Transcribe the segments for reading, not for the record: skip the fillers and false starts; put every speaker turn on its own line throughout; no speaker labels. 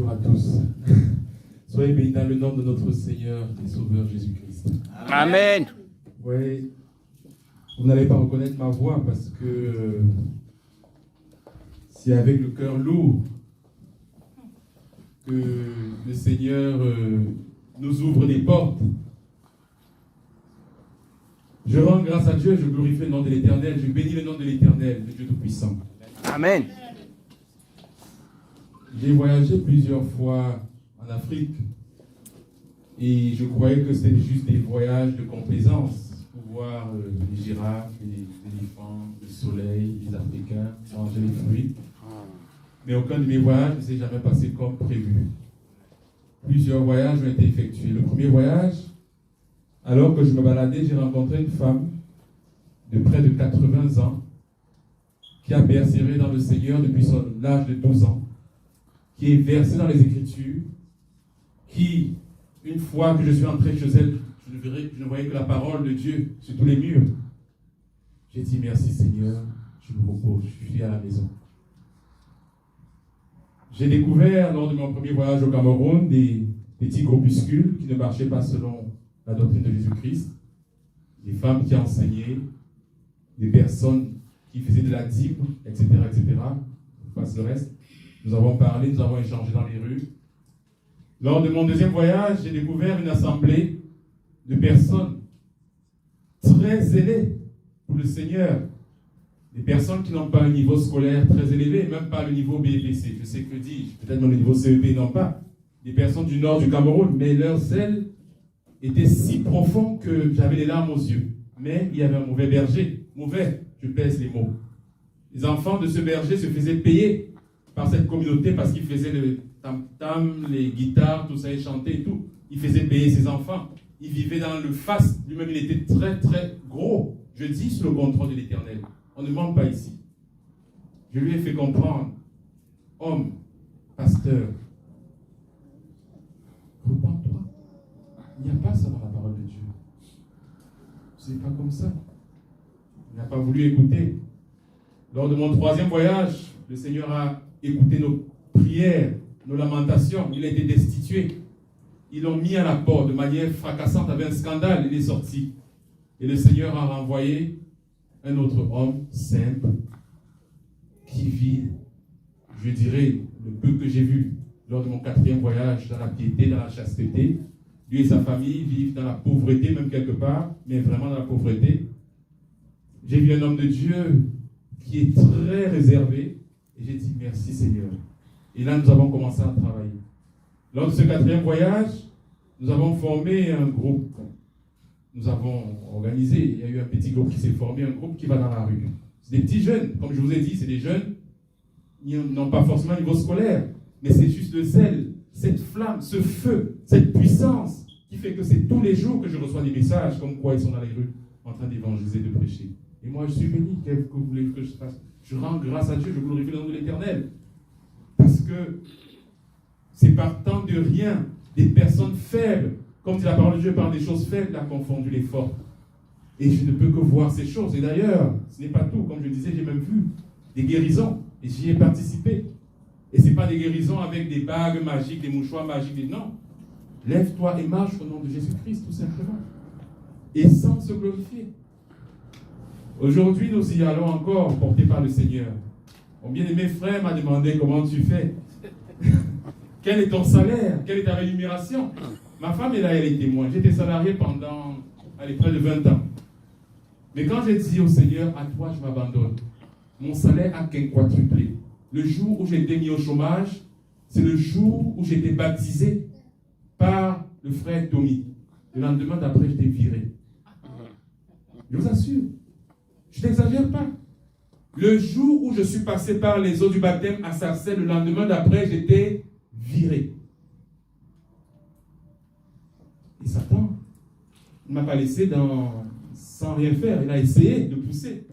Bonjour à tous. Soyez bénis dans le nom de notre Seigneur et Sauveur Jésus-Christ.
Amen.
Oui, vous n'allez pas reconnaître ma voix parce que c'est avec le cœur lourd que le Seigneur nous ouvre les portes. Je rends grâce à Dieu, je glorifie le nom de l'Éternel, je bénis le nom de l'Éternel, le Dieu Tout-Puissant.
Amen.
J'ai voyagé plusieurs fois en Afrique et je croyais que c'était juste des voyages de complaisance pour voir les girafes, les éléphants, le soleil, les Africains manger les fruits. Mais aucun de mes voyages ne s'est jamais passé comme prévu. Plusieurs voyages ont été effectués. Le premier voyage, alors que je me baladais, j'ai rencontré une femme de près de 80 ans qui a persévéré dans le Seigneur depuis l'âge de 12 ans, qui est versée dans les Écritures, qui, une fois que je suis entré chez elle, je ne voyais que la parole de Dieu sur tous les murs. J'ai dit merci Seigneur, je me repose, je suis à la maison. J'ai découvert lors de mon premier voyage au Cameroun des petits groupuscules qui ne marchaient pas selon la doctrine de Jésus-Christ, des femmes qui enseignaient, des personnes qui faisaient de la dîme, etc., etc. Je passe le reste. Nous avons parlé, nous avons échangé dans les rues. Lors de mon deuxième voyage, j'ai découvert une assemblée de personnes très zélées pour le Seigneur. Des personnes qui n'ont pas un niveau scolaire très élevé, même pas le niveau BEPC. Je sais que dis-je, peut-être même le niveau CEP, non pas. Des personnes du nord du Cameroun, mais leur zèle était si profond que j'avais les larmes aux yeux. Mais il y avait un mauvais berger. Mauvais, je pèse les mots. Les enfants de ce berger se faisaient payer par cette communauté parce qu'ils faisaient le tam-tam, les guitares, tout ça, ils chantaient et tout. Ils faisaient payer ses enfants. Ils vivaient dans le faste. Lui-même, il était très, très gros. Je dis sous le contrôle de l'Éternel. On ne ment pas ici. Je lui ai fait comprendre, homme, pasteur, repens-toi. Il n'y a pas ça dans la parole de Dieu. Ce n'est pas comme ça. Il n'a pas voulu écouter. Lors de mon troisième voyage, le Seigneur a écouté nos prières, nos lamentations. Il a été destitué. Ils l'ont mis à la porte de manière fracassante avec un scandale. Il est sorti. Et le Seigneur a renvoyé un autre homme simple qui vit, je dirais, le peu que j'ai vu lors de mon quatrième voyage dans la piété, dans la chasteté. Lui et sa famille vivent dans la pauvreté, même quelque part, mais vraiment dans la pauvreté. J'ai vu un homme de Dieu qui est très réservé et j'ai dit merci Seigneur. Et là, nous avons commencé à travailler. Lors de ce quatrième voyage, nous avons formé un groupe. Nous avons organisé, il y a eu un petit groupe qui s'est formé, un groupe qui va dans la rue. C'est des petits jeunes, comme je vous ai dit, c'est des jeunes, ils n'ont pas forcément un niveau scolaire, mais c'est juste le zèle, cette flamme, ce feu, cette puissance, qui fait que c'est tous les jours que je reçois des messages comme quoi ils sont dans les rues en train d'évangéliser, de prêcher. Et moi je suis béni, qu'est-ce que vous voulez que je fasse? Je rends grâce à Dieu, je glorifie le nom de l'Éternel. Parce que c'est partant de rien, des personnes faibles, comme dit la parole de Dieu, par des choses faibles, il a confondu les fortes. Et je ne peux que voir ces choses. Et d'ailleurs, ce n'est pas tout. Comme je disais, j'ai même vu des guérisons. Et j'y ai participé. Et ce n'est pas des guérisons avec des bagues magiques, des mouchoirs magiques. Non. Lève-toi et marche au nom de Jésus-Christ, tout simplement. Et sans se glorifier. Aujourd'hui, nous y allons encore, portés par le Seigneur. Mon bien-aimé frère m'a demandé comment tu fais. Quel est ton salaire? Quelle est ta rémunération? Ma femme est là, elle est témoin. J'étais salarié pendant près de 20 ans. Mais quand j'ai dit au Seigneur, à toi je m'abandonne, mon salaire a quintuplé. Le jour où j'étais mis au chômage, c'est le jour où j'étais baptisé par le frère Tommy. Le lendemain d'après, j'étais viré. Je vous assure, je n'exagère pas. Le jour où je suis passé par les eaux du baptême à Sarcelles, le lendemain d'après, j'étais viré. Et Satan ne m'a pas laissé sans rien faire. Il a essayé de pousser.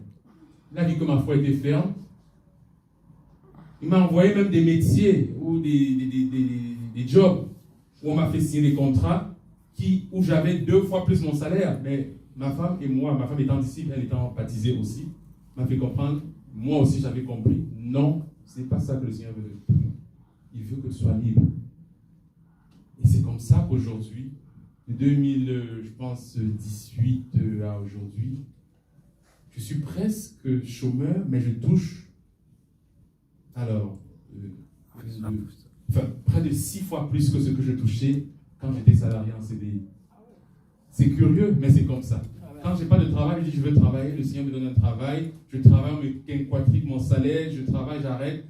Il a dit que ma foi était ferme. Il m'a envoyé même des métiers ou des jobs où on m'a fait signer des contrats où j'avais 2 fois plus mon salaire. Mais ma femme et moi, ma femme étant disciple, elle étant baptisée aussi, m'a fait comprendre, moi aussi j'avais compris, non, ce n'est pas ça que le Seigneur veut. Il veut que tu sois libre. Et c'est comme ça qu'aujourd'hui, de 2018 à aujourd'hui, je suis presque chômeur, mais je touche, près de 6 fois plus que ce que je touchais quand j'étais salarié en CDI. C'est curieux, mais c'est comme ça. Quand je n'ai pas de travail, je dis je veux travailler, le Seigneur me donne un travail, je travaille, on me quinquatrique mon salaire, je travaille, j'arrête.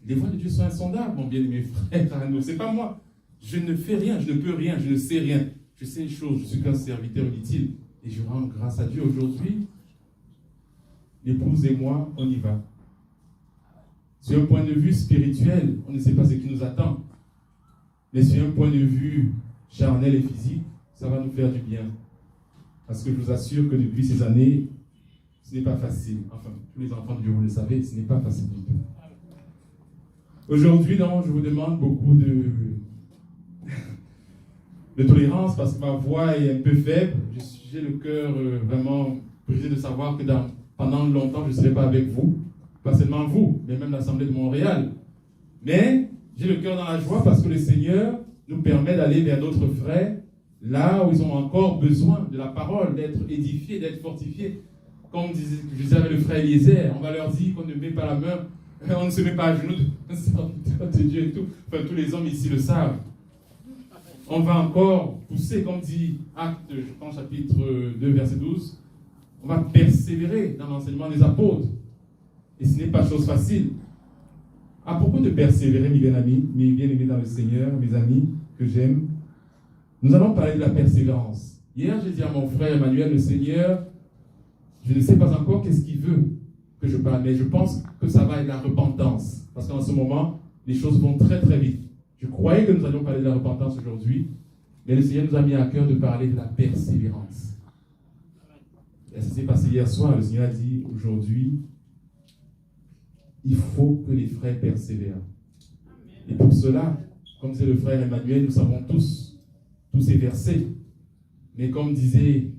Les voies de Dieu sont insondables, mon bien-aimé frère. C'est pas moi. Je ne fais rien, je ne peux rien, je ne sais rien. Je sais une chose, je suis qu'un serviteur inutile. Et je rends grâce à Dieu aujourd'hui. L'épouse et moi, on y va. Sur un point de vue spirituel, on ne sait pas ce qui nous attend. Mais sur un point de vue charnel et physique, ça va nous faire du bien. Parce que je vous assure que depuis ces années, ce n'est pas facile. Enfin, tous les enfants de Dieu, vous le savez, ce n'est pas facile du tout. Aujourd'hui, donc, je vous demande beaucoup de tolérance parce que ma voix est un peu faible. J'ai le cœur vraiment brisé de savoir que pendant longtemps, je ne serai pas avec vous. Pas seulement vous, mais même l'Assemblée de Montréal. Mais j'ai le cœur dans la joie parce que le Seigneur nous permet d'aller vers d'autres frères, là où ils ont encore besoin de la parole, d'être édifiés, d'être fortifiés. Comme je disais avec le frère Eliezer, on va leur dire qu'on ne met pas la main, on ne se met pas à genoux de Dieu et tout. Enfin, tous les hommes ici le savent. On va encore pousser, comme dit Actes, je pense, chapitre 2, verset 12. On va persévérer dans l'enseignement des apôtres. Et ce n'est pas chose facile. À propos de persévérer, mes bien-aimés dans le Seigneur, mes amis que j'aime, nous allons parler de la persévérance. Hier, j'ai dit à mon frère Emmanuel, le Seigneur, je ne sais pas encore qu'est-ce qu'il veut que je parle, mais je pense que ça va être la repentance. Parce qu'en ce moment, les choses vont très très vite. Je croyais que nous allions parler de la repentance aujourd'hui, mais le Seigneur nous a mis à cœur de parler de la persévérance. Et ça s'est passé hier soir, le Seigneur a dit aujourd'hui, il faut que les frères persévèrent. Et pour cela, comme disait le frère Emmanuel, nous savons tous ces versets. Mais comme disait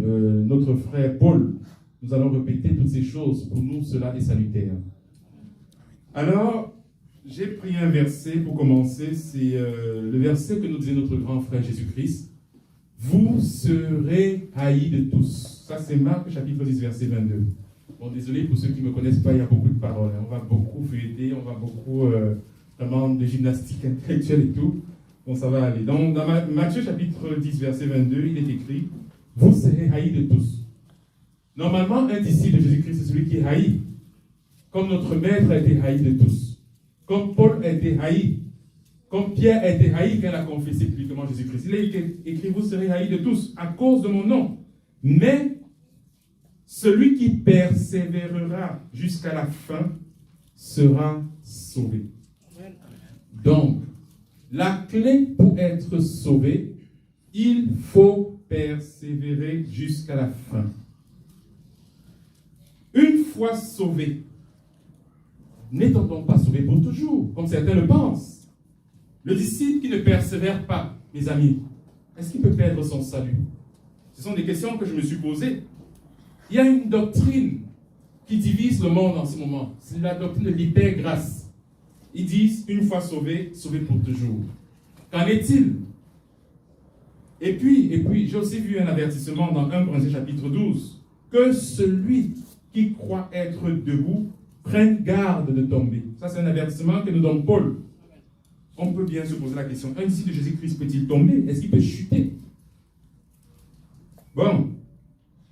notre frère Paul, nous allons répéter toutes ces choses. Pour nous, cela est salutaire. Alors, j'ai pris un verset pour commencer. C'est le verset que nous disait notre grand frère Jésus-Christ. Vous serez haïs de tous. Ça, c'est Marc chapitre 10, verset 22. Bon, désolé pour ceux qui ne me connaissent pas, il y a beaucoup de paroles. On va beaucoup feuilleter, on va beaucoup vraiment de gymnastique intellectuelle et tout. Bon, ça va aller. Donc, dans Matthieu chapitre 10, verset 22, il est écrit « Vous serez haïs de tous ». Normalement, un disciple de Jésus-Christ, c'est celui qui est haï. Comme notre maître a été haï de tous. Comme Paul a été haï. Comme Pierre a été haï quand il a confessé publiquement Jésus-Christ. Il a écrit « Vous serez haïs de tous à cause de mon nom. Mais celui qui persévérera jusqu'à la fin sera sauvé. » Donc, la clé pour être sauvé, il faut persévérer jusqu'à la fin. Une fois sauvé, n'est-on donc pas sauvé pour toujours, comme certains le pensent? Le disciple qui ne persévère pas, mes amis, est-ce qu'il peut perdre son salut? Ce sont des questions que je me suis posées. Il y a une doctrine qui divise le monde en ce moment. C'est la doctrine de l'hypergrâce. Ils disent, une fois sauvé, sauvé pour toujours. Qu'en est-il? Et puis, j'ai aussi vu un avertissement dans 1 Corinthiens chapitre 12, que celui qui croit être debout prenne garde de tomber. Ça, c'est un avertissement que nous donne Paul. On peut bien se poser la question, un disciple de Jésus-Christ peut-il tomber? Est-ce qu'il peut chuter? Bon,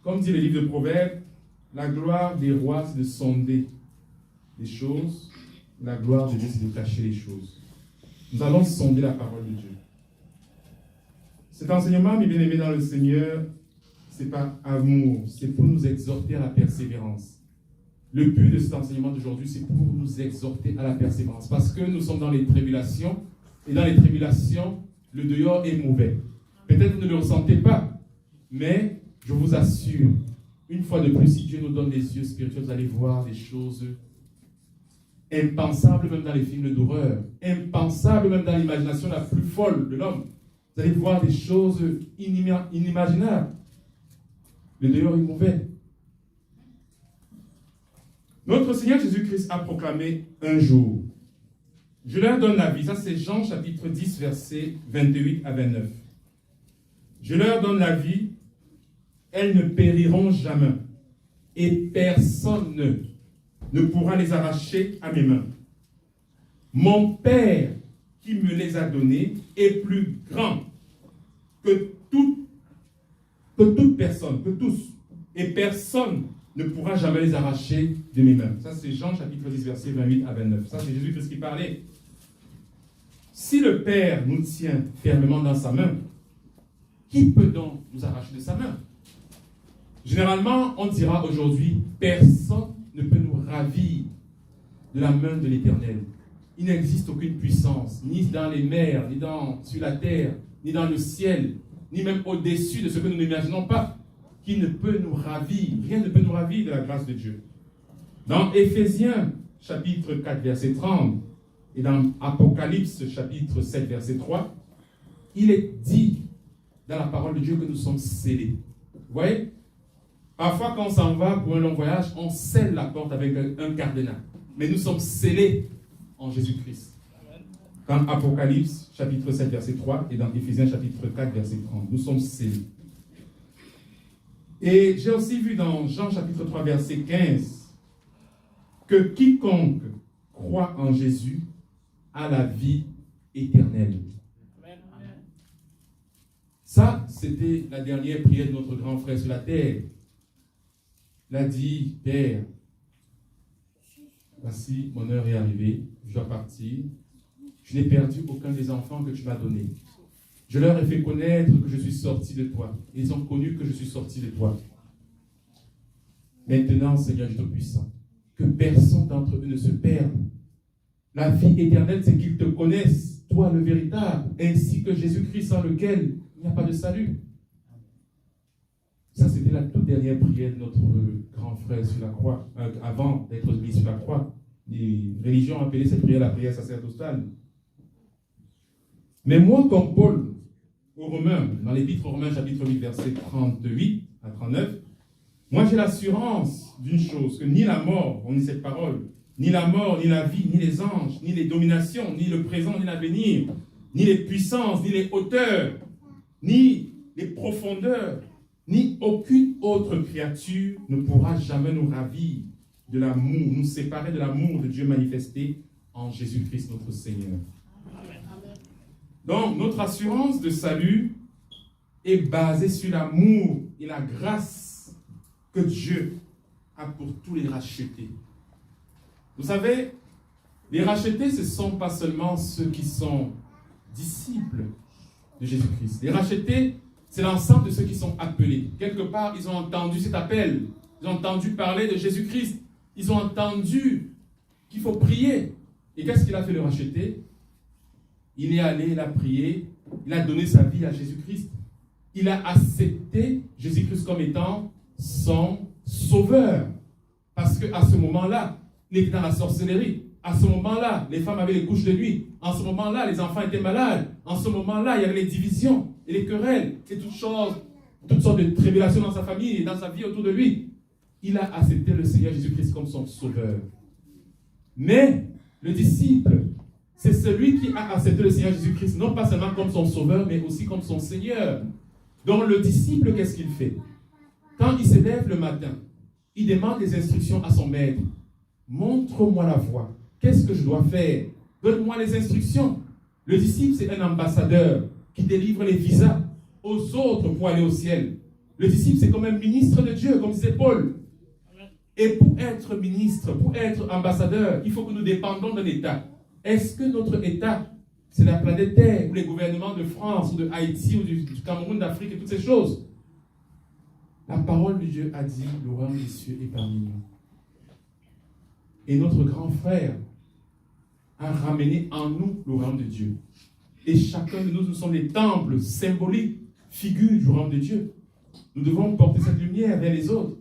comme dit le livre de Proverbes, la gloire des rois, c'est de sonder les choses. La gloire de Dieu, c'est de cacher les choses. Nous allons sonder la parole de Dieu. Cet enseignement, mes bien-aimés dans le Seigneur, ce n'est pas amour, c'est pour nous exhorter à la persévérance. Le but de cet enseignement d'aujourd'hui, c'est pour nous exhorter à la persévérance. Parce que nous sommes dans les tribulations, et dans les tribulations, le dehors est mauvais. Peut-être que vous ne le ressentez pas, mais je vous assure, une fois de plus, si Dieu nous donne des yeux spirituels, vous allez voir des choses impensables même dans les films d'horreur, impensables même dans l'imagination la plus folle de l'homme. Vous allez voir des choses inimaginables. Le dehors est mauvais. Notre Seigneur Jésus-Christ a proclamé un jour, Je leur donne la vie. Ça, c'est Jean chapitre 10, versets 28 à 29. Je leur donne la vie. Elles ne périront jamais. Et personne ne pourra les arracher à mes mains. Mon Père qui me les a donnés est plus grand que toute personne, que tous. Et personne ne pourra jamais les arracher de mes mains. Ça, c'est Jean chapitre 10, versets 28 à 29. Ça, c'est Jésus-Christ qui parlait. Si le Père nous tient fermement dans sa main, qui peut donc nous arracher de sa main? Généralement, on dira aujourd'hui, personne ne peut nous ravir de la main de l'Éternel. Il n'existe aucune puissance, ni dans les mers, ni sur la terre, ni dans le ciel, ni même au-dessus de ce que nous n'imaginons pas, qui ne peut nous ravir. Rien ne peut nous ravir de la grâce de Dieu. Dans Éphésiens, chapitre 4, verset 30, et dans Apocalypse, chapitre 7, verset 3, il est dit dans la parole de Dieu que nous sommes scellés. Vous voyez? Parfois, quand on s'en va pour un long voyage, on scelle la porte avec un cadenas. Mais nous sommes scellés en Jésus-Christ. Dans Apocalypse, chapitre 7, verset 3, et dans Éphésiens, chapitre 4, verset 30, nous sommes scellés. Et j'ai aussi vu dans Jean, chapitre 3, verset 15, que quiconque croit en Jésus a la vie éternelle. Ça, c'était la dernière prière de notre grand frère sur la terre. Il a dit, Père, voici, mon heure est arrivée, je dois partir. Je n'ai perdu aucun des enfants que tu m'as donnés. Je leur ai fait connaître que je suis sorti de toi. Ils ont connu que je suis sorti de toi. Maintenant, Seigneur, je te puissant, que personne d'entre eux ne se perde. La vie éternelle, c'est qu'ils te connaissent, toi le véritable, ainsi que Jésus-Christ sans lequel il n'y a pas de salut. Ça, c'était la toute dernière prière de notre grand frère sur la croix, avant d'être mis sur la croix. Les religions appelaient cette prière la prière sacerdotale. Mais moi, comme Paul, aux Romains, dans l'Épître aux Romains, chapitre 8, versets 38 à 39, moi j'ai l'assurance d'une chose, que ni la mort, on dit cette parole, ni la mort, ni la vie, ni les anges, ni les dominations, ni le présent, ni l'avenir, ni les puissances, ni les hauteurs, ni les profondeurs, ni aucune autre créature ne pourra jamais nous ravir de l'amour, nous séparer de l'amour de Dieu manifesté en Jésus-Christ notre Seigneur. Donc, notre assurance de salut est basée sur l'amour et la grâce que Dieu a pour tous les rachetés. Vous savez, les rachetés, ce ne sont pas seulement ceux qui sont disciples de Jésus-Christ. Les rachetés, c'est l'ensemble de ceux qui sont appelés. Quelque part, ils ont entendu cet appel. Ils ont entendu parler de Jésus-Christ. Ils ont entendu qu'il faut prier. Et qu'est-ce qu'il a fait le racheté? Il est allé, il a prié, il a donné sa vie à Jésus-Christ. Il a accepté Jésus-Christ comme étant son sauveur. Parce qu'à ce moment-là, il était dans la sorcellerie. À ce moment-là, les femmes avaient les couches de nuit. En ce moment-là, les enfants étaient malades. En ce moment-là, il y avait les divisions et les querelles et toutes sortes de tribulations dans sa famille et dans sa vie autour de lui. Il a accepté le Seigneur Jésus-Christ comme son sauveur. Mais le disciple, c'est celui qui a accepté le Seigneur Jésus-Christ, non pas seulement comme son sauveur, mais aussi comme son Seigneur. Donc le disciple, qu'est-ce qu'il fait? Quand il se lève le matin, il demande des instructions à son maître. Montre-moi la voie. Qu'est-ce que je dois faire? Donne-moi les instructions. Le disciple, c'est un ambassadeur qui délivre les visas aux autres pour aller au ciel. Le disciple, c'est comme un ministre de Dieu, comme disait Paul. Et pour être ministre, pour être ambassadeur, il faut que nous dépendons d'un État. Est-ce que notre État, c'est la planète Terre, ou les gouvernements de France, ou de Haïti, ou du Cameroun, d'Afrique, et toutes ces choses? La parole de Dieu a dit, le royaume des cieux est parmi nous. Et notre grand frère a ramené en nous le royaume de Dieu. Et chacun de nous, nous sommes des temples symboliques, figures du royaume de Dieu. Nous devons porter cette lumière vers les autres.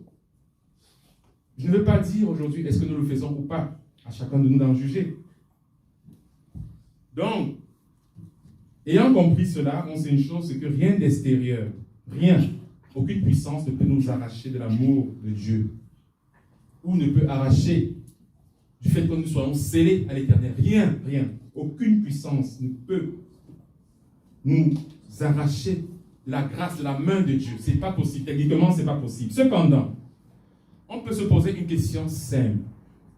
Je ne veux pas dire aujourd'hui, est-ce que nous le faisons ou pas? À chacun de nous d'en juger. Donc, ayant compris cela, on sait une chose, c'est que rien d'extérieur, rien, aucune puissance ne peut nous arracher de l'amour de Dieu. Ou ne peut arracher du fait que nous soyons scellés à l'éternel. Rien, aucune puissance ne peut nous arracher la grâce de la main de Dieu. Ce n'est pas possible. Techniquement, ce n'est pas possible. Cependant, on peut se poser une question simple.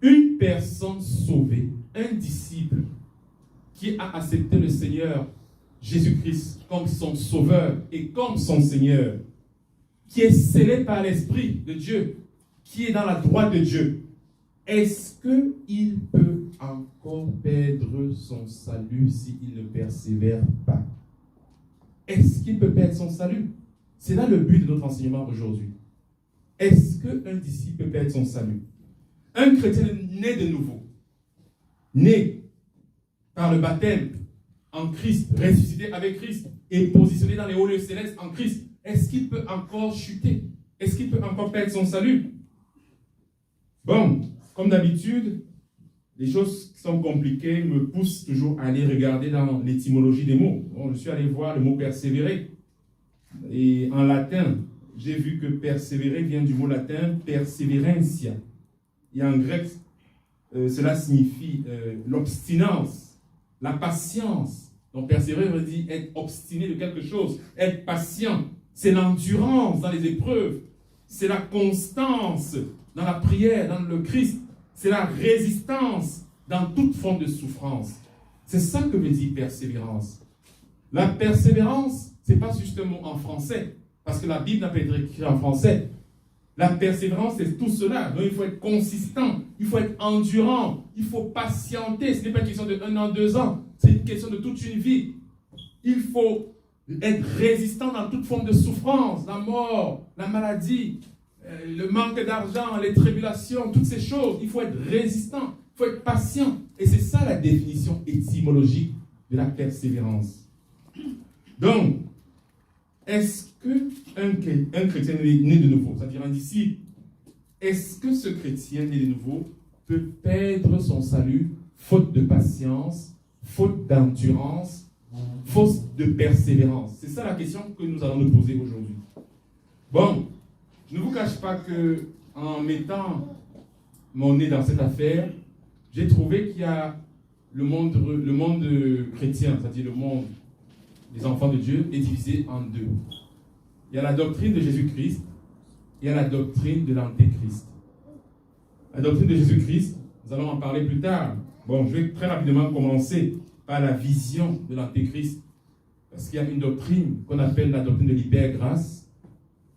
Une personne sauvée, un disciple qui a accepté le Seigneur Jésus-Christ comme son sauveur et comme son Seigneur, qui est scellé par l'Esprit de Dieu, qui est dans la droite de Dieu, est-ce qu'il peut encore perdre son salut s'il ne persévère pas? Est-ce qu'il peut perdre son salut? C'est là le but de notre enseignement aujourd'hui. Est-ce qu'un disciple peut perdre son salut? Un chrétien né de nouveau, né par le baptême en Christ, ressuscité avec Christ et positionné dans les hauts lieux célestes en Christ, est-ce qu'il peut encore chuter? Est-ce qu'il peut encore perdre son salut? Bon, comme d'habitude, les choses qui sont compliquées me poussent toujours à aller regarder dans l'étymologie des mots. Bon, je suis allé voir le mot persévérer. Et en latin, j'ai vu que persévérer vient du mot latin perseverantia. Et en grec, cela signifie l'obstinence, la patience. Donc persévérer veut dire être obstiné de quelque chose, être patient. C'est l'endurance dans les épreuves. C'est la constance dans la prière, dans le Christ. C'est la résistance dans toute forme de souffrance. C'est ça que veut dire persévérance. La persévérance, ce n'est pas juste un mot en français, parce que la Bible n'a pas été écrite en français. La persévérance, c'est tout cela. Donc il faut être consistant, il faut être endurant, il faut patienter. Ce n'est pas une question de 1 an, 2 ans, c'est une question de toute une vie. Il faut être résistant dans toute forme de souffrance, la mort, la maladie, le manque d'argent, les tribulations, toutes ces choses. Il faut être résistant, il faut être patient. Et c'est ça la définition étymologique de la persévérance. Donc, est-ce qu'un chrétien né de nouveau, c'est-à-dire un disciple, est-ce que ce chrétien né de nouveau peut perdre son salut faute de patience, faute d'endurance, faute de persévérance? C'est ça la question que nous allons nous poser aujourd'hui. Bon, je ne vous cache pas que en mettant mon nez dans cette affaire, j'ai trouvé qu'il y a le monde chrétien, c'est-à-dire le monde des enfants de Dieu, est divisé en deux. Il y a la doctrine de Jésus-Christ et il y a la doctrine de l'Antéchrist. La doctrine de Jésus-Christ, nous allons en parler plus tard. Bon, je vais très rapidement commencer par la vision de l'Antéchrist. Parce qu'il y a une doctrine qu'on appelle la doctrine de l'hyper-grâce.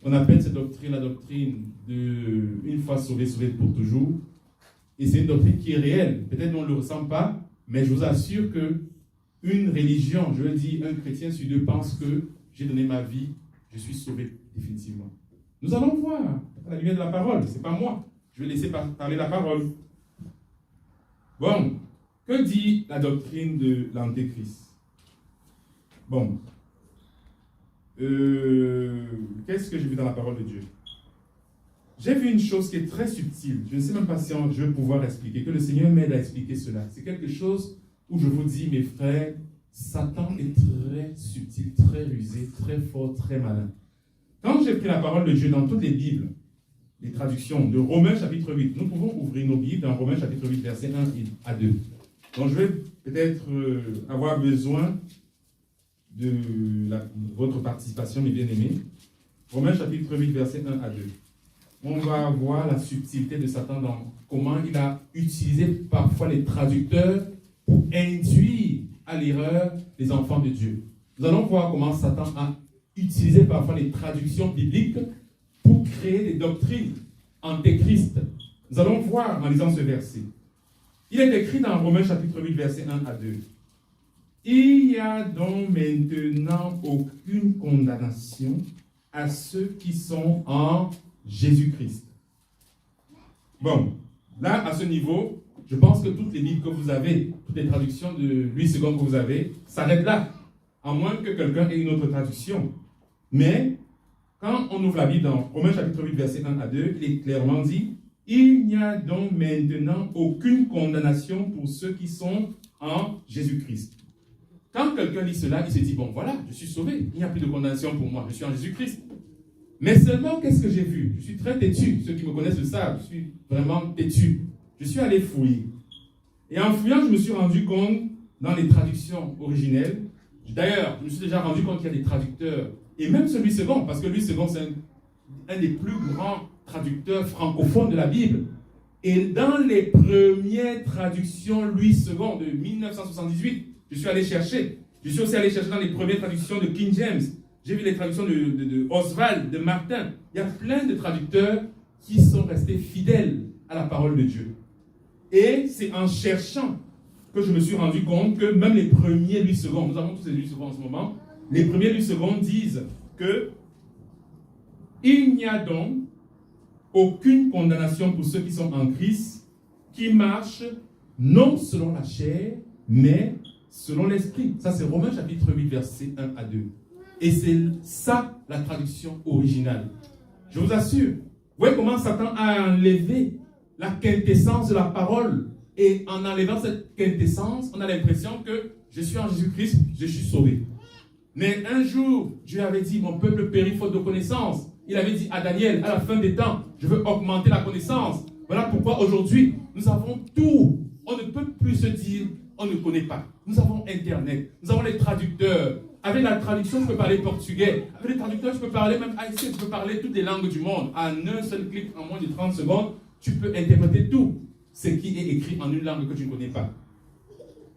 On appelle cette doctrine la doctrine de une fois sauvé, sauvé pour toujours. Et c'est une doctrine qui est réelle. Peut-être on ne le ressent pas, mais je vous assure que une religion, je veux dire, un chrétien sur deux pense que j'ai donné ma vie, je suis sauvé définitivement. Nous allons voir à la lumière de la parole. Ce n'est pas moi. Je vais laisser parler la parole. Bon, que dit la doctrine de l'Antéchrist? Bon, qu'est-ce que j'ai vu dans la parole de Dieu? J'ai vu une chose qui est très subtile. Je ne sais même pas si je vais pouvoir expliquer, que le Seigneur m'aide à expliquer cela. C'est quelque chose où je vous dis, mes frères, Satan est très subtil, très rusé, très fort, très malin. Quand j'ai pris la parole de Dieu dans toutes les Bibles, les traductions de Romains chapitre 8, nous pouvons ouvrir nos Bibles dans Romains chapitre 8, versets 1 à 2. Donc je vais peut-être avoir besoin de votre participation, mes bien-aimés. Romains chapitre 8, versets 1 à 2. On va voir la subtilité de Satan dans comment il a utilisé parfois les traducteurs pour induire à l'erreur les enfants de Dieu. Nous allons voir comment Satan a utilisé parfois les traductions bibliques pour créer des doctrines antéchristes. Nous allons voir en lisant ce verset. Il est écrit dans Romains chapitre 8, verset 1 à 2. Il n'y a donc maintenant aucune condamnation à ceux qui sont en Jésus-Christ. Bon, là, à ce niveau, je pense que toutes les Bibles que vous avez, toutes les traductions de Louis II que vous avez, s'arrêtent là, à moins que quelqu'un ait une autre traduction. Mais, quand on ouvre la Bible dans Romains chapitre 8, verset 1 à 2, il est clairement dit, « Il n'y a donc maintenant aucune condamnation pour ceux qui sont en Jésus-Christ. » Quand quelqu'un lit cela, il se dit, « Bon, voilà, je suis sauvé, il n'y a plus de condamnation pour moi, je suis en Jésus-Christ. » Mais seulement, qu'est-ce que j'ai vu? Je suis très têtu, ceux qui me connaissent le savent, je suis vraiment têtu. je suis allé fouiller. Et en fouillant, je me suis rendu compte, dans les traductions originelles, d'ailleurs, je me suis déjà rendu compte qu'il y a des traducteurs, et même ce Louis II, parce que Louis II, c'est un des plus grands traducteurs francophones de la Bible. Et dans les premières traductions Louis II de 1978, je suis allé chercher. Je suis aussi allé chercher dans les premières traductions de King James. J'ai vu les traductions de Oswald, de Martin. Il y a plein de traducteurs qui sont restés fidèles à la parole de Dieu. Et c'est en cherchant que je me suis rendu compte que même les premiers Louis II, nous avons tous les Louis II en ce moment, les premiers Louis II disent que il n'y a donc aucune condamnation pour ceux qui sont en Christ, qui marchent non selon la chair, mais selon l'esprit. Ça, c'est Romains chapitre 8, versets 1 à 2. Et c'est ça, la traduction originale. Je vous assure, vous voyez comment Satan a enlevé la quintessence de la parole. Et en enlevant cette quintessence, on a l'impression que je suis en Jésus-Christ, je suis sauvé. Mais un jour, Dieu avait dit, mon peuple périt faute de connaissance. Il avait dit à Daniel, à la fin des temps, je veux augmenter la connaissance. Voilà pourquoi aujourd'hui, nous avons tout. On ne peut plus se dire, on ne connaît pas. Nous avons Internet, nous avons les traducteurs. Avec la traduction, je peux parler portugais. Avec les traducteurs, je peux parler même haïtien, je peux parler toutes les langues du monde. En un seul clic, en moins de 30 secondes, tu peux interpréter tout ce qui est écrit en une langue que tu ne connais pas.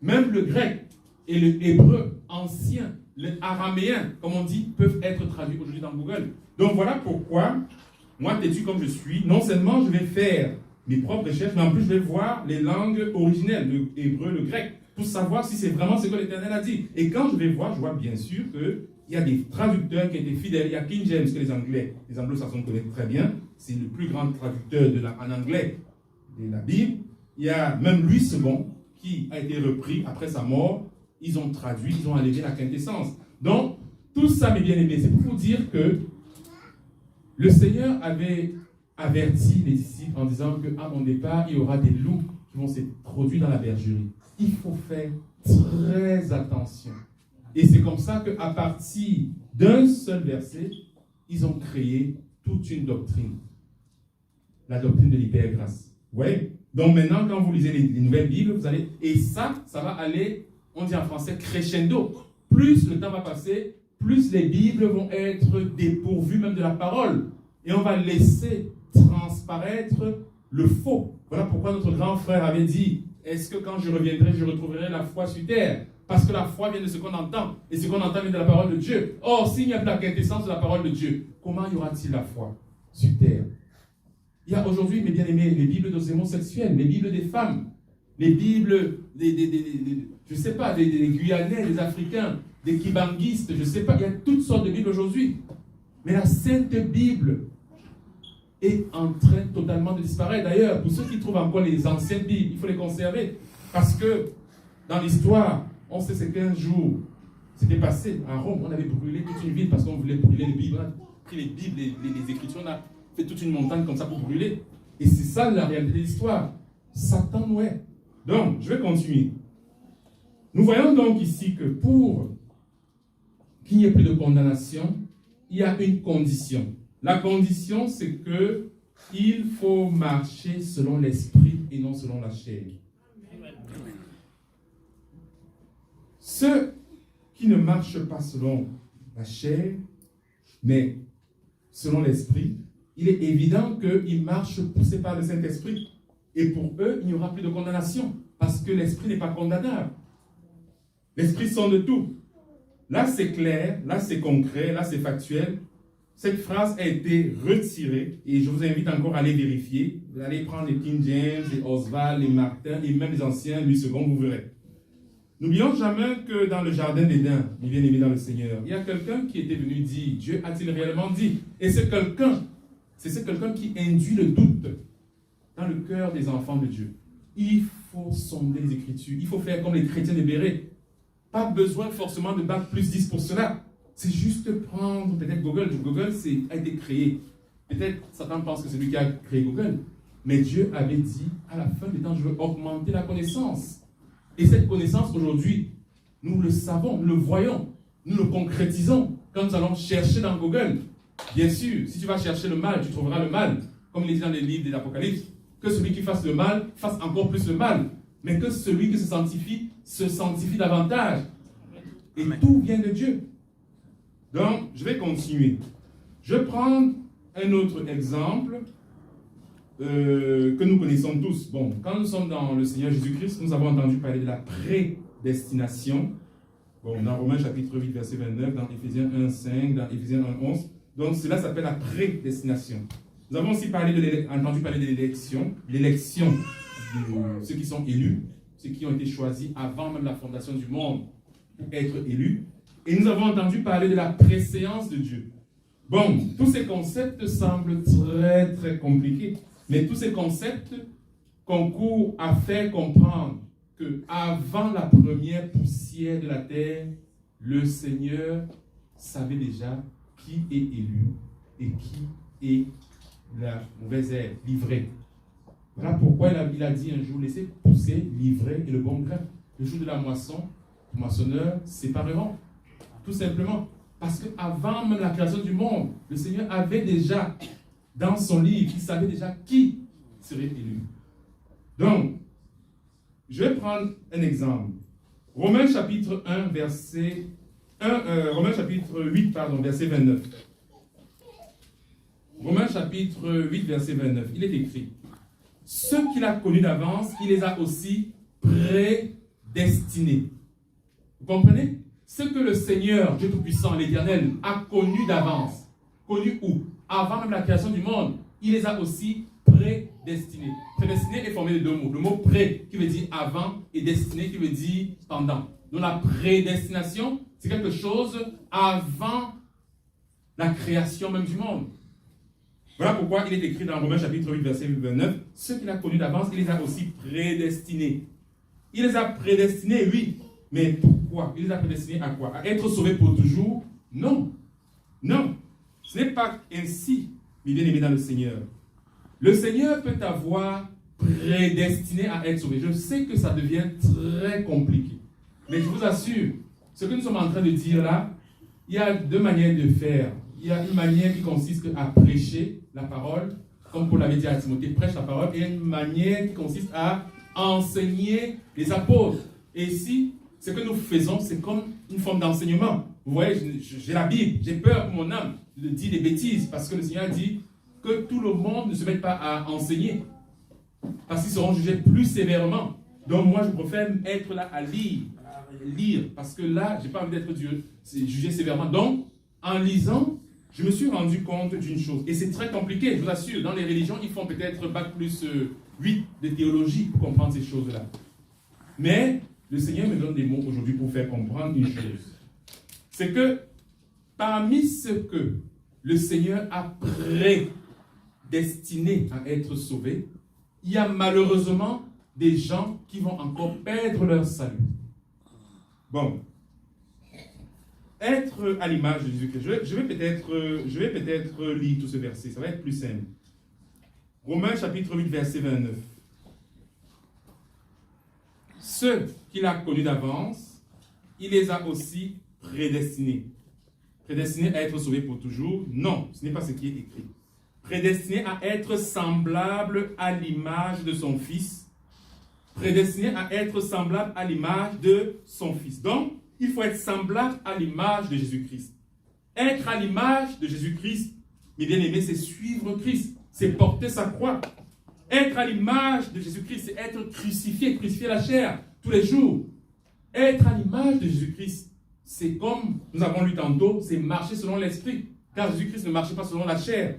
Même le grec et le hébreu ancien, le araméen, comme on dit, peuvent être traduits aujourd'hui dans Google. Donc voilà pourquoi, moi, têtu comme je suis, non seulement je vais faire mes propres recherches, mais en plus je vais voir les langues originelles, le hébreu, le grec, pour savoir si c'est vraiment ce que l'Éternel a dit. Et quand je vais voir, je vois bien sûr qu'il y a des traducteurs qui étaient fidèles. Il y a King James que les anglo-saxons connaissent très bien. C'est le plus grand traducteur en anglais de la Bible. Il y a même Louis II qui a été repris après sa mort. Ils ont traduit, ils ont enlevé la quintessence. Donc, tout ça, mes bien-aimés, c'est pour vous dire que le Seigneur avait averti les disciples en disant qu'à mon départ, il y aura des loups qui vont s'introduire dans la bergerie. Il faut faire très attention. Et c'est comme ça qu'à partir d'un seul verset, ils ont créé toute une doctrine. La doctrine de l'hypergrâce. Vous voyez? Donc maintenant, quand vous lisez les nouvelles Bibles, vous allez... Et ça va aller, on dit en français, crescendo. Plus le temps va passer, plus les Bibles vont être dépourvues même de la parole. Et on va laisser transparaître le faux. Voilà pourquoi notre grand frère avait dit, est-ce que quand je reviendrai, je retrouverai la foi sur terre? Parce que la foi vient de ce qu'on entend. Et ce qu'on entend vient de la parole de Dieu. Or, s'il n'y a plus la quintessence de la parole de Dieu, comment y aura-t-il la foi sur terre? Il y a aujourd'hui, mes bien-aimés, les Bibles des homosexuels, les Bibles des femmes, les Bibles je ne sais pas, des Guyanais, des Africains, des Kibanguistes, je ne sais pas, il y a toutes sortes de Bibles aujourd'hui. Mais la Sainte Bible est en train totalement de disparaître. D'ailleurs, pour ceux qui trouvent encore les anciennes Bibles, il faut les conserver. Parce que dans l'histoire, on sait ce qu'un jour, c'était passé à Rome, on avait brûlé toute une ville parce qu'on voulait brûler les Bibles. On a pris les Bibles, les Écritures, on a fait toute une montagne comme ça pour brûler. Et c'est ça la réalité de l'histoire. Satan, ouais. Donc, je vais continuer. Nous voyons donc ici que pour qu'il n'y ait plus de condamnation, il y a une condition. La condition, c'est que il faut marcher selon l'esprit et non selon la chair. Ceux qui ne marchent pas selon la chair, mais selon l'esprit, il est évident qu'ils marchent poussés par le Saint-Esprit. Et pour eux, il n'y aura plus de condamnation, parce que l'esprit n'est pas condamnable. L'esprit sonde tout. Là, c'est clair, là, c'est concret, là, c'est factuel. Cette phrase a été retirée, et je vous invite encore à aller vérifier. Vous allez prendre les King James, les Oswald, les Martin, et même les anciens, Louis II, vous verrez. N'oublions jamais que dans le jardin d'Éden, mes bien-aimés dans le Seigneur, il y a quelqu'un qui était venu dire, Dieu a-t-il réellement dit? Et c'est ce quelqu'un qui induit le doute dans le cœur des enfants de Dieu. Il faut sonder les Écritures, il faut faire comme les chrétiens de Béret. Pas besoin forcément de bac plus 10 pour cela. C'est juste prendre peut-être Google. Google a été créé. Peut-être Satan pense que c'est lui qui a créé Google. Mais Dieu avait dit, à la fin des temps, je veux augmenter la connaissance. Et cette connaissance, aujourd'hui, nous le savons, nous le voyons, nous le concrétisons quand nous allons chercher dans Google. Bien sûr, si tu vas chercher le mal, tu trouveras le mal. Comme il est dit dans les livres de l'Apocalypse, que celui qui fasse le mal fasse encore plus le mal, mais que celui qui se sanctifie davantage. Et tout vient de Dieu. Donc, je vais continuer. Je vais prendre un autre exemple que nous connaissons tous. Bon, quand nous sommes dans le Seigneur Jésus-Christ, nous avons entendu parler de la prédestination. Bon, dans Romains chapitre 8, verset 29, dans Éphésiens 1, 5, dans Éphésiens 1, 11. Donc, cela s'appelle la prédestination. Nous avons aussi entendu parler de l'élection de ceux qui sont élus, ceux qui ont été choisis avant même la fondation du monde pour être élus. Et nous avons entendu parler de la préséance de Dieu. Bon, tous ces concepts semblent très, très compliqués, mais tous ces concepts concourent à faire comprendre qu'avant la première poussière de la terre, le Seigneur savait déjà qui est élu et qui est la mauvaise herbe, livrée. Voilà pourquoi il a dit un jour, laissez pousser l'ivraie et le bon grain. Le jour de la moisson, les moissonneurs sépareront. Tout simplement. Parce qu'avant même la création du monde, le Seigneur avait déjà, dans son livre, il savait déjà qui serait élu. Donc, je vais prendre un exemple. Romains chapitre 1, Romains chapitre 8, verset 29. Romains chapitre 8, verset 29. Il est écrit: ceux qu'il a connus d'avance, il les a aussi prédestinés. Vous comprenez? Ce que le Seigneur, Dieu Tout-Puissant, l'Éternel, a connu d'avance. Connu où? Avant même la création du monde, il les a aussi prédestinés. Prédestiné est formé de deux mots. Le mot pré, qui veut dire avant, et destiné, qui veut dire pendant. Donc la prédestination, c'est quelque chose avant la création même du monde. Voilà pourquoi il est écrit dans Romains chapitre 8, verset 29, ceux qu'il a connus d'avance, il les a aussi prédestinés. Il les a prédestinés, oui. Mais pourquoi? Il les a prédestinés à quoi? À être sauvés pour toujours? Non. Non. Ce n'est pas ainsi, mes bien-aimés dans le Seigneur. Le Seigneur peut t'avoir prédestiné à être sauvé. Je sais que ça devient très compliqué. Mais je vous assure, ce que nous sommes en train de dire là, il y a deux manières de faire. Il y a une manière qui consiste à prêcher la parole, comme Paul l'avait dit à Timothée, prêche la parole, et une manière qui consiste à enseigner les apôtres. Et ici, ce que nous faisons, c'est comme une forme d'enseignement. Vous voyez, j'ai la Bible, j'ai peur pour mon âme de dire des bêtises, parce que le Seigneur dit que tout le monde ne se mette pas à enseigner, parce qu'ils seront jugés plus sévèrement. Donc moi, je préfère être là à lire, parce que là, je n'ai pas envie d'être jugé sévèrement. Donc, en lisant, je me suis rendu compte d'une chose, et c'est très compliqué, je vous assure. Dans les religions, ils font peut-être bac plus 8 de théologie pour comprendre ces choses-là. Mais le Seigneur me donne des mots aujourd'hui pour faire comprendre une chose. C'est que parmi ce que le Seigneur a prédestiné à être sauvés, il y a malheureusement des gens qui vont encore perdre leur salut. Bon. Être à l'image de Jésus-Christ. Je vais peut-être lire tout ce verset. Ça va être plus simple. Romains chapitre 8, verset 29. Ceux qu'il a connus d'avance, il les a aussi prédestinés. Prédestinés à être sauvés pour toujours? Non, ce n'est pas ce qui est écrit. Prédestinés à être semblables à l'image de son Fils. Prédestiné à être semblable à l'image de son Fils. Donc, il faut être semblable à l'image de Jésus-Christ. Être à l'image de Jésus-Christ, mes bien-aimés, c'est suivre Christ, c'est porter sa croix. Être à l'image de Jésus-Christ, c'est être crucifié la chair tous les jours. Être à l'image de Jésus-Christ, c'est comme nous avons lu tantôt, c'est marcher selon l'esprit, car Jésus-Christ ne marchait pas selon la chair.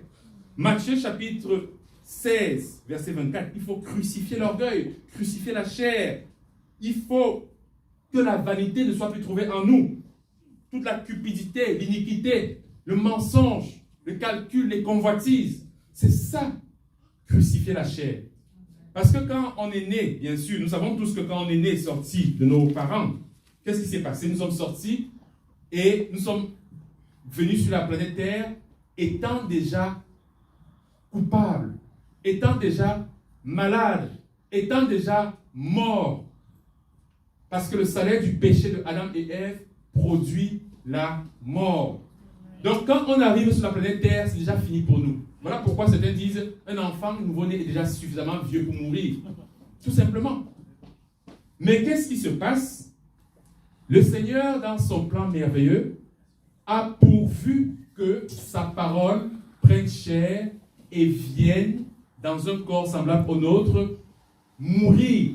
Matthieu chapitre 16, verset 24, il faut crucifier l'orgueil, crucifier la chair. Il faut que la vanité ne soit plus trouvée en nous. Toute la cupidité, l'iniquité, le mensonge, le calcul, les convoitises. C'est ça, crucifier la chair. Parce que quand on est né, bien sûr, nous savons tous que quand on est né, sorti de nos parents, qu'est-ce qui s'est passé? Nous sommes sortis et nous sommes venus sur la planète Terre étant déjà coupables, étant déjà malades, étant déjà morts. Parce que le salaire du péché de Adam et Ève produit la mort. Donc quand on arrive sur la planète Terre, c'est déjà fini pour nous. Voilà pourquoi certains disent un enfant nouveau-né est déjà suffisamment vieux pour mourir. Tout simplement. Mais qu'est-ce qui se passe? Le Seigneur, dans son plan merveilleux, a pourvu que sa parole prenne chair et vienne dans un corps semblable au nôtre, mourir.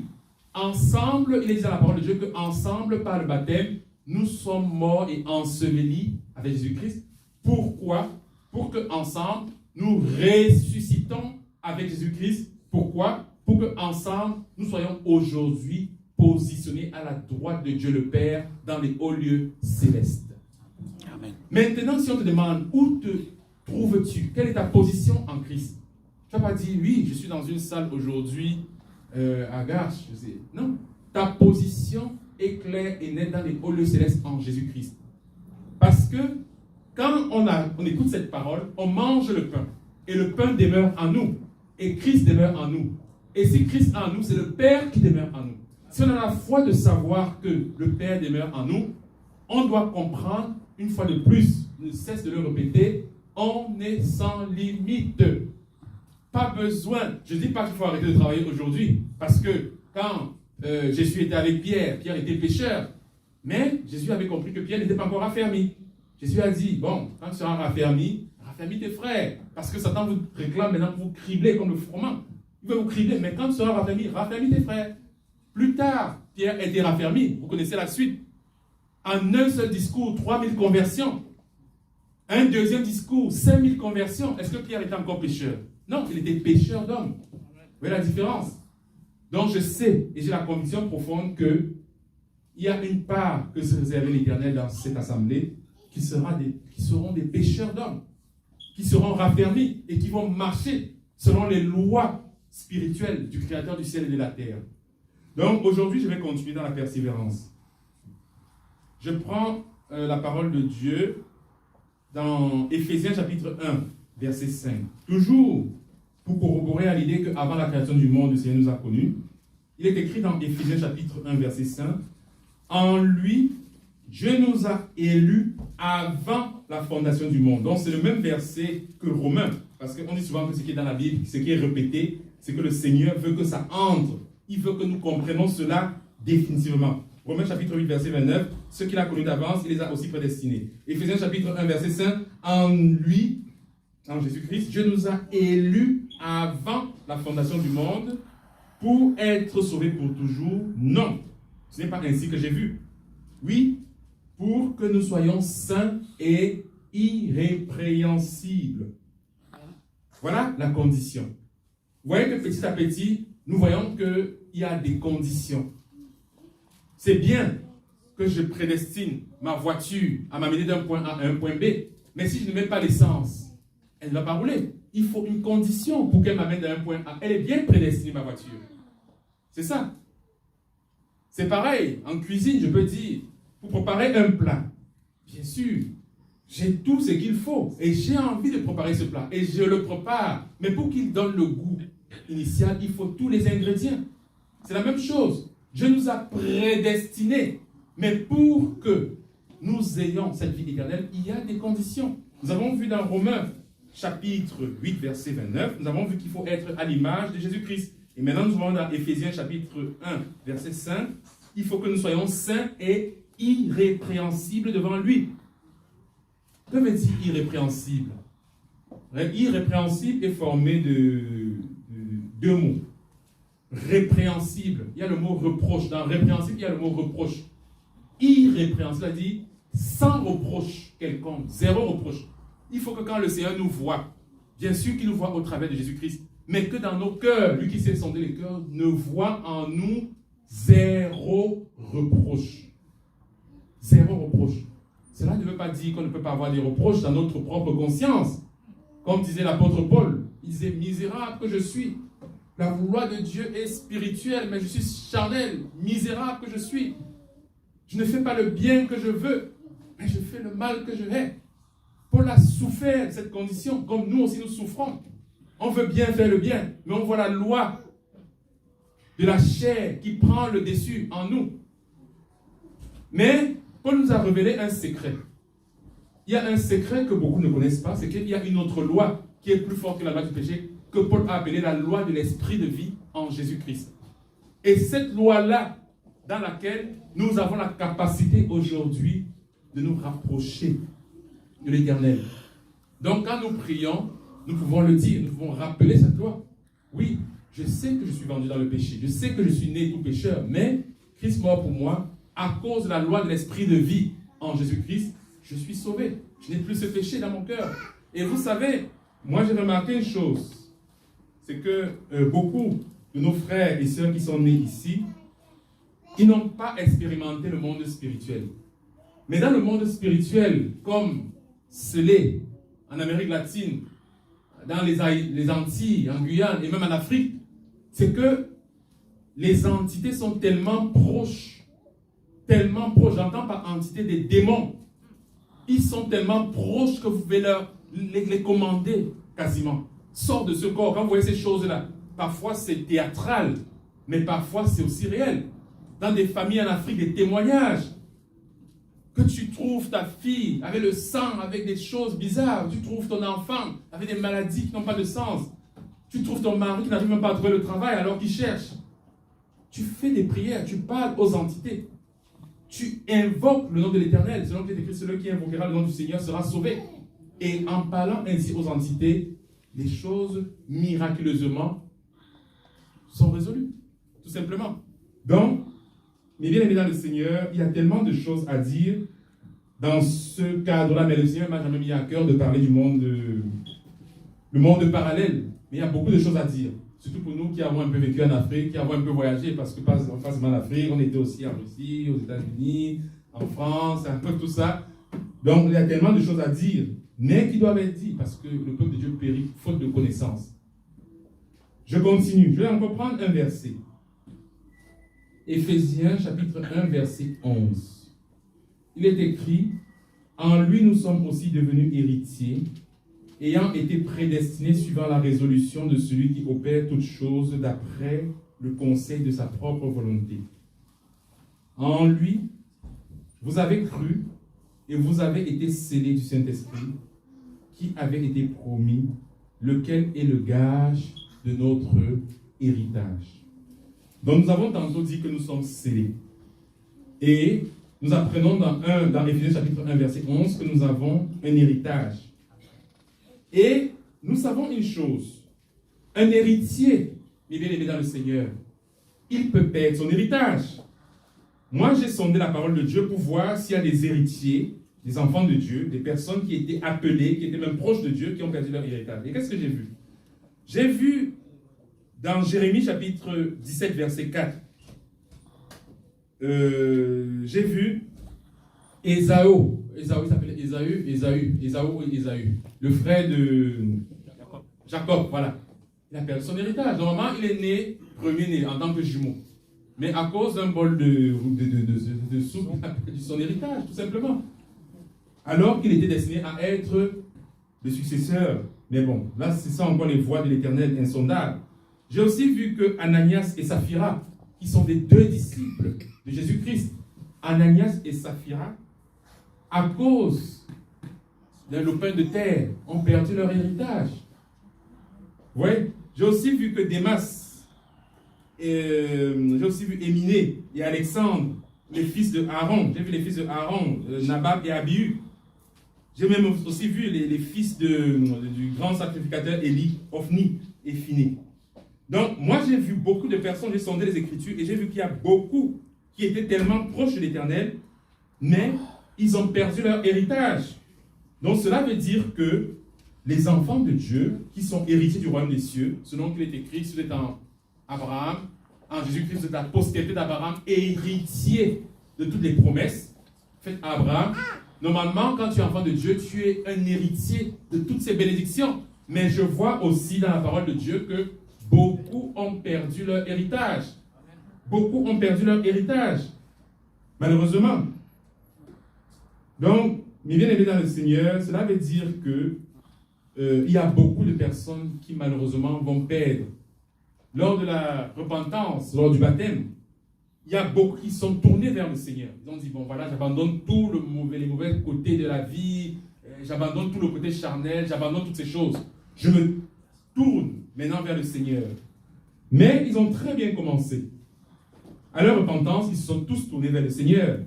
Ensemble, il est dit dans la parole de Dieu qu'ensemble, par le baptême, nous sommes morts et ensevelis avec Jésus-Christ. Pourquoi? Pour qu'ensemble, nous ressuscitons avec Jésus-Christ. Pourquoi? Pour qu'ensemble, nous soyons aujourd'hui positionnés à la droite de Dieu le Père dans les hauts lieux célestes. Amen. Maintenant, si on te demande où te trouves-tu, quelle est ta position en Christ? Tu n'as pas dit, oui, je suis dans une salle aujourd'hui à Garches. Non, ta position est claire et nette dans les hauts lieux célestes en Jésus-Christ. Parce que quand on écoute cette parole, on mange le pain. Et le pain demeure en nous. Et Christ demeure en nous. Et si Christ est en nous, c'est le Père qui demeure en nous. Si on a la foi de savoir que le Père demeure en nous, on doit comprendre, une fois de plus, ne cesse de le répéter, on est sans limite. Pas besoin. Je ne dis pas qu'il faut arrêter de travailler aujourd'hui. Parce que quand Jésus était avec Pierre, Pierre était pécheur. Mais Jésus avait compris que Pierre n'était pas encore raffermi. Jésus a dit, bon, quand tu seras raffermi, raffermis tes frères. Parce que Satan vous réclame maintenant pour vous cribler comme le froment. Il veut vous cribler, mais quand tu seras raffermi, raffermis tes frères. Plus tard, Pierre était raffermi. Vous connaissez la suite. En un seul discours, 3000 conversions. Un deuxième discours, 5000 conversions. Est-ce que Pierre était encore pécheur? Non, il était pécheur d'homme. Vous voyez la différence? Donc je sais, et j'ai la conviction profonde qu'il y a une part que se réservait l'Éternel dans cette assemblée, qui seront des pécheurs d'hommes, qui seront raffermis et qui vont marcher selon les lois spirituelles du Créateur du ciel et de la terre. Donc aujourd'hui, je vais continuer dans la persévérance. Je prends la parole de Dieu dans Éphésiens chapitre 1, verset 5. Toujours pour corroborer à l'idée qu'avant la création du monde, le Seigneur nous a connus. Il est écrit dans Éphésiens chapitre 1, verset 5. En lui, Dieu nous a élus avant la fondation du monde. Donc c'est le même verset que Romains. Parce qu'on dit souvent que ce qui est dans la Bible, ce qui est répété, c'est que le Seigneur veut que ça entre. Il veut que nous comprenions cela définitivement. Romains chapitre 8, verset 29. Ceux qu'il a connus d'avance, il les a aussi prédestinés. Éphésiens chapitre 1, verset 5. En lui, en Jésus-Christ, Dieu nous a élus avant la fondation du monde pour être sauvés pour toujours. Non, ce n'est pas ainsi que j'ai vu. Oui, pour que nous soyons saints et irrépréhensibles. Voilà la condition. Vous voyez que petit à petit, nous voyons qu'il y a des conditions. C'est bien que je prédestine ma voiture à m'amener d'un point A à un point B, mais si je ne mets pas l'essence, elle ne va pas rouler. Il faut une condition pour qu'elle m'amène d'un point A. Elle est bien prédestinée, ma voiture. C'est ça. C'est pareil, en cuisine, je peux dire, pour préparer un plat, bien sûr, j'ai tout ce qu'il faut et j'ai envie de préparer ce plat et je le prépare. Mais pour qu'il donne le goût initial, il faut tous les ingrédients. C'est la même chose. Dieu nous a prédestinés. Mais pour que nous ayons cette vie éternelle, il y a des conditions. Nous avons vu dans Romains chapitre 8, verset 29, nous avons vu qu'il faut être à l'image de Jésus-Christ. Et maintenant, nous allons dans Éphésiens chapitre 1, verset 5. Il faut que nous soyons saints et irrépréhensibles devant lui. Que veut dire irrépréhensible? Irrépréhensible est formé de deux mots. Répréhensible, il y a le mot reproche. Dans répréhensible, il y a le mot reproche. Irrépréhensible, c'est-à-dire sans reproche quelconque, zéro reproche. Il faut que quand le Seigneur nous voit, bien sûr qu'il nous voit au travers de Jésus-Christ, mais que dans nos cœurs, lui qui sait sonder les cœurs, ne voit en nous zéro reproche. Zéro reproche. Cela ne veut pas dire qu'on ne peut pas avoir des reproches dans notre propre conscience. Comme disait l'apôtre Paul, il disait, misérable que je suis. La loi de Dieu est spirituelle, mais je suis charnel, misérable que je suis. Je ne fais pas le bien que je veux, mais je fais le mal que je hais. Paul a souffert de cette condition, comme nous aussi nous souffrons. On veut bien faire le bien, mais on voit la loi de la chair qui prend le dessus en nous. Mais Paul nous a révélé un secret. Il y a un secret que beaucoup ne connaissent pas, c'est qu'il y a une autre loi qui est plus forte que la loi du péché, que Paul a appelée la loi de l'esprit de vie en Jésus-Christ. Et cette loi-là, dans laquelle nous avons la capacité aujourd'hui de nous rapprocher de l'Éternel. Donc quand nous prions, nous pouvons le dire, nous pouvons rappeler cette loi. Oui, je sais que je suis vendu dans le péché, je sais que je suis né tout pécheur, mais Christ mort pour moi, à cause de la loi de l'esprit de vie en Jésus-Christ, je suis sauvé. Je n'ai plus ce péché dans mon cœur. Et vous savez, moi j'ai remarqué une chose, c'est que beaucoup de nos frères et sœurs qui sont nés ici, ils n'ont pas expérimenté le monde spirituel. Mais dans le monde spirituel, comme ce l'est en Amérique latine, dans les Antilles, en Guyane et même en Afrique, c'est que les entités sont tellement proches, j'entends par entité des démons, ils sont tellement proches que vous pouvez les commander quasiment. Sors de ce corps, quand vous voyez ces choses-là, parfois c'est théâtral, mais parfois c'est aussi réel. Dans des familles en Afrique, des témoignages, que tu trouves ta fille avec le sang, avec des choses bizarres, tu trouves ton enfant avec des maladies qui n'ont pas de sens, tu trouves ton mari qui n'arrive même pas à trouver le travail alors qu'il cherche. Tu fais des prières, tu parles aux entités, tu invoques le nom de l'Éternel, selon que c'est écrit, celui qui invoquera le nom du Seigneur sera sauvé. Et en parlant ainsi aux entités, les choses miraculeusement sont résolues, tout simplement. Donc, mais bien aimé dans le Seigneur, il y a tellement de choses à dire dans ce cadre-là, mais le Seigneur m'a jamais mis à cœur de parler du monde, le monde parallèle. Mais il y a beaucoup de choses à dire, surtout pour nous qui avons un peu vécu en Afrique, qui avons un peu voyagé, parce que pas en face de l'Afrique, on était aussi en Russie, aux États-Unis, en France, un peu tout ça. Donc il y a tellement de choses à dire, mais qui doivent être dites, parce que le peuple de Dieu périt faute de connaissance. Je continue, je vais encore prendre un verset. Éphésiens chapitre 1 verset 11. Il est écrit, en lui nous sommes aussi devenus héritiers, ayant été prédestinés suivant la résolution de celui qui opère toutes choses d'après le conseil de sa propre volonté. En lui, vous avez cru et vous avez été scellés du Saint-Esprit qui avait été promis, lequel est le gage de notre héritage. Donc nous avons tantôt dit que nous sommes scellés. Et nous apprenons dans Éphésiens chapitre 1 verset 11 que nous avons un héritage. Et nous savons une chose. Un héritier, mais bien aimé dans le Seigneur, il peut perdre son héritage. Moi j'ai sondé la parole de Dieu pour voir s'il y a des héritiers, des enfants de Dieu, des personnes qui étaient appelées, qui étaient même proches de Dieu, qui ont perdu leur héritage. Et qu'est-ce que j'ai vu? J'ai vu dans Jérémie chapitre 17 verset 4, j'ai vu Ésaü, il s'appelait Ésaü, le frère de Jacob, voilà. Il a perdu son héritage. Normalement, il est né, premier-né, en tant que jumeau. Mais à cause d'un bol de soupe, il a perdu son héritage, tout simplement. Alors qu'il était destiné à être le successeur. Mais bon, là, c'est ça encore les voies de l'Éternel insondables. J'ai aussi vu que Ananias et Saphira, qui sont des deux disciples de Jésus-Christ, Ananias et Saphira, à cause d'un lopin de terre, ont perdu leur héritage. Oui, j'ai aussi vu que Démas, j'ai aussi vu Éminé et Alexandre, les fils de Aaron. J'ai vu les fils de Aaron, Nabab et Abihu. J'ai même aussi vu les fils du grand sacrificateur Élie, Ophni et Phiné. Donc, moi, j'ai vu beaucoup de personnes, j'ai sondé les Écritures et j'ai vu qu'il y a beaucoup qui étaient tellement proches de l'Éternel, mais ils ont perdu leur héritage. Donc, cela veut dire que les enfants de Dieu, qui sont héritiers du royaume des cieux, selon qu'il est écrit, c'est en Abraham, en Jésus-Christ, c'est la postérité d'Abraham, héritier de toutes les promesses faites à Abraham. Normalement, quand tu es enfant de Dieu, tu es un héritier de toutes ces bénédictions. Mais je vois aussi dans la parole de Dieu que beaucoup ont perdu leur héritage. Beaucoup ont perdu leur héritage. Malheureusement. Donc, mes bien-aimés dans le Seigneur, cela veut dire que il y a beaucoup de personnes qui malheureusement vont perdre. Lors de la repentance, lors du baptême, il y a beaucoup qui sont tournés vers le Seigneur. Ils ont dit, bon voilà, j'abandonne tous les mauvais côtés de la vie, j'abandonne tout le côté charnel, j'abandonne toutes ces choses. Je me tourne maintenant vers le Seigneur. Mais ils ont très bien commencé. À leur repentance, ils se sont tous tournés vers le Seigneur.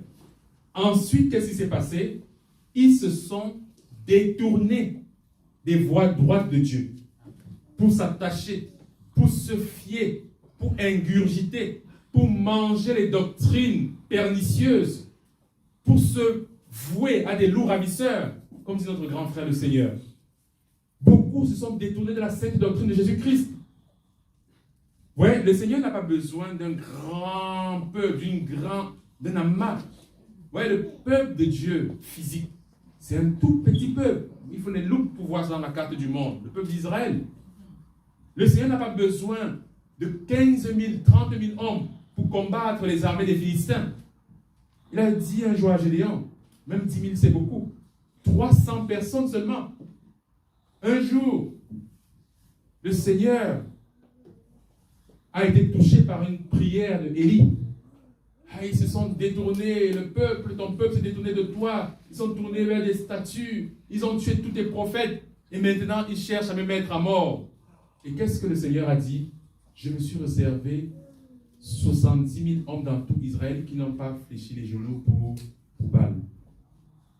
Ensuite, qu'est-ce qui s'est passé? Ils se sont détournés des voies droites de Dieu pour s'attacher, pour se fier, pour ingurgiter, pour manger les doctrines pernicieuses, pour se vouer à des loups ravisseurs, comme dit notre grand frère le Seigneur. Beaucoup se sont détournés de la sainte doctrine de Jésus-Christ. Ouais, le Seigneur n'a pas besoin d'un grand peuple, d'un amas. Ouais, le peuple de Dieu physique, c'est un tout petit peuple. Il faut les loups pour voir ça dans la carte du monde. Le peuple d'Israël. Le Seigneur n'a pas besoin de 15 000, 30 000 hommes pour combattre les armées des Philistins. Il a dit un jour à Gédéon, même 10 000 c'est beaucoup, 300 personnes seulement. Un jour, le Seigneur a été touché par une prière de Élie. Ils se sont détournés, ton peuple s'est détourné de toi. Ils sont tournés vers des statues. Ils ont tué tous tes prophètes. Et maintenant, ils cherchent à me mettre à mort. Et qu'est-ce que le Seigneur a dit? Je me suis réservé 70 000 hommes dans tout Israël qui n'ont pas fléchi les genoux pour Baal.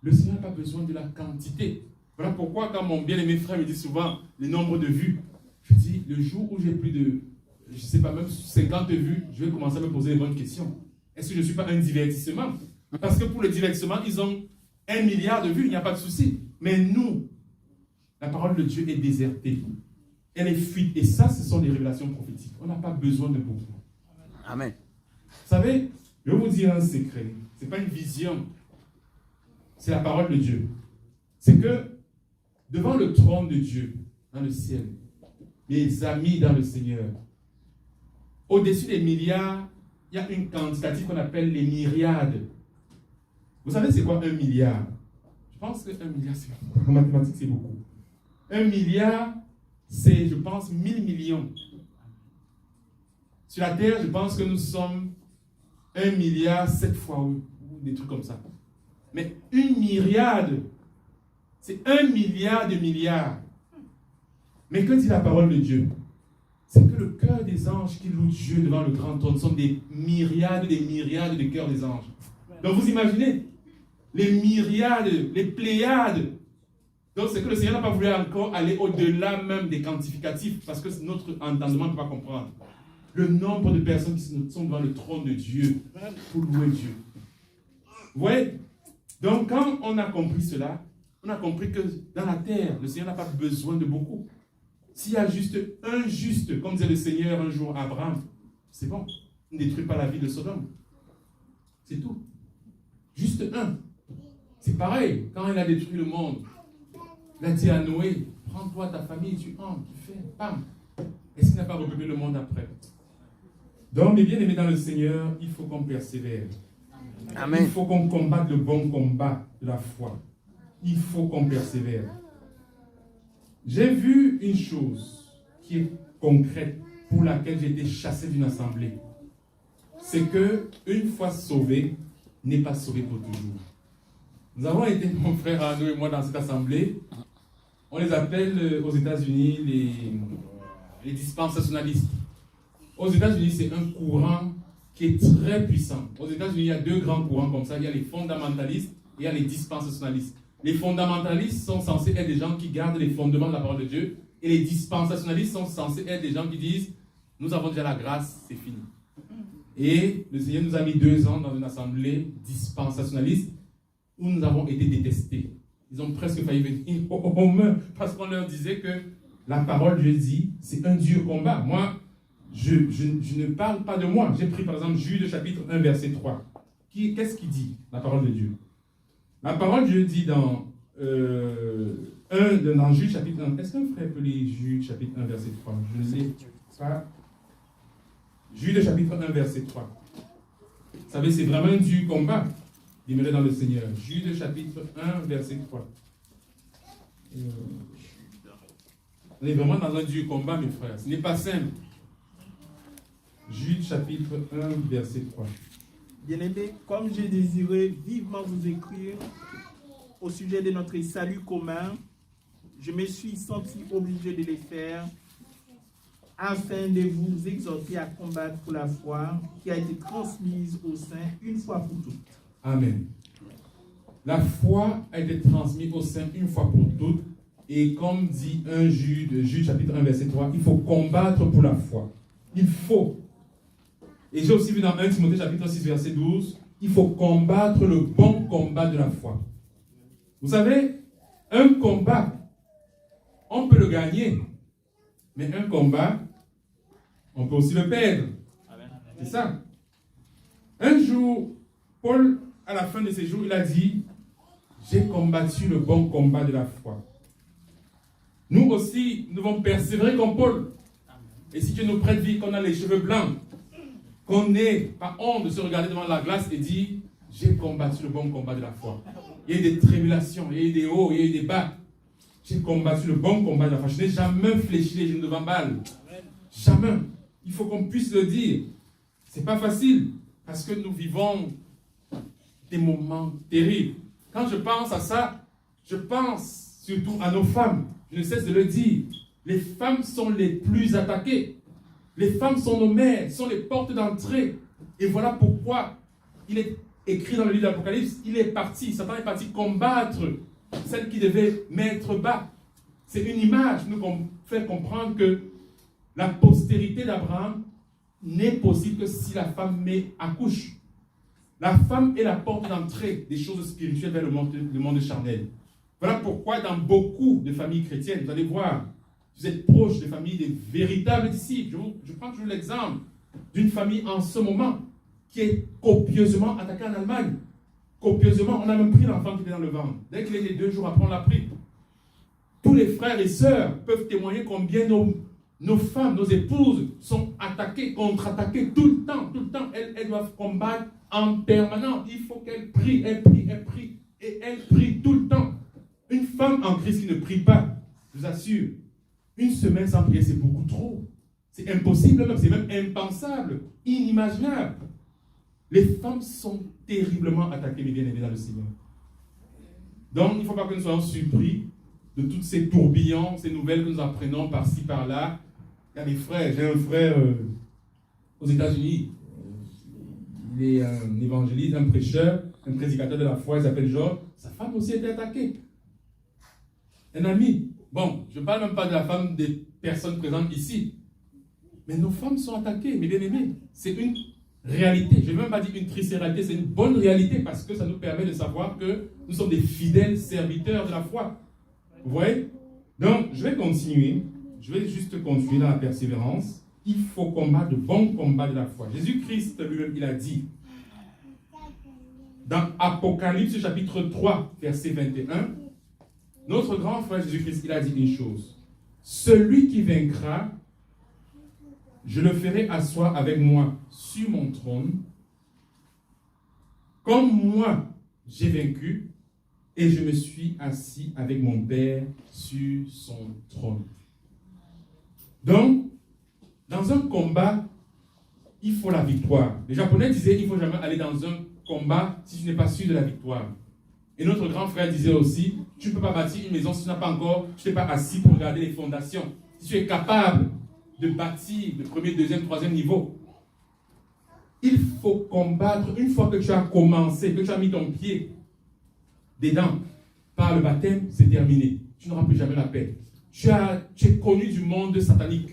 Le Seigneur n'a pas besoin de la quantité. Voilà pourquoi quand mon bien-aimé frère me dit souvent le nombre de vues, je dis, le jour où j'ai plus de, je ne sais pas, même 50 vues, je vais commencer à me poser les bonnes questions. Est-ce que je ne suis pas un divertissement? Parce que pour le divertissement, ils ont 1 milliard de vues, il n'y a pas de souci. Mais nous, la parole de Dieu est désertée. Elle est fuite. Et ça, ce sont des révélations prophétiques. On n'a pas besoin de beaucoup.
Amen.
Vous savez, je vais vous dire un secret. Ce n'est pas une vision. C'est la parole de Dieu. C'est que devant le trône de Dieu, dans le ciel, mes amis dans le Seigneur, au-dessus des milliards, il y a une quantitative qu'on appelle les myriades. Vous savez c'est quoi 1 milliard? Je pense que 1 milliard, en mathématiques, c'est beaucoup. 1 milliard, c'est, je pense, 1000 millions. Sur la Terre, je pense que nous sommes 1 milliard 7 fois, ou des trucs comme ça. Mais une myriade, c'est 1 milliard de milliards. Mais que dit la parole de Dieu? C'est que le cœur des anges qui louent Dieu devant le grand trône sont des myriades de cœurs des anges. Donc vous imaginez, les myriades, les pléiades. Donc c'est que le Seigneur n'a pas voulu encore aller au-delà même des quantificatifs, parce que notre entendement ne peut pas comprendre. Le nombre de personnes qui sont devant le trône de Dieu pour louer Dieu. Vous voyez? Donc quand on a compris cela, on a compris que dans la terre, le Seigneur n'a pas besoin de beaucoup. S'il y a juste un juste, comme disait le Seigneur un jour à Abraham, c'est bon. Ne détruis pas la vie de Sodome. C'est tout. Juste un. C'est pareil, quand il a détruit le monde, il a dit à Noé, prends-toi ta famille, tu entres, tu fais, bam. Est-ce qu'il n'a pas repeuplé le monde après? Donc, mes bien-aimés dans le Seigneur, il faut qu'on persévère. Amen. Il faut qu'on combatte le bon combat de la foi. Il faut qu'on persévère. J'ai vu une chose qui est concrète pour laquelle j'ai été chassé d'une assemblée. C'est que une fois sauvé, n'est pas sauvé pour toujours. Nous avons été, mon frère Arnaud et moi, dans cette assemblée. On les appelle aux États-Unis les dispensationalistes. Aux États-Unis, c'est un courant qui est très puissant. Aux États-Unis, il y a 2 grands courants comme ça. Il y a les fondamentalistes et il y a les dispensationalistes. Les fondamentalistes sont censés être des gens qui gardent les fondements de la parole de Dieu. Et les dispensationalistes sont censés être des gens qui disent, nous avons déjà la grâce, c'est fini. Et le Seigneur nous a mis 2 ans dans une assemblée dispensationaliste où nous avons été détestés. Ils ont presque failli venir aux mains parce qu'on leur disait que la parole de Dieu dit, c'est un dur combat. Moi, je ne parle pas de moi. J'ai pris par exemple Jude chapitre 1 verset 3. Qu'est-ce qu'il dit, la parole de Dieu? La parole de Dieu dit dans Jude chapitre 1. Est-ce qu'un frère peut lire Jude chapitre 1 verset 3? Je ne sais pas. Jude chapitre 1 verset 3. Vous savez, c'est vraiment un dur combat. Demeurer dans le Seigneur. Jude chapitre 1 verset 3. On est vraiment dans un dur combat, mes frères. Ce n'est pas simple. Jude chapitre 1 verset 3.
Bien-aimés, comme j'ai désiré vivement vous écrire au sujet de notre salut commun, je me suis senti obligé de les faire afin de vous exhorter à combattre pour la foi qui a été transmise aux saints une fois pour toutes.
Amen. La foi a été transmise aux saints une fois pour toutes. Et comme dit 1 Jude, chapitre 1, verset 3, il faut combattre pour la foi. Il faut. Et j'ai aussi vu dans 1 Timothée, chapitre 6, verset 12, il faut combattre le bon combat de la foi. Vous savez, un combat, on peut le gagner. Mais un combat, on peut aussi le perdre. C'est ça. Un jour, Paul, à la fin de ses jours, il a dit, j'ai combattu le bon combat de la foi. Nous aussi, nous devons persévérer comme Paul. Et si Dieu nous prête vie, qu'on a les cheveux blancs, qu'on n'ait pas honte de se regarder devant la glace et dire, j'ai combattu le bon combat de la foi. Il y a eu des tribulations, il y a eu des hauts, il y a eu des bas. J'ai combattu le bon combat de la foi. Je n'ai jamais fléchi les genoux devant Baal. Jamais. Il faut qu'on puisse le dire. Ce n'est pas facile, parce que nous vivons des moments terribles. Quand je pense à ça, je pense surtout à nos femmes. Je ne cesse de le dire. Les femmes sont les plus attaquées. Les femmes sont nos mères, sont les portes d'entrée. Et voilà pourquoi il est écrit dans le livre de l'Apocalypse, il est parti, Satan est parti combattre celle qui devait mettre bas. C'est une image qui nous fait comprendre que la postérité d'Abraham n'est possible que si la femme accouche. La femme est la porte d'entrée des choses spirituelles vers le monde charnel. Voilà pourquoi dans beaucoup de familles chrétiennes, vous allez voir, vous êtes proches des familles des véritables disciples. Je prends toujours l'exemple d'une famille en ce moment qui est copieusement attaquée en Allemagne. Copieusement, on a même pris l'enfant qui était dans le ventre. Dès qu'il était 2 jours après, on l'a pris. Tous les frères et sœurs peuvent témoigner combien nos femmes, nos épouses sont attaquées, contre-attaquées tout le temps. Tout le temps, elles doivent combattre en permanence. Il faut qu'elles prient, elles prient. Et elles prient tout le temps. Une femme en Christ qui ne prie pas, je vous assure, une semaine sans prier, c'est beaucoup trop. C'est impossible même, c'est même impensable, inimaginable. Les femmes sont terriblement attaquées, mes bien-aimés dans le Seigneur. Donc, il ne faut pas que nous soyons surpris de tous ces tourbillons, ces nouvelles que nous apprenons par-ci, par-là. Il y a des frères, j'ai un frère aux États-Unis. Il est un évangéliste, un prêcheur, un prédicateur de la foi, il s'appelle Georges. Sa femme aussi a été attaquée. Un ami. Bon, je ne parle même pas de la femme des personnes présentes ici. Mais nos femmes sont attaquées, mes bien-aimés. C'est une réalité. Je ne vais même pas dire une triste réalité, c'est une bonne réalité parce que ça nous permet de savoir que nous sommes des fidèles serviteurs de la foi. Vous voyez? Donc, je vais continuer. Je vais juste continuer dans la persévérance. Il faut combattre le bon combat de la foi. Jésus-Christ lui-même, il a dit dans Apocalypse chapitre 3, verset 21, notre grand frère Jésus-Christ, il a dit une chose. Celui qui vaincra, je le ferai asseoir avec moi sur mon trône, comme moi j'ai vaincu, et je me suis assis avec mon Père sur son trône. Donc, dans un combat, il faut la victoire. Les Japonais disaient qu'il ne faut jamais aller dans un combat si tu n'es pas sûr de la victoire. Et notre grand frère disait aussi, tu ne peux pas bâtir une maison si tu n'es pas assis pour regarder les fondations. Si tu es capable de bâtir le premier, deuxième, troisième niveau, il faut combattre une fois que tu as commencé, que tu as mis ton pied dedans. Par le baptême, c'est terminé. Tu n'auras plus jamais la paix. Tu es connu du monde satanique,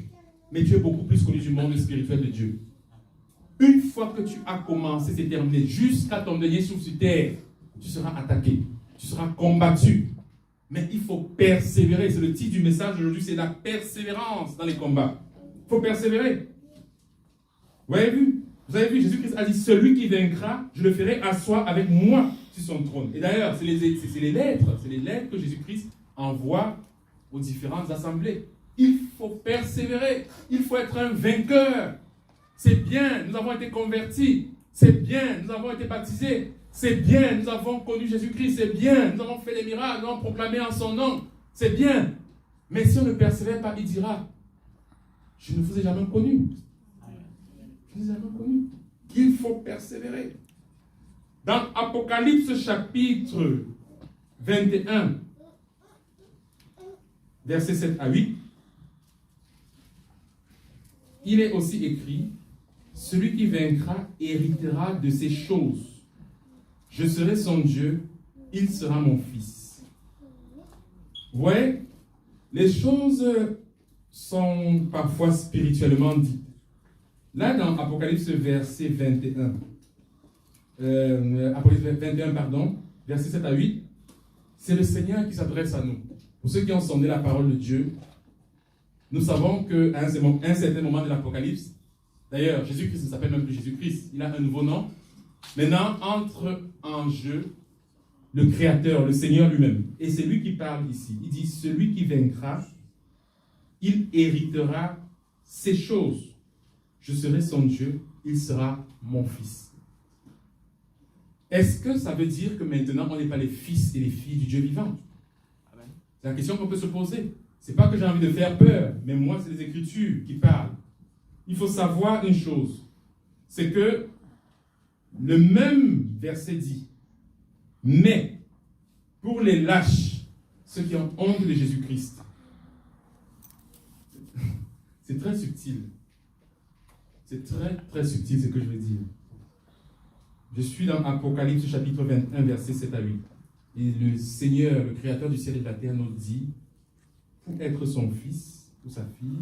mais tu es beaucoup plus connu du monde spirituel de Dieu. Une fois que tu as commencé, c'est terminé. Jusqu'à ton dernier souffle sur terre, tu seras attaqué, tu seras combattu. Mais il faut persévérer. C'est le titre du message aujourd'hui, c'est la persévérance dans les combats. Il faut persévérer. Vous avez vu, Jésus-Christ a dit, celui qui vaincra, je le ferai asseoir avec moi sur son trône. Et d'ailleurs, c'est les lettres que Jésus-Christ envoie aux différentes assemblées. Il faut persévérer. Il faut être un vainqueur. C'est bien, nous avons été convertis. C'est bien, nous avons été baptisés. C'est bien, nous avons connu Jésus-Christ. C'est bien, nous avons fait des miracles, nous avons proclamé en son nom. C'est bien. Mais si on ne persévère pas, il dira, je ne vous ai jamais connu. Je ne vous ai jamais connu. Il faut persévérer. Dans Apocalypse chapitre 21, versets 7 à 8, il est aussi écrit, « Celui qui vaincra héritera de ces choses. Je serai son Dieu, il sera mon fils. » Vous voyez, les choses sont parfois spirituellement dites. Là, dans Apocalypse verset 21, verset 7 à 8, c'est le Seigneur qui s'adresse à nous. Pour ceux qui ont sondé la parole de Dieu, nous savons qu'à un certain moment de l'Apocalypse, d'ailleurs, Jésus-Christ ne s'appelle même plus Jésus-Christ, il a un nouveau nom. Maintenant, entre en jeu le Créateur, le Seigneur lui-même. Et c'est lui qui parle ici. Il dit, celui qui vaincra, il héritera ces choses. Je serai son Dieu, il sera mon fils. Est-ce que ça veut dire que maintenant, on n'est pas les fils et les filles du Dieu vivant? C'est la question qu'on peut se poser. Ce n'est pas que j'ai envie de faire peur, mais moi, c'est les Écritures qui parlent. Il faut savoir une chose, c'est que le même verset dit, mais pour les lâches, ceux qui ont honte de Jésus-Christ, c'est très subtil. C'est très, très subtil ce que je veux dire. Je suis dans Apocalypse chapitre 21, versets 7 à 8. Et le Seigneur, le Créateur du ciel et de la terre, nous dit, pour être son fils ou sa fille,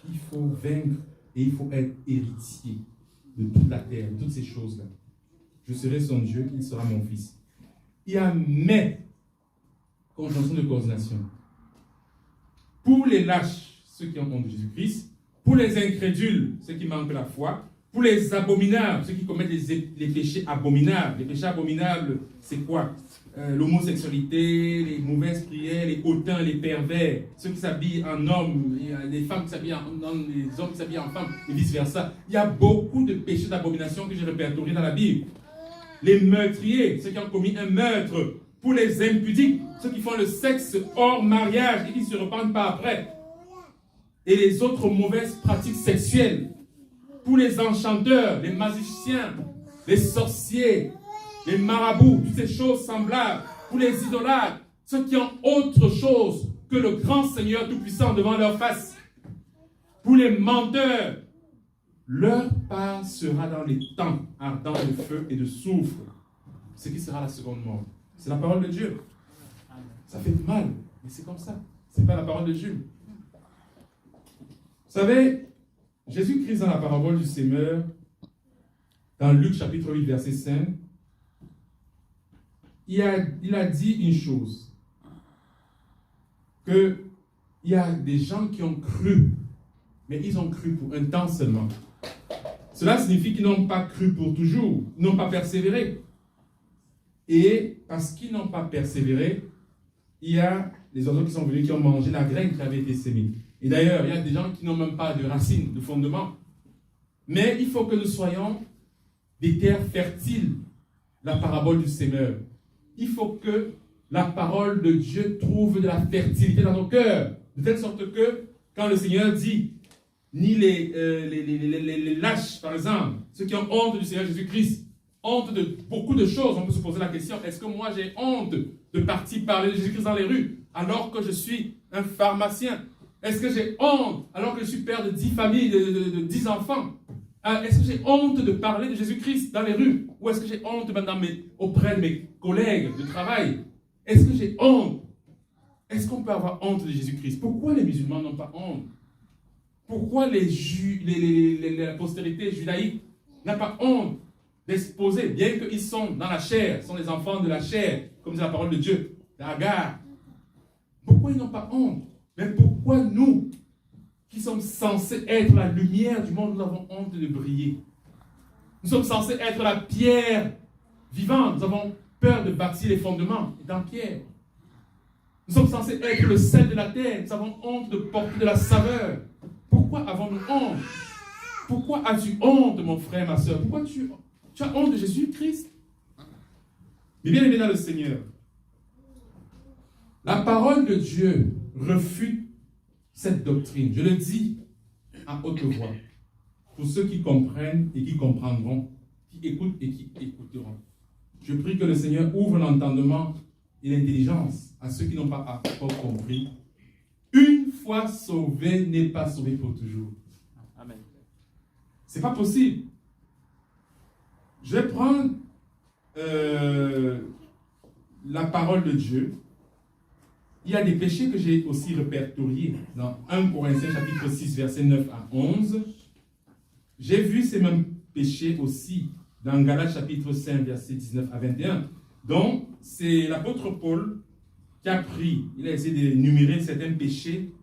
il faut vaincre et il faut être héritier de toute la terre, de toutes ces choses-là. Je serai son Dieu, il sera mon fils. Il y a mais, conjonction de coordination. Pour les lâches, ceux qui ont honte de Jésus-Christ, pour les incrédules, ceux qui manquent la foi, pour les abominables, ceux qui commettent les péchés abominables. Les péchés abominables, c'est quoi? L'homosexualité, les mauvaises prières, les hautains, les pervers, ceux qui s'habillent en hommes, les femmes qui s'habillent en hommes, les hommes qui s'habillent en femmes, et vice-versa. Il y a beaucoup de péchés d'abomination que j'ai répertoriés dans la Bible. Les meurtriers, ceux qui ont commis un meurtre. Pour les impudiques, ceux qui font le sexe hors mariage et qui ne se repentent pas après. Et les autres mauvaises pratiques sexuelles. Pour les enchanteurs, les magiciens, les sorciers, les marabouts, toutes ces choses semblables. Pour les idolâtres, ceux qui ont autre chose que le grand Seigneur Tout-Puissant devant leur face. Pour les menteurs, leur part sera dans les temps ardents de feu et de soufre. Ce qui sera la seconde mort. C'est la parole de Dieu. Ça fait mal, mais c'est comme ça. Ce n'est pas la parole de Dieu. Vous savez, Jésus-Christ dans la parabole du sémeur, dans Luc chapitre 8, verset 5, il a dit une chose, qu'il y a des gens qui ont cru, mais ils ont cru pour un temps seulement. Cela signifie qu'ils n'ont pas cru pour toujours, ils n'ont pas persévéré. Et parce qu'ils n'ont pas persévéré, il y a les oiseaux qui sont venus, qui ont mangé la graine qui avait été sémée. Et d'ailleurs, il y a des gens qui n'ont même pas de racines, de fondement. Mais il faut que nous soyons des terres fertiles, la parabole du sémeur. Il faut que la parole de Dieu trouve de la fertilité dans nos cœurs. De telle sorte que, quand le Seigneur dit, ni les lâches, par exemple, ceux qui ont honte du Seigneur Jésus-Christ, honte de beaucoup de choses, on peut se poser la question, est-ce que moi j'ai honte de partir parler de Jésus-Christ dans les rues, alors que je suis un pharmacien? Est-ce que j'ai honte, alors que je suis père de 10 familles, de 10 enfants? Est-ce que j'ai honte de parler de Jésus-Christ dans les rues? Ou est-ce que j'ai honte auprès de mes collègues de travail? Est-ce que j'ai honte? Est-ce qu'on peut avoir honte de Jésus-Christ? Pourquoi les musulmans n'ont pas honte? Pourquoi la postérité judaïque n'a pas honte d'exposer, bien qu'ils sont dans la chair, sont les enfants de la chair, comme dit la parole de Dieu, d'Agar? Pourquoi ils n'ont pas honte? Mais pourquoi nous, qui sommes censés être la lumière du monde, nous avons honte de briller? Nous sommes censés être la pierre vivante. Nous avons peur de bâtir les fondements dans pierre. Nous sommes censés être le sel de la terre. Nous avons honte de porter de la saveur. Pourquoi avons-nous honte? Pourquoi as-tu honte, mon frère, ma soeur? Pourquoi tu as honte de Jésus-Christ? Mais bien aimé dans le Seigneur, la parole de Dieu refute cette doctrine. Je le dis à haute voix. Pour ceux qui comprennent et qui comprendront, qui écoutent et qui écouteront. Je prie que le Seigneur ouvre l'entendement et l'intelligence à ceux qui n'ont pas encore compris. Une fois sauvé n'est pas sauvé pour toujours.
Amen.
C'est pas possible. Je vais prendre la parole de Dieu. Il y a des péchés que j'ai aussi répertoriés dans 1 Corinthiens chapitre 6, verset 9 à 11. J'ai vu ces mêmes péchés aussi dans Galates chapitre 5, verset 19 à 21. Donc, c'est l'apôtre Paul qui a pris, il a essayé d'énumérer certains péchés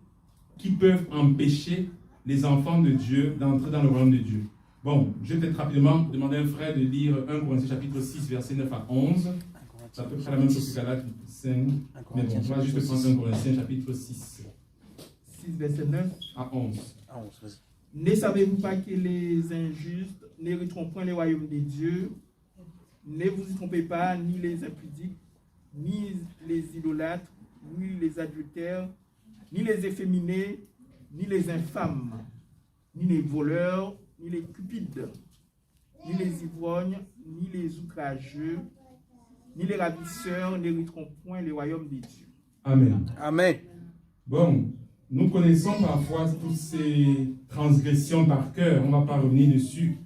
qui peuvent empêcher les enfants de Dieu d'entrer dans le royaume de Dieu. Bon, je vais peut-être rapidement demander à un frère de lire 1 Corinthiens chapitre 6, verset 9 à 11. C'est à peu près la même chose que Galates 5. Mais bon, on va juste prendre 1 Corinthiens chapitre 6.
6, verset 9
à 11.
Ne savez-vous pas que les injustes n'hériteront point les royaumes de Dieu? Ne vous y trompez pas, ni les impudiques, ni les idolâtres, ni les adultères, ni les efféminés, ni les infâmes, ni les voleurs, ni les cupides, ni les ivrognes, ni les outrageux, ni les ravisseurs n'hériteront point les royaumes de Dieu.
Amen.
Amen.
Bon, nous connaissons parfois toutes ces transgressions par cœur. On ne va pas revenir dessus.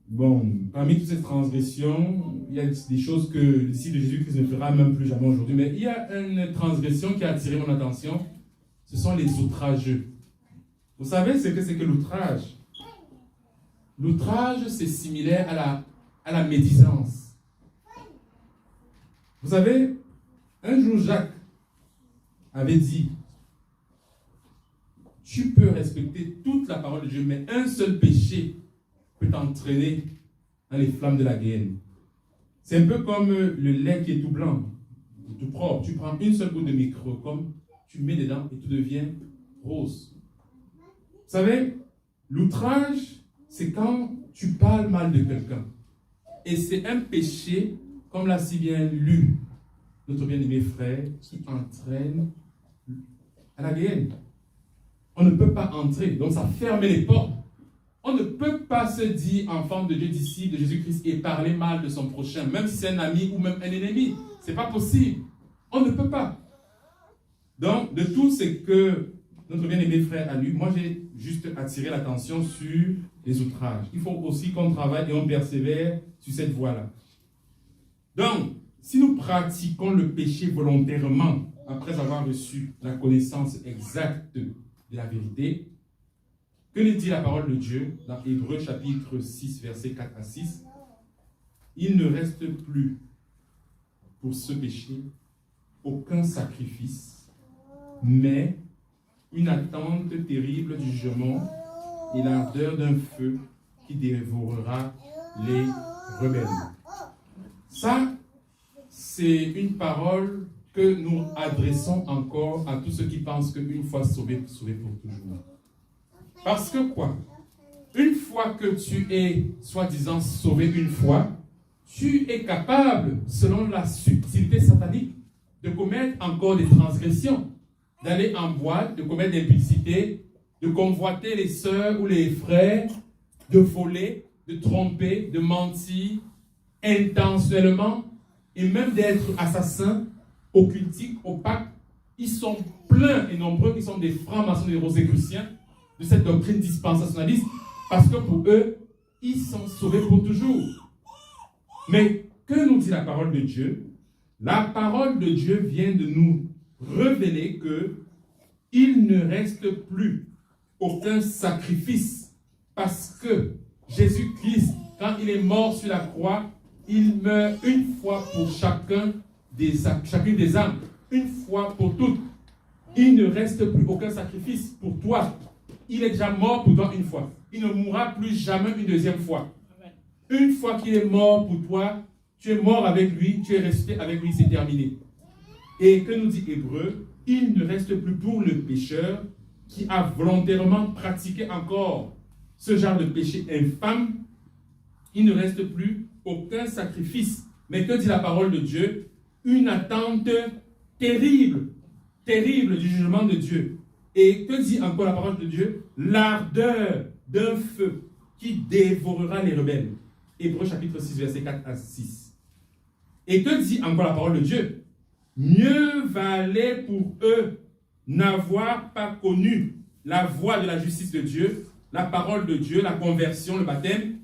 Bon, parmi toutes ces transgressions, il y a des choses que le disciple de Jésus-Christ ne fera même plus jamais aujourd'hui. Mais il y a une transgression qui a attiré mon attention. Ce sont les outrageux. Vous savez ce que c'est que l'outrage? L'outrage, c'est similaire à la médisance. Vous savez, un jour Jacques avait dit, tu peux respecter toute la parole de Dieu, mais un seul péché peut t'entraîner dans les flammes de la guerre. C'est un peu comme le lait qui est tout blanc, tout propre. Tu prends une seule goutte de microcosme, tu mets dedans et tout devient rose. Vous savez, l'outrage, c'est quand tu parles mal de quelqu'un. Et c'est un péché, comme l'a si bien lu notre bien-aimé frère, qui entraîne à la guerre. On ne peut pas entrer, donc ça ferme les portes. On ne peut pas se dire enfant de Dieu, disciple de Jésus-Christ et parler mal de son prochain, même si c'est un ami ou même un ennemi. Ce n'est pas possible. On ne peut pas. Donc, de tout ce que notre bien-aimé frère a lu, moi j'ai juste attiré l'attention sur les outrages. Il faut aussi qu'on travaille et on persévère sur cette voie-là. Donc, si nous pratiquons le péché volontairement, après avoir reçu la connaissance exacte de la vérité, que nous dit la parole de Dieu dans Hébreux chapitre 6, versets 4 à 6? Il ne reste plus pour ce péché aucun sacrifice, mais une attente terrible du jugement et l'ardeur d'un feu qui dévorera les rebelles. Ça, c'est une parole que nous adressons encore à tous ceux qui pensent qu'une fois sauvé, sauvé pour toujours. Parce que quoi? Une fois que tu es, soi-disant, sauvé une fois, tu es capable, selon la subtilité satanique, de commettre encore des transgressions, d'aller en boîte, de commettre des impudicités, de convoiter les sœurs ou les frères, de voler, de tromper, de mentir intentionnellement, et même d'être assassin, occultique, opaque. Ils sont pleins et nombreux qui sont des francs-maçons, des rosicruciens, de cette doctrine dispensationaliste, parce que pour eux, ils sont sauvés pour toujours. Mais que nous dit la parole de Dieu? La parole de Dieu vient de nous révéler que il ne reste plus aucun sacrifice, parce que Jésus-Christ, quand il est mort sur la croix, il meurt une fois pour chacune des âmes, une fois pour toutes. Il ne reste plus aucun sacrifice pour toi. Il est déjà mort pour toi une fois. Il ne mourra plus jamais une deuxième fois. Une fois qu'il est mort pour toi, tu es mort avec lui, tu es resté avec lui, c'est terminé. Et que nous dit Hébreu? Il ne reste plus pour le pécheur qui a volontairement pratiqué encore ce genre de péché infâme. Il ne reste plus aucun sacrifice. Mais que dit la parole de Dieu? Une attente terrible, terrible du jugement de Dieu. Et que dit encore la parole de Dieu? L'ardeur d'un feu qui dévorera les rebelles. Hébreux chapitre 6, verset 4 à 6. Et que dit encore la parole de Dieu? Mieux valait pour eux n'avoir pas connu la voie de la justice de Dieu, la parole de Dieu, la conversion, le baptême,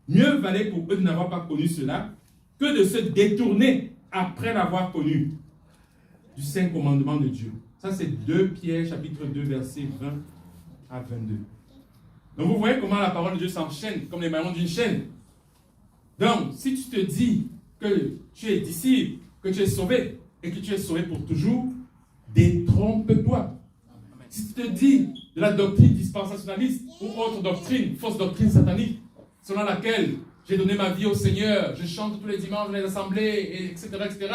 mieux valait pour eux de n'avoir pas connu cela que de se détourner après l'avoir connu du Saint commandement de Dieu. Ça, c'est 2 Pierre, chapitre 2, versets 20 à 22. Donc, vous voyez comment la parole de Dieu s'enchaîne, comme les maillons d'une chaîne. Donc, si tu te dis que tu es disciple, que tu es sauvé, et que tu es sauvé pour toujours, détrompe-toi. Si tu te dis de la doctrine dispensationaliste ou autre doctrine, fausse doctrine satanique, selon laquelle j'ai donné ma vie au Seigneur, je chante tous les dimanches dans les assemblées, etc., etc.,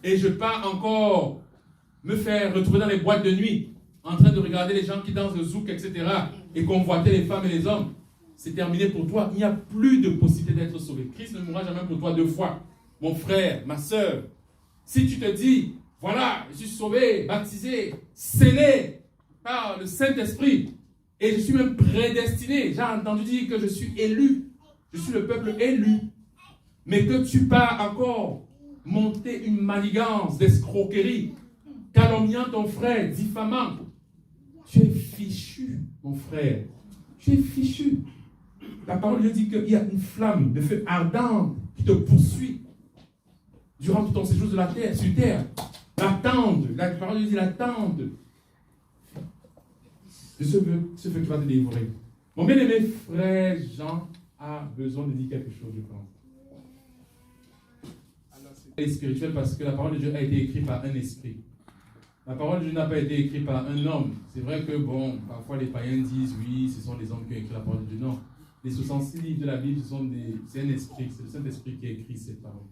et je pars encore me faire retrouver dans les boîtes de nuit, en train de regarder les gens qui dansent le zouk, etc., et convoiter les femmes et les hommes, c'est terminé pour toi. Il n'y a plus de possibilité d'être sauvé. Christ ne mourra jamais pour toi 2 fois. Mon frère, ma soeur, si tu te dis, voilà, je suis sauvé, baptisé, scellé par le Saint-Esprit, et je suis même prédestiné, j'ai entendu dire que je suis élu, je suis le peuple élu, mais que tu pars encore monter une manigance d'escroquerie, calomniant ton frère, diffamant, tu es fichu, mon frère, tu es fichu. La parole de Dieu dit qu'il y a une flamme de feu ardente qui te poursuit durant tout ton séjour sur la terre, sur terre. L'attente, la parole de Dieu dit l'attente de ce feu qui va te dévorer. Mon bien-aimé frère Jean a besoin de dire quelque chose, je pense. Elle est spirituelle parce que la parole de Dieu a été écrite par un esprit. La parole de Dieu n'a pas été écrite par un homme. C'est vrai que, bon, parfois les païens disent, oui, ce sont les hommes qui ont écrit la parole de Dieu. Non. Les 66 livres de la Bible, c'est un esprit, c'est le Saint-Esprit qui a écrit cette parole.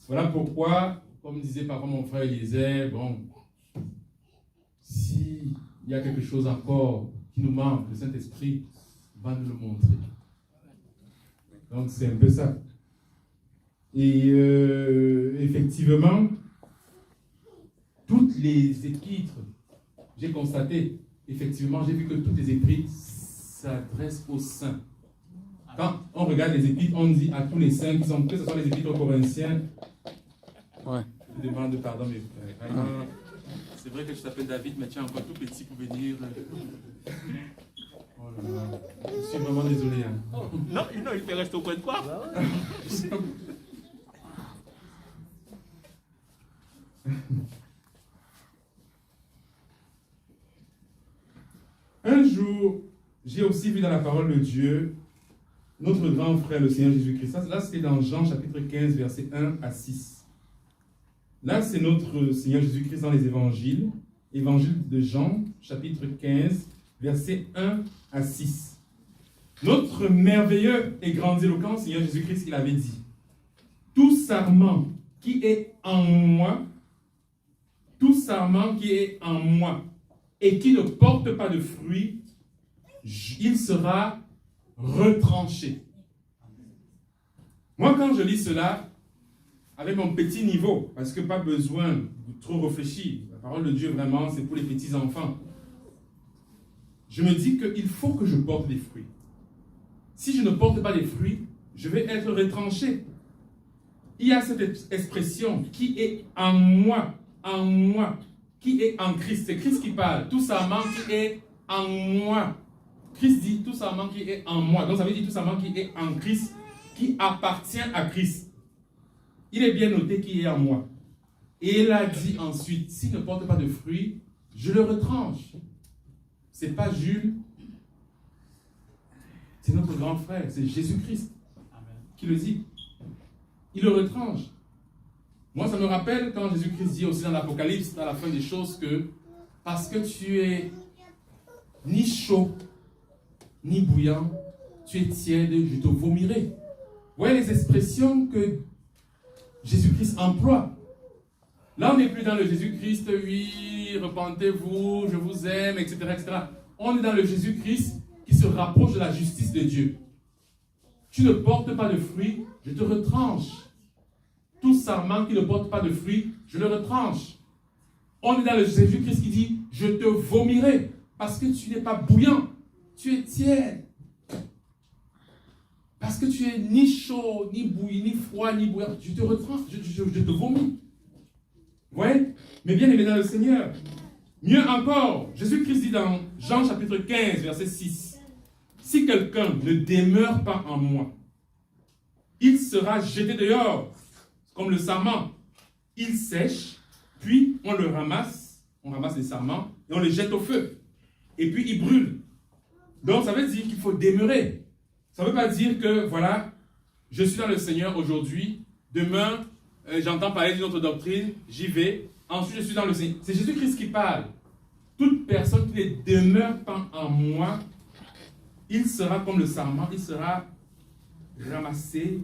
Voilà pourquoi, comme disait parfois mon frère Eliezer, bon, s'il y a quelque chose encore qui nous manque, le Saint-Esprit va nous le montrer. Donc c'est un peu ça. Et effectivement, toutes les épîtres, j'ai constaté, effectivement, j'ai vu que toutes les épîtres s'adressent aux saints. Quand on regarde les épîtres, on dit à tous les saints qui sont, que ce soit les épîtres aux Corinthiens. Ouais. Je demande pardon, mes frères. C'est vrai que tu t'appelles David, mais tu es encore tout petit pour venir. Oh là là. Je suis vraiment désolé. Hein.
Non, il peut rester au coin de quoi?
Un jour, j'ai aussi vu dans la parole de Dieu notre grand frère, le Seigneur Jésus-Christ. Là, c'était dans Jean chapitre 15, versets 1 à 6. Là, c'est notre Seigneur Jésus-Christ dans les évangiles. Évangile de Jean, chapitre 15, versets 1 à 6. Notre merveilleux et grandiloquent Seigneur Jésus-Christ, il avait dit, « Tout sarment qui est en moi, tout sarment qui est en moi, et qui ne porte pas de fruit, il sera retranché. » Moi, quand je lis cela, avec mon petit niveau, parce que pas besoin de trop réfléchir, la parole de Dieu vraiment, c'est pour les petits enfants. Je me dis qu'il faut que je porte des fruits. Si je ne porte pas des fruits, je vais être retranché. Il y a cette expression qui est en moi, qui est en Christ. C'est Christ qui parle. Tout sarment qui est en moi. Christ dit tout sarment qui est en moi. Donc ça veut dire tout sarment qui est en Christ, qui appartient à Christ. Il est bien noté qui est en moi. Et il a dit ensuite, s'il ne porte pas de fruits, je le retranche. Ce n'est pas Jules, c'est notre grand frère, c'est Jésus-Christ qui le dit. Il le retranche. Moi, ça me rappelle quand Jésus-Christ dit aussi dans l'Apocalypse, à la fin des choses, que parce que tu es ni chaud, ni bouillant, tu es tiède, je te vomirai. Vous voyez les expressions que Jésus-Christ emploie. Là, on n'est plus dans le Jésus-Christ, oui, repentez-vous, je vous aime, etc., etc. On est dans le Jésus-Christ qui se rapproche de la justice de Dieu. Tu ne portes pas de fruits, je te retranche. Tout sarment qui ne porte pas de fruits, je le retranche. On est dans le Jésus-Christ qui dit, je te vomirai, parce que tu n'es pas bouillant, tu es tiède. Parce que tu es ni chaud, ni bouilli, ni froid, ni bouillant, je te retranche, je te vomis. Vous voyez? Mais bien aimé dans le Seigneur, Mieux encore, Jésus-Christ dit dans Jean chapitre 15, verset 6, « Si quelqu'un ne demeure pas en moi, il sera jeté dehors, comme le sarment. Il sèche, puis on le ramasse, on ramasse les sarments, et on les jette au feu. Et puis il brûle. » Donc ça veut dire qu'il faut demeurer. Ça ne veut pas dire que, voilà, je suis dans le Seigneur aujourd'hui, demain, j'entends parler d'une autre doctrine, j'y vais, ensuite je suis dans le Seigneur. C'est Jésus-Christ qui parle. Toute personne qui ne demeure pas en moi, il sera comme le sarment, il sera ramassé,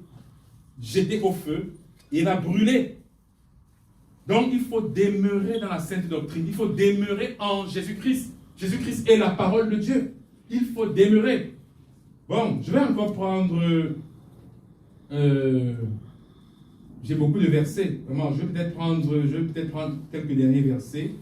jeté au feu, et il va brûler. Donc il faut demeurer dans la sainte doctrine, il faut demeurer en Jésus-Christ. Jésus-Christ est la parole de Dieu. Il faut demeurer. Bon, je vais encore prendre... j'ai beaucoup de versets. Vraiment, je vais peut-être prendre quelques derniers versets.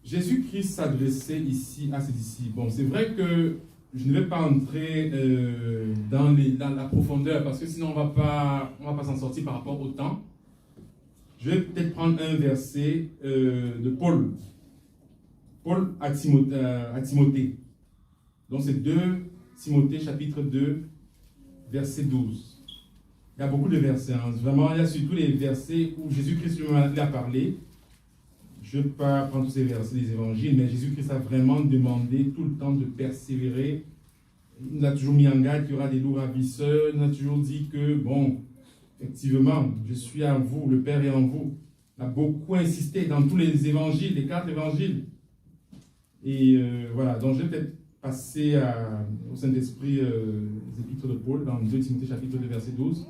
Jésus-Christ s'adressait ici à ses disciples. Bon, c'est vrai que je ne vais pas entrer dans la profondeur parce que sinon on va pas s'en sortir par rapport au temps. Je vais peut-être prendre un verset de Paul. Paul à Timothée. Donc c'est 2 Timothée chapitre 2, verset 12. Il y a beaucoup de versets. Hein. Vraiment, il y a surtout les versets où Jésus-Christ lui-même a parlé. Je ne vais pas prendre tous ces versets des évangiles, mais Jésus-Christ a vraiment demandé tout le temps de persévérer. Il nous a toujours mis en garde qu'il y aura des loups ravisseurs. Il nous a toujours dit que, bon, effectivement, je suis en vous, le Père est en vous. Il a beaucoup insisté dans tous les évangiles, les 4 évangiles. Et voilà, donc je vais peut-être passer au Saint-Esprit les épîtres de Paul, dans 2 Timothée chapitre 2, verset 12.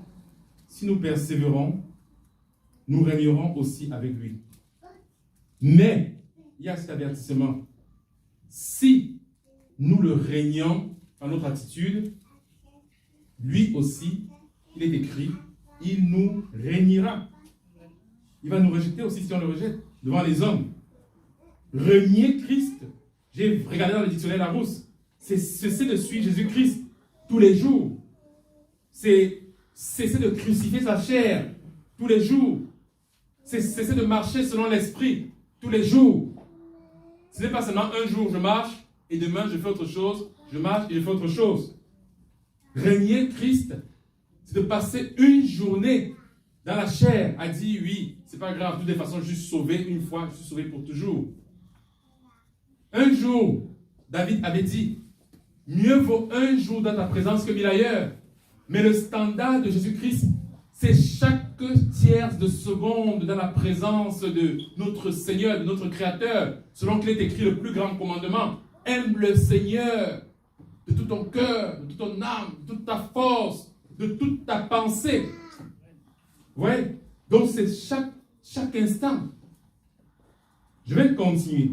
Si nous persévérons, nous régnerons aussi avec lui. Mais, il y a cet avertissement. Si nous le régnons par notre attitude, lui aussi, il est écrit, il nous régnera. Il va nous rejeter aussi si on le rejette devant les hommes. Régner Christ. J'ai regardé dans le dictionnaire Larousse. C'est cesser de suivre Jésus-Christ tous les jours. C'est cesser de crucifier sa chair tous les jours. C'est cesser de marcher selon l'esprit tous les jours. Ce n'est pas seulement un jour je marche et demain je fais autre chose. Je marche et je fais autre chose. Régner Christ, c'est de passer une journée dans la chair à dire oui, c'est pas grave, de toute façon je suis sauvé une fois, je suis sauvé pour toujours. Un jour, David avait dit, mieux vaut un jour dans ta présence que 1000 ailleurs. Mais le standard de Jésus-Christ, c'est chaque tierce de seconde dans la présence de notre Seigneur, de notre Créateur, selon qu'il est écrit le plus grand commandement. Aime le Seigneur de tout ton cœur, de toute ton âme, de toute ta force, de toute ta pensée. Ouais. Donc c'est chaque instant. Je vais continuer.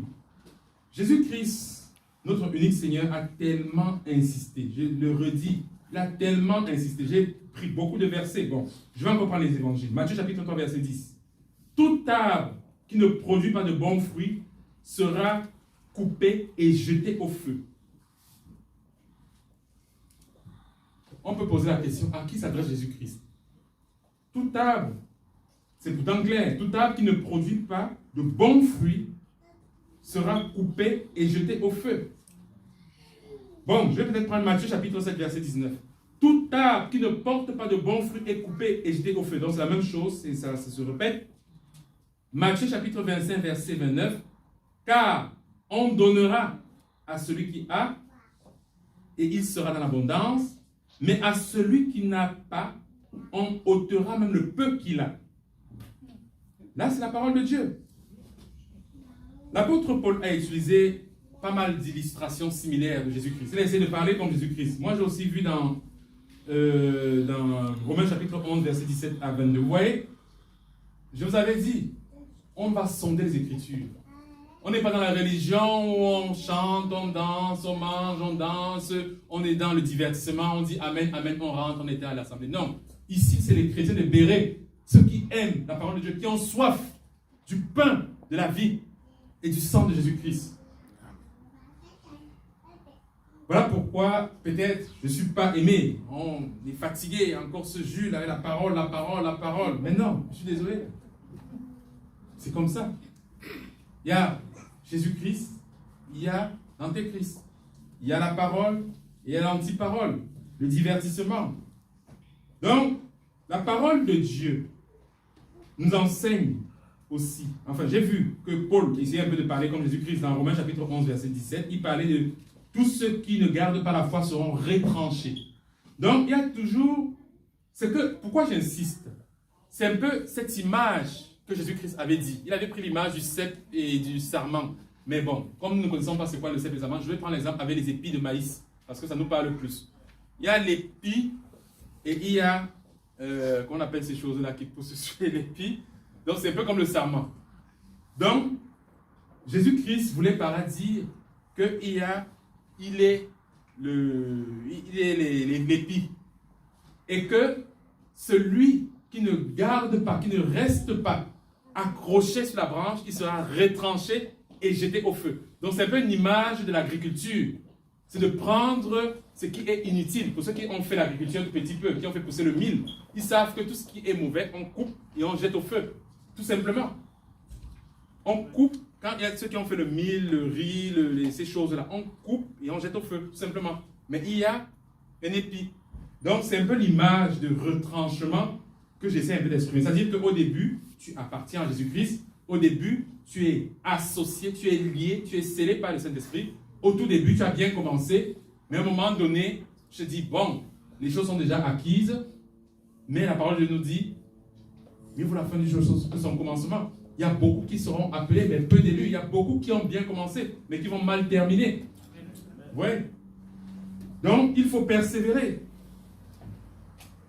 Jésus-Christ, notre unique Seigneur, a tellement insisté. Je le redis, il a tellement insisté. J'ai pris beaucoup de versets. Bon, je vais encore prendre les évangiles. Matthieu chapitre 3, verset 10. Tout arbre qui ne produit pas de bons fruits sera coupé et jeté au feu. On peut poser la question, à qui s'adresse Jésus-Christ? Tout arbre, c'est pourtant clair, tout arbre qui ne produit pas de bons fruits sera coupé et jeté au feu. Bon, je vais peut-être prendre Matthieu chapitre 7, verset 19. Tout arbre qui ne porte pas de bons fruits est coupé et jeté au feu. Donc c'est la même chose, et ça se répète. Matthieu chapitre 25, verset 29. Car on donnera à celui qui a, et il sera dans l'abondance, mais à celui qui n'a pas, on ôtera même le peu qu'il a. Là, c'est la parole de Dieu. L'apôtre Paul a utilisé pas mal d'illustrations similaires de Jésus-Christ. Il a essayé de parler comme Jésus-Christ. Moi, j'ai aussi vu dans Romains chapitre 11, verset 17 à 22. Vous voyez, je vous avais dit, on va sonder les Écritures. On n'est pas dans la religion où on chante, on danse, on mange, on danse, on est dans le divertissement, on dit Amen, Amen, on rentre, on était à l'assemblée. Non, ici, c'est les chrétiens de Béret, ceux qui aiment la parole de Dieu, qui ont soif du pain de la vie et du sang de Jésus-Christ. Voilà pourquoi, peut-être, je ne suis pas aimé. On est fatigué, encore ce jus, là, la parole. Mais non, je suis désolé. C'est comme ça. Il y a Jésus-Christ, il y a l'antéchrist. Il y a la parole et il y a l'antiparole. Le divertissement. Donc, la parole de Dieu nous enseigne aussi. Enfin, j'ai vu que Paul essayait un peu de parler comme Jésus-Christ dans Romains chapitre 11, verset 17. Il parlait de tous ceux qui ne gardent pas la foi seront retranchés. Donc, il y a toujours... Pourquoi j'insiste? C'est un peu cette image que Jésus-Christ avait dit. Il avait pris l'image du cep et du sarment. Mais bon, comme nous ne connaissons pas c'est quoi le cep et le sarment, je vais prendre l'exemple avec les épis de maïs, parce que ça nous parle plus. Il y a l'épi et il y a... qu'on appelle ces choses-là qui poussent sur l'épi. Donc, c'est un peu comme le sarment. Donc, Jésus-Christ voulait par là dire qu'il est l'épi. Et que celui qui ne garde pas, qui ne reste pas accroché sur la branche, il sera retranché et jeté au feu. Donc, c'est un peu une image de l'agriculture. C'est de prendre ce qui est inutile. Pour ceux qui ont fait l'agriculture un petit peu, qui ont fait pousser le mil, ils savent que tout ce qui est mauvais, on coupe et on jette au feu. Tout simplement. On coupe, quand il y a ceux qui ont fait le mil, le riz, ces choses-là, on coupe et on jette au feu, tout simplement. Mais il y a un épi. Donc, c'est un peu l'image de retranchement que j'essaie un peu d'exprimer. C'est-à-dire qu'au début, tu appartiens à Jésus-Christ. Au début, tu es associé, tu es lié, tu es scellé par le Saint-Esprit. Au tout début, tu as bien commencé. Mais à un moment donné, je te dis, bon, les choses sont déjà acquises. Mais la parole de Dieu nous dit, mieux vaut la fin du jour que son commencement. Il y a beaucoup qui seront appelés, mais peu d'élus. Il y a beaucoup qui ont bien commencé, mais qui vont mal terminer. Ouais. Donc, il faut persévérer.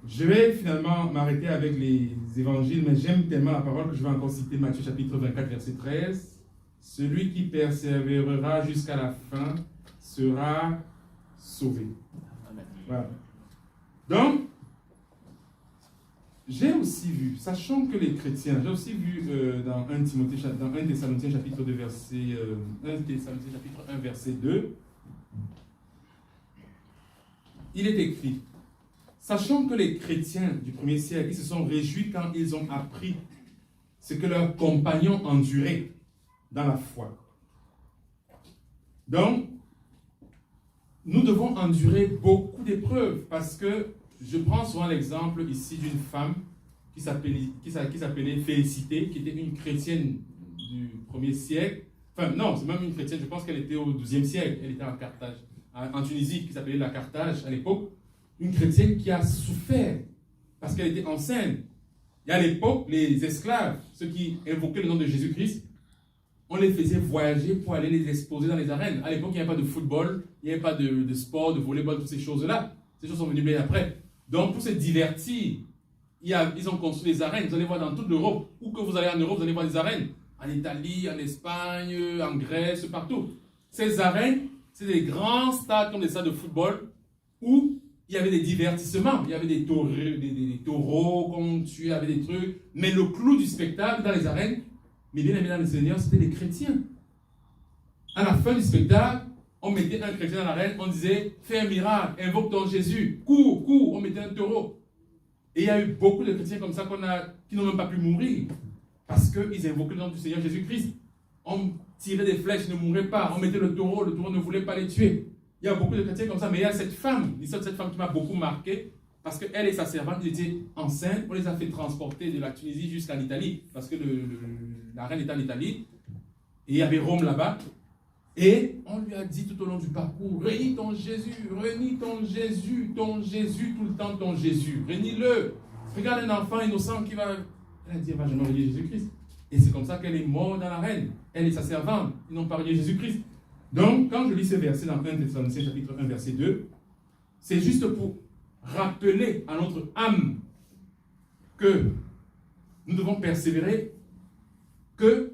Je vais finalement m'arrêter avec les évangiles, mais j'aime tellement la parole que je vais encore citer Matthieu chapitre 24, verset 13. Celui qui persévérera jusqu'à la fin sera sauvé. Voilà. Donc, j'ai aussi vu, sachant que les chrétiens, j'ai aussi vu dans 1 Thessaloniciens chapitre 2, verset 1 Thessaloniciens chapitre 1, verset 2, il est écrit, sachant que les chrétiens du premier siècle, ils se sont réjouis quand ils ont appris ce que leurs compagnons enduraient dans la foi. Donc, nous devons endurer beaucoup d'épreuves parce que je prends souvent l'exemple ici d'une femme qui s'appelait Félicité, qui était une chrétienne du 1er siècle. Enfin, non, c'est même une chrétienne, je pense qu'elle était au 12e siècle. Elle était en Carthage, en Tunisie, qui s'appelait la Carthage à l'époque. Une chrétienne qui a souffert parce qu'elle était enceinte. Et à l'époque, les esclaves, ceux qui invoquaient le nom de Jésus-Christ, on les faisait voyager pour aller les exposer dans les arènes. À l'époque, il n'y avait pas de football, il n'y avait pas de sport, de volleyball, toutes ces choses-là. Ces choses sont venues bien après. Donc, pour se divertir, ils ont construit des arènes. Vous allez voir dans toute l'Europe. Où que vous allez en Europe, vous allez voir des arènes. En Italie, en Espagne, en Grèce, partout. Ces arènes, c'est des grands stades comme des stades de football où il y avait des divertissements. Il y avait des taureaux qu'on tuait, il y avait des trucs. Mais le clou du spectacle dans les arènes, mais bien aimé dans le Seigneur, c'était les chrétiens. À la fin du spectacle, on mettait un chrétien dans l'arène, on disait, fais un miracle, invoque ton Jésus, cours, on mettait un taureau. Et il y a eu beaucoup de chrétiens comme ça qui n'ont même pas pu mourir, parce qu'ils invoquaient le nom du Seigneur Jésus-Christ. On tirait des flèches, ils ne mouraient pas, on mettait le taureau ne voulait pas les tuer. Il y a beaucoup de chrétiens comme ça, mais il y a cette femme, l'histoire de cette femme qui m'a beaucoup marqué, parce qu'elle et sa servante, ils étaient enceintes, on les a fait transporter de la Tunisie jusqu'en Italie, parce que la reine était en Italie, et il y avait Rome là-bas, et on lui a dit tout au long du parcours, réunis ton Jésus, ton Jésus, tout le temps ton Jésus, réunis-le. Regarde un enfant innocent qui va... Elle a dit, va jamais renier Jésus-Christ. Et c'est comme ça qu'elle est morte dans l'arène. Elle et sa servante, ils n'ont pas renié Jésus-Christ. Donc, quand je lis ce verset dans 1 Thessaloniciens chapitre 1, verset 2, c'est juste pour rappeler à notre âme que nous devons persévérer, que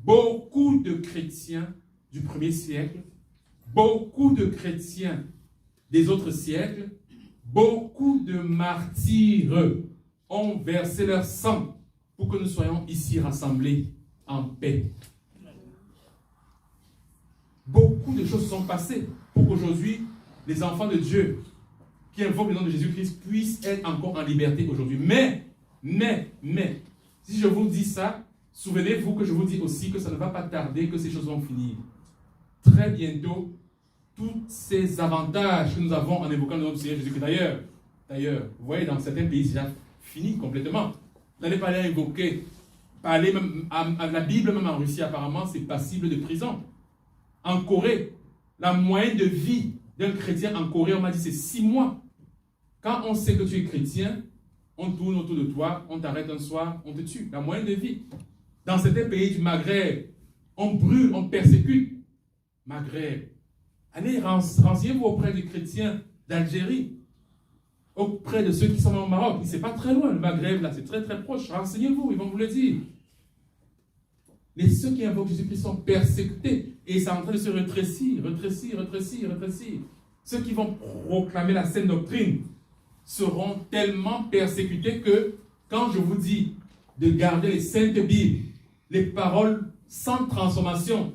beaucoup de chrétiens du premier siècle, beaucoup de chrétiens des autres siècles, beaucoup de martyrs ont versé leur sang pour que nous soyons ici rassemblés en paix. Beaucoup de choses sont passées pour qu'aujourd'hui les enfants de Dieu qui invoquent le nom de Jésus-Christ puissent être encore en liberté aujourd'hui. Mais, si je vous dis ça, souvenez-vous que je vous dis aussi que ça ne va pas tarder que ces choses vont finir. Très bientôt, tous ces avantages que nous avons en invoquant le nom du Seigneur Jésus-Christ. D'ailleurs, vous voyez, dans certains pays, c'est déjà fini complètement. N'allez pas aller invoquer, parler même à la Bible, même en Russie, apparemment, c'est passible de prison. En Corée, la moyenne de vie d'un chrétien en Corée, on m'a dit, c'est 6 mois. Quand on sait que tu es chrétien, on tourne autour de toi, on t'arrête un soir, on te tue. La moyenne de vie. Dans certains pays du Maghreb, on brûle, on persécute. Maghreb. Allez, renseignez-vous auprès des chrétiens d'Algérie, auprès de ceux qui sont au Maroc. C'est pas très loin, le Maghreb, là, c'est très très proche. Renseignez-vous, ils vont vous le dire. Mais ceux qui invoquent Jésus-Christ sont persécutés. Et c'est en train de se rétrécir. Ceux qui vont proclamer la saine doctrine seront tellement persécutés que, quand je vous dis de garder les saintes Bibles, les paroles sans transformation,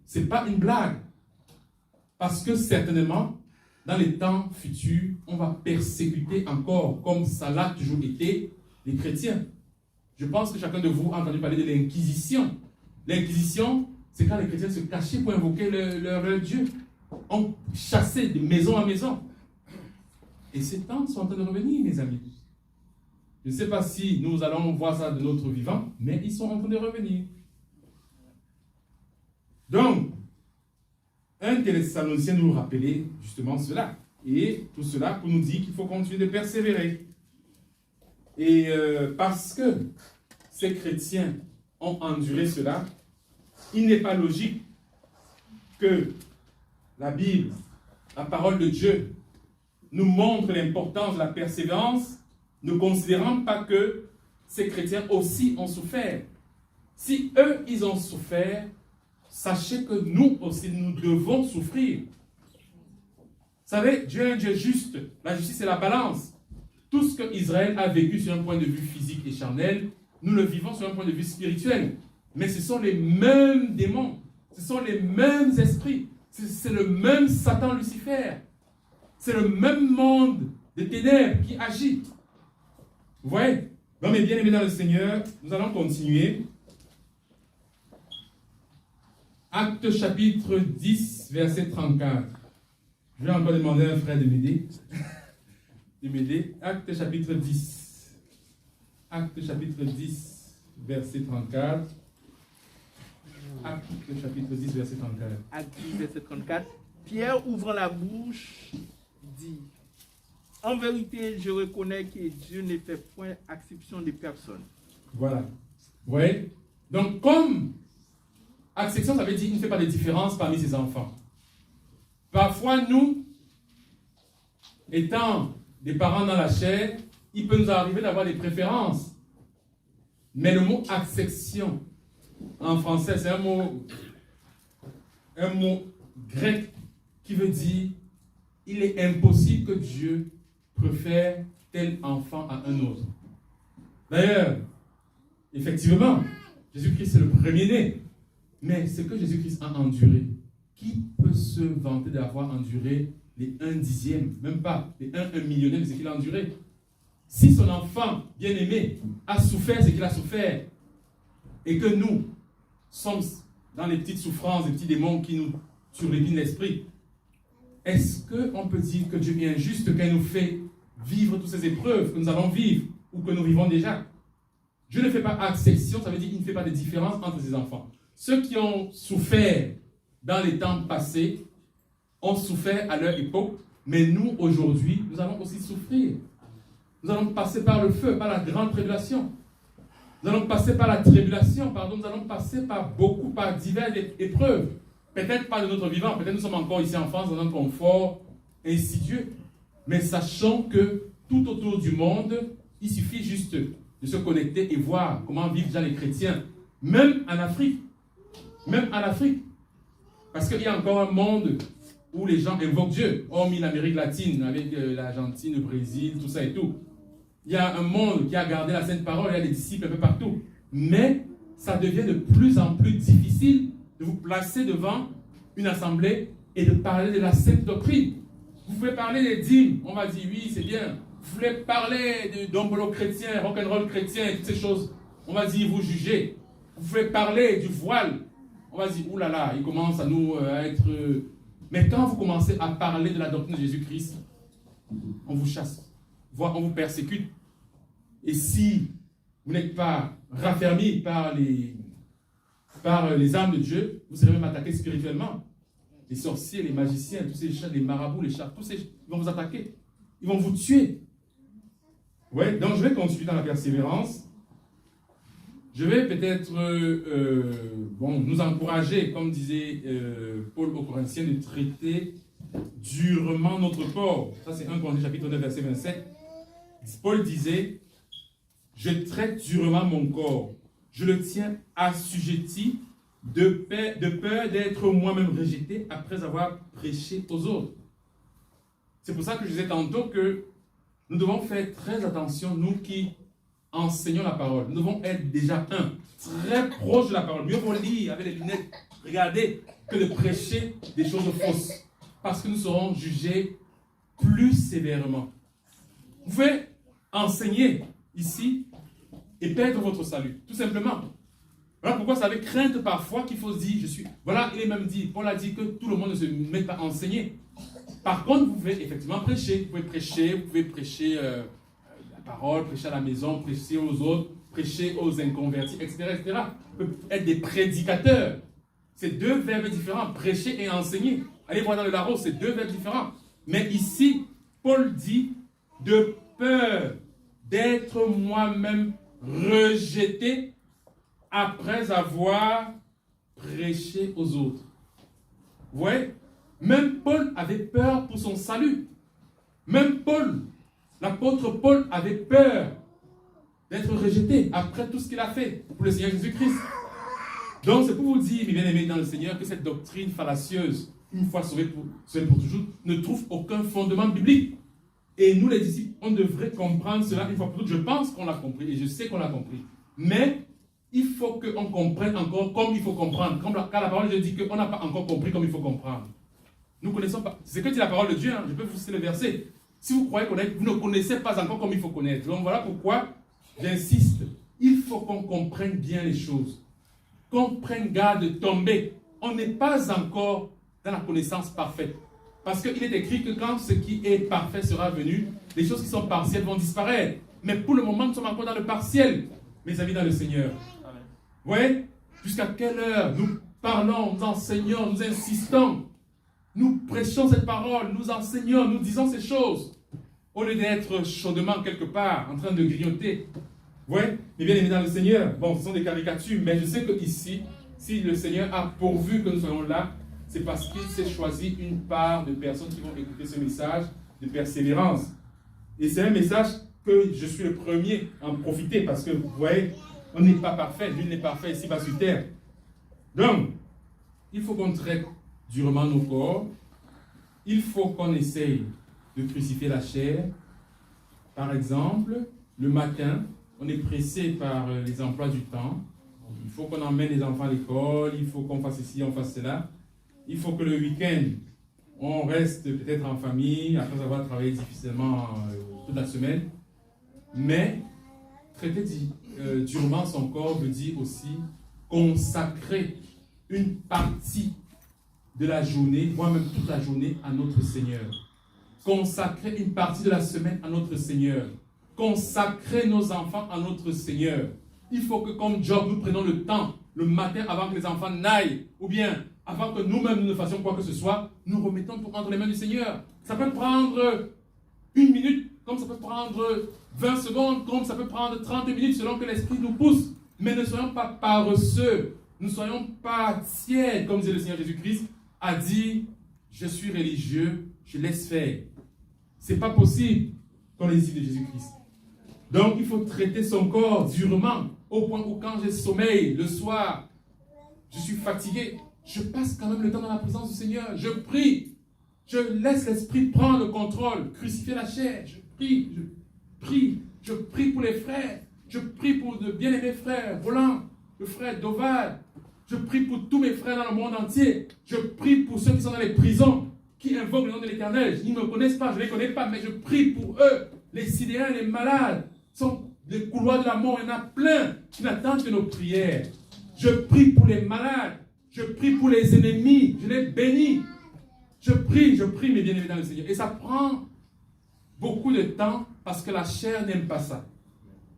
ce n'est pas une blague. Parce que certainement, dans les temps futurs, on va persécuter encore, comme ça l'a toujours été, les chrétiens. Je pense que chacun de vous a entendu parler de l'Inquisition. L'Inquisition, c'est quand les chrétiens se cachaient pour invoquer leur Dieu. On chassait de maison à maison. Et ces temps sont en train de revenir, mes amis. Je ne sais pas si nous allons voir ça de notre vivant, mais ils sont en train de revenir. Donc, 1 Thessaloniciens nous rappelait justement cela. Et tout cela pour nous dire qu'il faut continuer de persévérer. Et parce que ces chrétiens ont enduré cela, il n'est pas logique que la Bible, la parole de Dieu, nous montre l'importance de la persévérance, ne considérant pas que ces chrétiens aussi ont souffert. Si eux, ils ont souffert, sachez que nous aussi, nous devons souffrir. Vous savez, Dieu est un Dieu juste. La justice, c'est la balance. Tout ce que Israël a vécu sur un point de vue physique et charnel, nous le vivons sur un point de vue spirituel. Mais ce sont les mêmes démons. Ce sont les mêmes esprits. C'est le même Satan Lucifer. C'est le même monde de ténèbres qui agit. Vous voyez? Donc, mes bien-aimés dans le Seigneur, nous allons continuer. Actes chapitre 10, verset 34. Je vais encore demander à un frère de m'aider. Actes chapitre 10. Actes chapitre 10, verset 34. Actes chapitre 10, verset 34.
Actes 10, verset 34. Pierre, ouvrant la bouche, dit: en vérité, je reconnais que Dieu ne fait point exception de personne.
Voilà. Vous voyez? Donc, comme acception, ça veut dire qu'il ne fait pas de différence parmi ses enfants. Parfois, nous, étant des parents dans la chair, il peut nous arriver d'avoir des préférences. Mais le mot acception, en français, c'est un mot grec qui veut dire il est impossible que Dieu préfère tel enfant à un autre. D'ailleurs, effectivement, Jésus-Christ est le premier-né. Mais ce que Jésus-Christ a enduré, qui peut se vanter d'avoir enduré les 1/10, même pas les 1 millionième de ce qu'il a enduré? Si son enfant bien-aimé a souffert ce qu'il a souffert, et que nous sommes dans les petites souffrances, les petits démons qui nous surlépinent l'esprit, est-ce qu'on peut dire que Dieu est injuste quand il nous fait vivre toutes ces épreuves que nous allons vivre ou que nous vivons déjà? Dieu ne fait pas exception, ça veut dire qu'il ne fait pas de différence entre ses enfants. Ceux qui ont souffert dans les temps passés ont souffert à leur époque, mais nous, aujourd'hui, nous allons aussi souffrir. Nous allons passer par le feu, par la grande tribulation. Nous allons passer par la tribulation, nous allons passer par diverses épreuves. Peut-être pas de notre vivant, peut-être nous sommes encore ici en France dans un confort insidieux, mais sachons que tout autour du monde, il suffit juste de se connecter et voir comment vivent déjà les chrétiens, même en Afrique. Parce qu'il y a encore un monde où les gens invoquent Dieu, hormis l'Amérique latine, avec l'Argentine, le Brésil, tout ça et tout. Il y a un monde qui a gardé la sainte parole, il y a des disciples un peu partout. Mais ça devient de plus en plus difficile de vous placer devant une assemblée et de parler de la sainte doctrine. Vous pouvez parler des dîmes, on va dire oui, c'est bien. Vous voulez parler d'ombolo chrétien, rock'n'roll chrétien, toutes ces choses, on va dire vous jugez. Vous pouvez parler du voile, on va dire oulala, il commence à nous être. Mais quand vous commencez à parler de la doctrine de Jésus-Christ, on vous chasse, voire on vous persécute. Et si vous n'êtes pas raffermi par les armes de Dieu, vous serez même attaqué spirituellement. Les sorciers, les magiciens, tous ces les marabouts, les chars, tous ces ils vont vous attaquer. Ils vont vous tuer. Ouais, donc je vais continuer dans la persévérance. Je vais peut-être nous encourager, comme disait Paul aux Corinthiens, de traiter durement notre corps. Ça, c'est 1 Corinthiens chapitre 9, verset 27. Paul disait, je traite durement mon corps. Je le tiens assujetti de peur d'être moi-même rejeté après avoir prêché aux autres. C'est pour ça que je disais tantôt que nous devons faire très attention, nous qui enseignons la parole. Nous devons être déjà très proche de la parole. Mieux vaut lire avec les lunettes, regarder, que de prêcher des choses fausses. Parce que nous serons jugés plus sévèrement. Vous pouvez enseigner ici et perdre votre salut, tout simplement. Voilà pourquoi c'est avec crainte parfois qu'il faut se dire, Voilà, il est même dit, Paul a dit que tout le monde ne se met pas à enseigner. Par contre, vous pouvez effectivement prêcher. Vous pouvez prêcher la parole, prêcher à la maison, prêcher aux autres, prêcher aux inconvertis, etc., etc. Vous pouvez être des prédicateurs. C'est deux verbes différents, prêcher et enseigner. Allez voir dans le Larousse, c'est deux verbes différents. Mais ici, Paul dit de peur d'être moi-même rejeté après avoir prêché aux autres. Vous voyez? Même Paul avait peur pour son salut. Même Paul, l'apôtre Paul avait peur d'être rejeté après tout ce qu'il a fait pour le Seigneur Jésus-Christ. Donc c'est pour vous dire, mes bien-aimés dans le Seigneur, que cette doctrine fallacieuse, une fois sauvée pour toujours, ne trouve aucun fondement biblique. Et nous les disciples, on devrait comprendre cela une fois pour toutes. Je pense qu'on l'a compris et je sais qu'on l'a compris. Mais il faut qu'on comprenne encore comme il faut comprendre. Quand la parole de Dieu dit qu'on n'a pas encore compris comme il faut comprendre. Nous ne connaissons pas. C'est ce que dit la parole de Dieu. Je peux vous citer le verset. Si vous croyez connaître, vous ne connaissez pas encore comme il faut connaître. Donc voilà pourquoi j'insiste. Il faut qu'on comprenne bien les choses. Qu'on prenne garde de tomber. On n'est pas encore dans la connaissance parfaite. Parce qu'il est écrit que quand ce qui est parfait sera venu, les choses qui sont partielles vont disparaître. Mais pour le moment, nous sommes encore dans le partiel, mes amis dans le Seigneur. Amen. Vous voyez? Jusqu'à quelle heure nous parlons, nous enseignons, nous insistons. Nous prêchons cette parole, nous enseignons, nous disons ces choses. Au lieu d'être chaudement quelque part, en train de grignoter. Vous voyez? Mais bien aimés dans le Seigneur, bon, ce sont des caricatures, mais je sais qu'ici, si le Seigneur a pourvu que nous soyons là, c'est parce qu'il s'est choisi une part de personnes qui vont écouter ce message de persévérance. Et c'est un message que je suis le premier à en profiter parce que, vous voyez, on n'est pas parfait, nul n'est parfait ici-bas sur terre. Donc, il faut qu'on traite durement nos corps. Il faut qu'on essaye de crucifier la chair. Par exemple, le matin, on est pressé par les emplois du temps. Il faut qu'on emmène les enfants à l'école, il faut qu'on fasse ceci, on fasse cela. Il faut que le week-end, on reste peut-être en famille, après avoir travaillé difficilement toute la semaine. Mais traiter durement son corps veut dire aussi consacrer une partie de la journée, voire même toute la journée, à notre Seigneur. Consacrer une partie de la semaine à notre Seigneur. Consacrer nos enfants à notre Seigneur. Il faut que comme Job, nous prenons le temps, le matin avant que les enfants n'aillent, ou bien avant que nous-mêmes nous ne fassions quoi que ce soit, nous remettons tout entre les mains du Seigneur. Ça peut prendre 1 minute, comme ça peut prendre 20 secondes, comme ça peut prendre 30 minutes, selon que l'Esprit nous pousse. Mais ne soyons pas paresseux, ne soyons pas tièdes, comme disait le Seigneur Jésus-Christ, a dit, je suis religieux, je laisse faire. Ce n'est pas possible dans les disciples de Jésus-Christ. Donc il faut traiter son corps durement, au point où quand j'ai sommeil le soir, je suis fatigué, je passe quand même le temps dans la présence du Seigneur, je prie, je laisse l'Esprit prendre le contrôle, crucifier la chair, je prie pour les frères, je prie pour de bien-aimés frères, Roland, le frère Doval, je prie pour tous mes frères dans le monde entier, je prie pour ceux qui sont dans les prisons, qui invoquent le nom de l'Éternel. Ils ne me connaissent pas, je ne les connais pas, mais je prie pour eux. Les sidérins, les malades, sont les couloirs de la mort. Il y en a plein qui n'attendent que nos prières. Je prie pour les malades. Je prie pour les ennemis. Je les bénis. Je prie, mes bien-aimés dans le Seigneur. Et ça prend beaucoup de temps parce que la chair n'aime pas ça.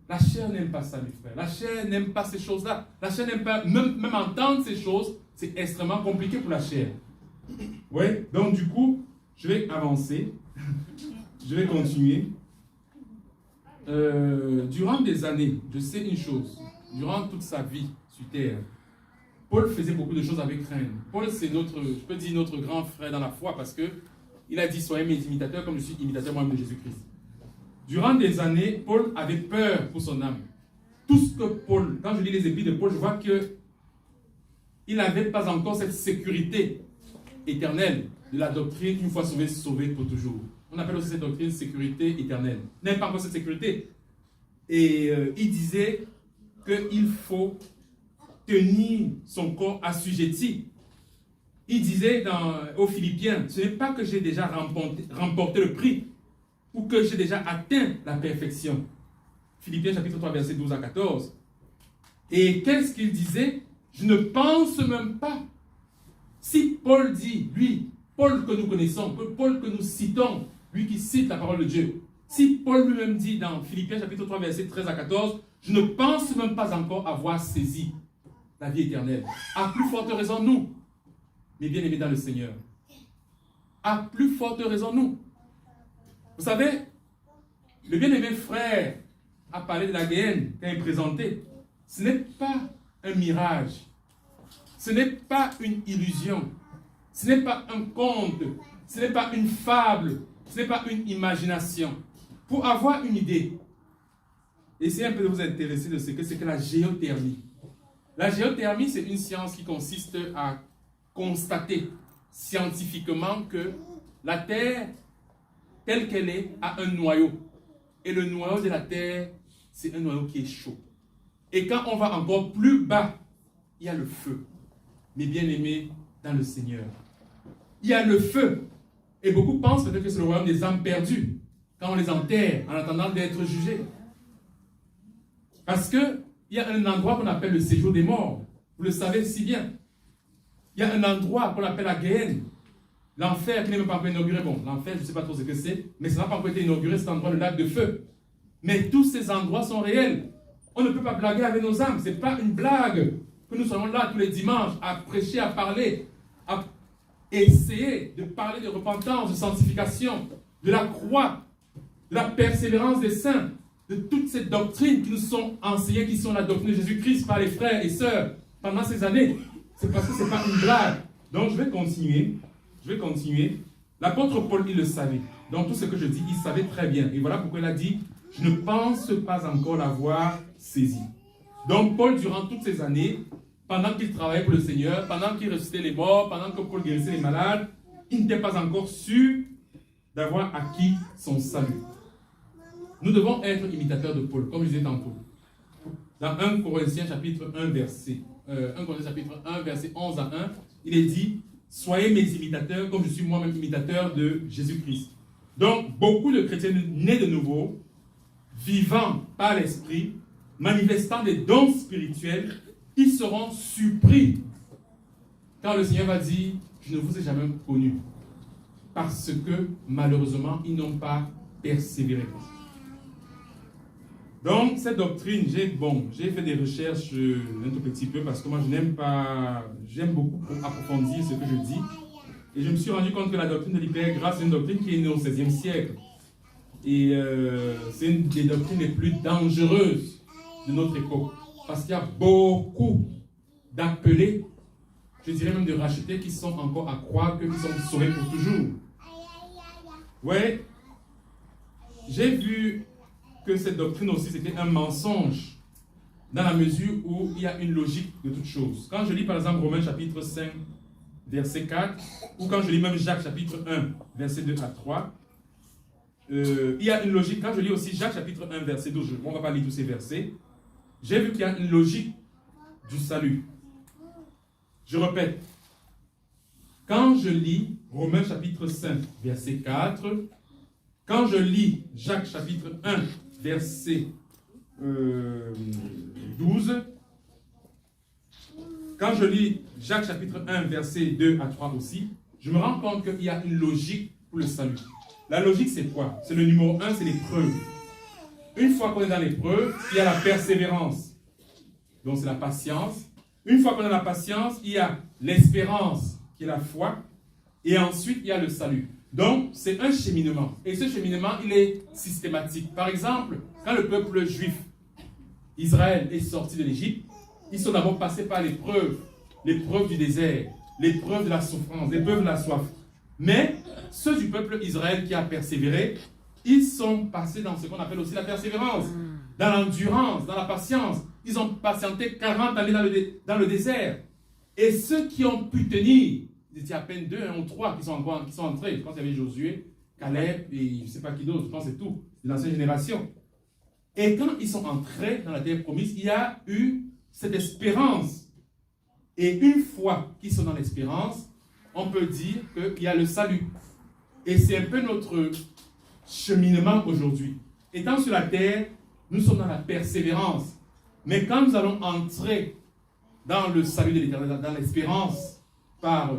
La chair n'aime pas ça, mes frères. La chair n'aime pas ces choses-là. La chair n'aime pas, même entendre ces choses, c'est extrêmement compliqué pour la chair. Oui, donc du coup, je vais avancer. Je vais continuer. Durant des années, je sais une chose. Durant toute sa vie sur terre, Paul faisait beaucoup de choses avec crainte. Paul, c'est je peux dire notre grand frère dans la foi parce que il a dit, soyez mes imitateurs comme je suis imitateur moi-même de Jésus-Christ. Durant des années, Paul avait peur pour son âme. Tout ce que Paul, quand je lis les épîtres de Paul, je vois qu'il n'avait pas encore cette sécurité éternelle de la doctrine, une fois sauvé, sauvé pour toujours. On appelle aussi cette doctrine sécurité éternelle. Il n'avait pas encore cette sécurité. Et il disait qu'il faut tenir son corps assujetti. Il disait aux Philippiens, ce n'est pas que j'ai déjà remporté le prix ou que j'ai déjà atteint la perfection. Philippiens chapitre 3 verset 12 à 14. Et qu'est-ce qu'il disait? Je ne pense même pas. Si Paul dit, lui, Paul que nous connaissons, Paul que nous citons, lui qui cite la parole de Dieu, si Paul lui-même dit dans Philippiens chapitre 3 verset 13 à 14, je ne pense même pas encore avoir saisi la vie éternelle. À plus forte raison nous, mes bien-aimés dans le Seigneur. À plus forte raison nous. Vous savez, le bien-aimé frère a parlé de la Guéhenne quand il est présenté. Ce n'est pas un mirage. Ce n'est pas une illusion. Ce n'est pas un conte. Ce n'est pas une fable. Ce n'est pas une imagination. Pour avoir une idée, essayez un peu de vous intéresser de ce que c'est que la géothermie. La géothermie, c'est une science qui consiste à constater scientifiquement que la Terre, telle qu'elle est, a un noyau. Et le noyau de la Terre, c'est un noyau qui est chaud. Et quand on va encore plus bas, il y a le feu. Mes bien-aimés dans le Seigneur. Il y a le feu. Et beaucoup pensent peut-être que c'est le royaume des âmes perdues. Quand on les enterre en attendant d'être jugés. Parce qu'il y a un endroit qu'on appelle le séjour des morts. Vous le savez si bien. Il y a un endroit qu'on appelle la Guéhenne. L'enfer qui n'est même pas encore inauguré. Bon, l'enfer, je ne sais pas trop ce que c'est, mais ça n'a pas encore été inauguré, cet endroit, le lac de feu. Mais tous ces endroits sont réels. On ne peut pas blaguer avec nos âmes. Ce n'est pas une blague que nous soyons là tous les dimanches à prêcher, à parler, à essayer de parler de repentance, de sanctification, de la croix, de la persévérance des saints, de toutes ces doctrines qui nous sont enseignées, qui sont la doctrine de Jésus-Christ par les frères et sœurs pendant ces années. C'est parce que ce n'est pas une blague. Donc je vais continuer. L'apôtre Paul, il le savait. Donc tout ce que je dis, il savait très bien. Et voilà pourquoi il a dit, je ne pense pas encore l'avoir saisi. Donc Paul, durant toutes ces années, pendant qu'il travaillait pour le Seigneur, pendant qu'il ressuscitait les morts, pendant que Paul guérissait les malades, il n'était pas encore sûr d'avoir acquis son salut. Nous devons être imitateurs de Paul, comme je disais tantôt. Dans 1 Corinthiens chapitre 1, verset 11 à 1, il est dit, soyez mes imitateurs comme je suis moi-même imitateur de Jésus-Christ. Donc, beaucoup de chrétiens nés de nouveau, vivant par l'Esprit, manifestant des dons spirituels, ils seront surpris quand le Seigneur va dire, je ne vous ai jamais connu. Parce que, malheureusement, ils n'ont pas persévéré. Donc, cette doctrine, j'ai fait des recherches un tout petit peu parce que moi, j'aime beaucoup approfondir ce que je dis. Et je me suis rendu compte que la doctrine de l'hypergrâce, c'est une doctrine qui est née au XVIe siècle. Et c'est une des doctrines les plus dangereuses de notre époque. Parce qu'il y a beaucoup d'appelés, je dirais même de rachetés, qui sont encore à croire qu'ils sont sauvés pour toujours. Ouais, j'ai vu que cette doctrine aussi, c'était un mensonge, dans la mesure où il y a une logique de toutes choses. Quand je lis par exemple Romains chapitre 5, verset 4, ou quand je lis même Jacques chapitre 1, verset 2 à 3, il y a une logique. Quand je lis aussi Jacques chapitre 1, verset 12, on ne va pas lire tous ces versets, j'ai vu qu'il y a une logique du salut. Je répète, quand je lis Romains chapitre 5, verset 4, quand je lis Jacques chapitre 1, verset 12, quand je lis Jacques chapitre 1, verset 2 à 3 aussi, je me rends compte qu'il y a une logique pour le salut. La logique, c'est quoi? C'est le numéro 1, c'est l'épreuve. Une fois qu'on est dans l'épreuve, il y a la persévérance. Donc, c'est la patience. Une fois qu'on a la patience, il y a l'espérance, qui est la foi. Et ensuite, il y a le salut. Donc, c'est un cheminement. Et ce cheminement, il est systématique. Par exemple, quand le peuple juif, Israël, est sorti de l'Égypte, ils sont d'abord passés par l'épreuve du désert, l'épreuve de la souffrance, l'épreuve de la soif. Mais ceux du peuple Israël qui a persévéré, ils sont passés dans ce qu'on appelle aussi la persévérance, dans l'endurance, dans la patience. Ils ont patienté 40 années dans le désert. Et ceux qui ont pu tenir, ils étaient à peine 2, 1 ou 3 qui sont entrés. Je pense qu'il y avait Josué, Caleb et je ne sais pas qui d'autre, je pense que c'est tout, de l'ancienne génération. Et quand ils sont entrés dans la terre promise, il y a eu cette espérance. Et une fois qu'ils sont dans l'espérance, on peut dire qu'il y a le salut. Et c'est un peu notre cheminement aujourd'hui. Étant sur la terre, nous sommes dans la persévérance. Mais quand nous allons entrer dans le salut de l'éternel, dans l'espérance par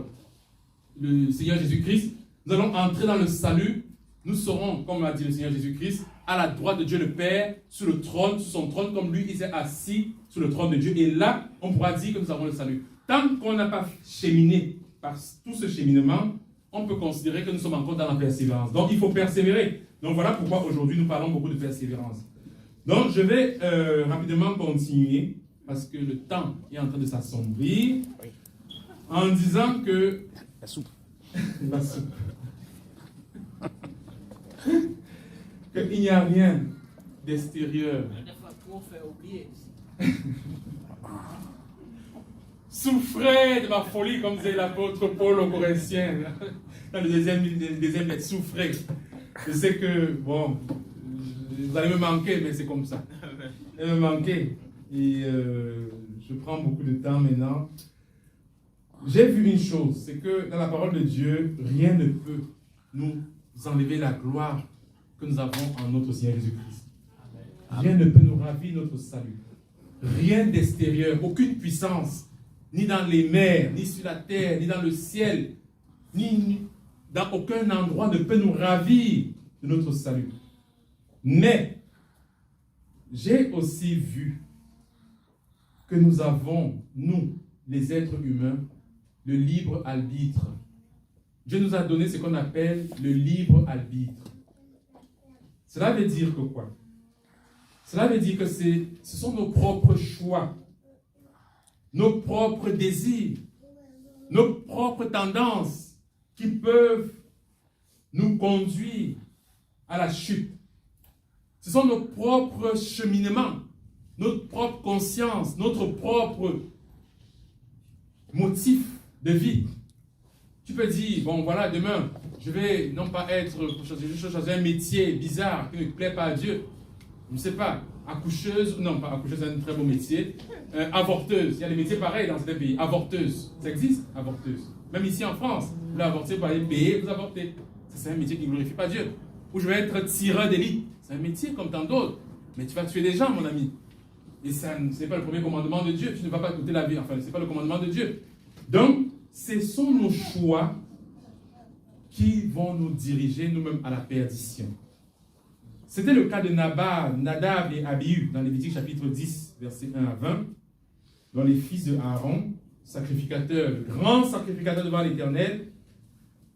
le Seigneur Jésus-Christ, nous allons entrer dans le salut. Nous serons, comme l'a dit le Seigneur Jésus-Christ, à la droite de Dieu le Père, sur le trône, sur son trône, comme lui, il s'est assis sur le trône de Dieu. Et là, on pourra dire que nous avons le salut. Tant qu'on n'a pas cheminé par tout ce cheminement, on peut considérer que nous sommes encore dans la persévérance. Donc, il faut persévérer. Donc, voilà pourquoi aujourd'hui, nous parlons beaucoup de persévérance. Donc, je vais rapidement continuer, parce que le temps est en train de s'assombrir, en disant que...
La soupe.
La soupe. Qu'il n'y a rien d'extérieur. Souffrez de ma folie, comme disait l'apôtre Paul aux Corinthiens. Dans le deuxième lettre, souffrez. Je sais que, bon, vous allez me manquer, mais c'est comme ça. Vous allez me manquer. Et je prends beaucoup de temps maintenant. J'ai vu une chose, c'est que dans la parole de Dieu, rien ne peut nous enlever la gloire que nous avons en notre Seigneur Jésus-Christ. Rien ne peut nous ravir notre salut. Rien d'extérieur, aucune puissance, ni dans les mers, ni sur la terre, ni dans le ciel, ni dans aucun endroit ne peut nous ravir de notre salut. Mais, j'ai aussi vu que nous avons, nous, les êtres humains, le libre arbitre. Dieu nous a donné ce qu'on appelle le libre arbitre. Cela veut dire que quoi? Cela veut dire que ce sont nos propres choix, nos propres désirs, nos propres tendances qui peuvent nous conduire à la chute. Ce sont nos propres cheminements, notre propre conscience, notre propre motif de vie. Tu peux dire, bon voilà, demain, je vais non pas choisir un métier bizarre qui ne plaît pas à Dieu. Je ne sais pas, accoucheuse, non pas accoucheuse, c'est un très beau métier. Avorteuse, il y a des métiers pareils dans certains pays. Avorteuse, ça existe, avorteuse. Même ici en France, vous voulez avorter, vous allez payer, vous avortez. C'est un métier qui ne glorifie pas Dieu. Ou je vais être tireur d'élite. C'est un métier comme tant d'autres. Mais tu vas tuer des gens, mon ami. Et ça, ce n'est pas le premier commandement de Dieu. Tu ne vas pas coûter la vie. Enfin, ce n'est pas le commandement de Dieu. Donc, ce sont nos choix qui vont nous diriger nous-mêmes à la perdition. C'était le cas de Nadab et Abihu dans Lévitique chapitre 10, versets 1 à 20, dont les fils de Aaron, sacrificateurs, le grand sacrificateur devant l'Éternel,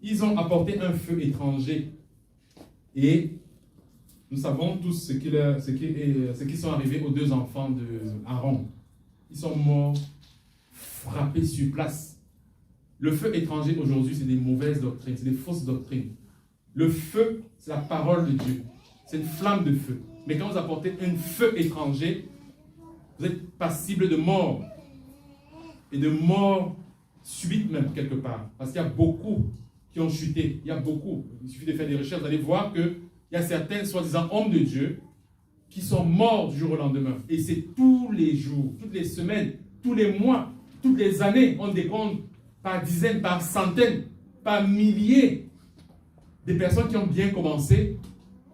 ils ont apporté un feu étranger. Et nous savons tous ce qui sont arrivés aux deux enfants de Aaron. Ils sont morts, frappés sur place. Le feu étranger aujourd'hui, c'est des mauvaises doctrines, c'est des fausses doctrines. Le feu, c'est la parole de Dieu. C'est une flamme de feu. Mais quand vous apportez un feu étranger, vous êtes passible de mort. Et de mort subite même quelque part. Parce qu'il y a beaucoup qui ont chuté. Il y a beaucoup. Il suffit de faire des recherches, vous allez voir qu'il y a certains soi-disant hommes de Dieu qui sont morts du jour au lendemain. Et c'est tous les jours, toutes les semaines, tous les mois, toutes les années, on décompte par dizaines, par centaines, par milliers de personnes qui ont bien commencé,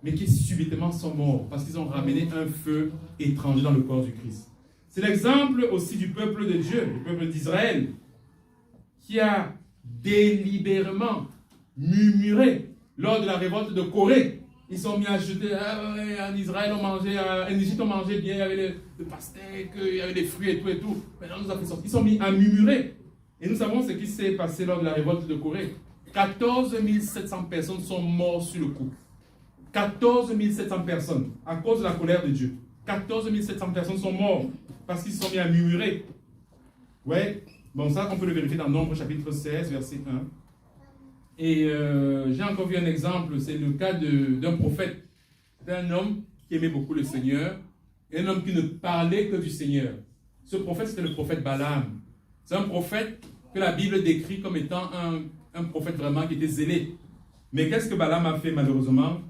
mais qui subitement sont morts parce qu'ils ont ramené un feu étranger dans le corps du Christ. C'est l'exemple aussi du peuple de Dieu, du peuple d'Israël, qui a délibérément murmuré lors de la révolte de Corée. Ils sont mis à jeter, en Israël on mangeait, en Égypte on mangeait bien, il y avait le pastèque, il y avait des fruits et tout. Maintenant on nous a fait sortir. Ils sont mis à murmurer. Et nous savons ce qui s'est passé lors de la révolte de Corée. 14 700 personnes sont mortes sur le coup. 14 700 personnes, à cause de la colère de Dieu. 14 700 personnes sont mortes parce qu'ils se sont mis à murmurer. Ouais, bon ça on peut le vérifier dans Nombre chapitre 16, verset 1. Et j'ai encore vu un exemple, c'est le cas d'un prophète. C'était un homme qui aimait beaucoup le Seigneur, et un homme qui ne parlait que du Seigneur. Ce prophète, c'était le prophète Balaam. C'est un prophète que la Bible décrit comme étant un prophète vraiment qui était zélé. Mais qu'est-ce que Balaam a fait malheureusement?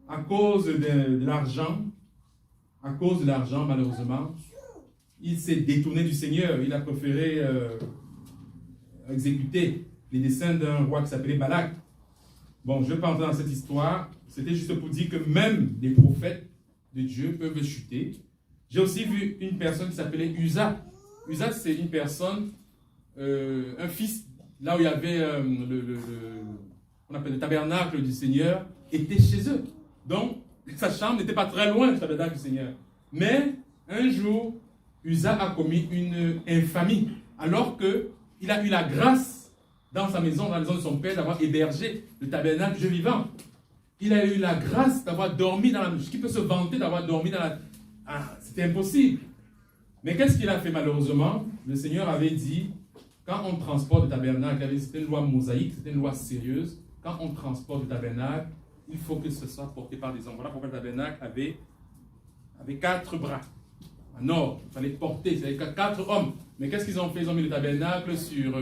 À cause de l'argent, malheureusement, il s'est détourné du Seigneur. Il a préféré exécuter les desseins d'un roi qui s'appelait Balak. Bon, je ne vais pas entrer dans cette histoire. C'était juste pour dire que même des prophètes de Dieu peuvent chuter. J'ai aussi vu une personne qui s'appelait Uza. Uza, c'est une personne, un fils, là où il y avait on appelle le tabernacle du Seigneur, était chez eux. Donc, sa chambre n'était pas très loin du tabernacle du Seigneur. Mais, un jour, Uza a commis une infamie, alors qu'il a eu la grâce dans sa maison, dans la maison de son père, d'avoir hébergé le tabernacle du Dieu vivant. Il a eu la grâce d'avoir dormi dans la... Qui peut se vanter d'avoir dormi dans la... Ah, c'était impossible. Mais qu'est-ce qu'il a fait malheureusement? Le Seigneur avait dit, quand on transporte le tabernacle, c'était une loi mosaïque, c'était une loi sérieuse. Quand on transporte le tabernacle, il faut que ce soit porté par des hommes. Voilà pourquoi le tabernacle avait 4 bras. En or, il fallait porter, c'était 4 hommes. Mais qu'est-ce qu'ils ont fait? Ils ont mis le tabernacle sur...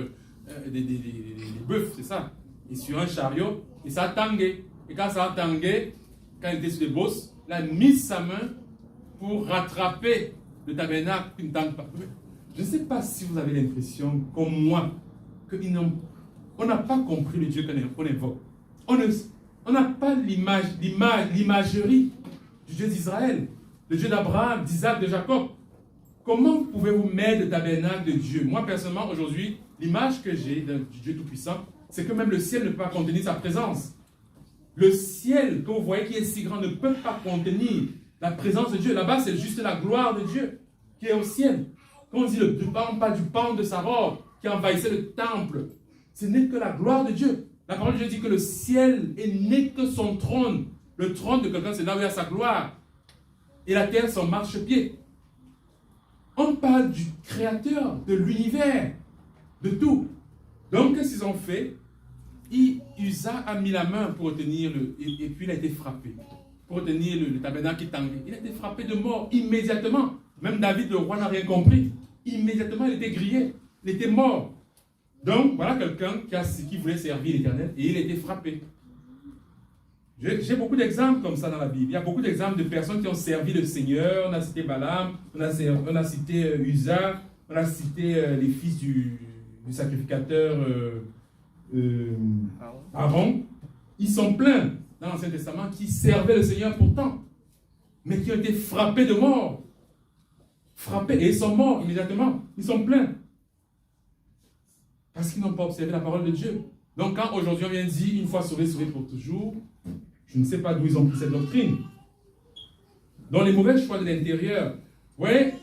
des bœufs, c'est ça. Et sur un chariot, et ça a tangué. Et quand ça a tangué, quand il était sur les bosses, il a mis sa main pour rattraper le tabernacle qui ne tangue pas. Je ne sais pas si vous avez l'impression, comme moi, qu'on n'a pas compris le Dieu qu'on invoque. On n'a pas l'imagerie du Dieu d'Israël, le Dieu d'Abraham, d'Isaac, de Jacob. Comment pouvez-vous mettre le tabernacle de Dieu? Moi, personnellement, aujourd'hui, l'image que j'ai du Dieu Tout-Puissant, c'est que même le ciel ne peut pas contenir sa présence. Le ciel que vous voyez qui est si grand ne peut pas contenir la présence de Dieu. Là-bas, c'est juste la gloire de Dieu qui est au ciel. Quand on dit on parle du pan de sa robe qui envahissait le temple, ce n'est que la gloire de Dieu. La parole de Dieu dit que le ciel n'est que son trône. Le trône de quelqu'un, c'est là où il y a sa gloire. Et la terre, son marchepied. On parle du créateur, de l'univers, de tout. Donc, qu'est-ce qu'ils ont fait? Uza a mis la main pour retenir et puis il a été frappé. Pour retenir le tabernacle qui tanguait. Il a été frappé de mort immédiatement. Même David, le roi, n'a rien compris. Immédiatement, il était grillé. Il était mort. Donc, voilà quelqu'un qui voulait servir l'Éternel et il a été frappé. J'ai beaucoup d'exemples comme ça dans la Bible. Il y a beaucoup d'exemples de personnes qui ont servi le Seigneur. On a cité Balaam, on a cité Uza, on a cité les fils du sacrificateur Aaron. Ils sont pleins dans l'Ancien Testament qui servaient le Seigneur pourtant, mais qui ont été frappés de mort. Frappés, et ils sont morts immédiatement. Ils sont pleins. Parce qu'ils n'ont pas observé la parole de Dieu. Donc quand aujourd'hui on vient dire une fois sauvé, sauvé pour toujours, je ne sais pas d'où ils ont pris cette doctrine. Dans les mauvais choix de l'intérieur. Ouais,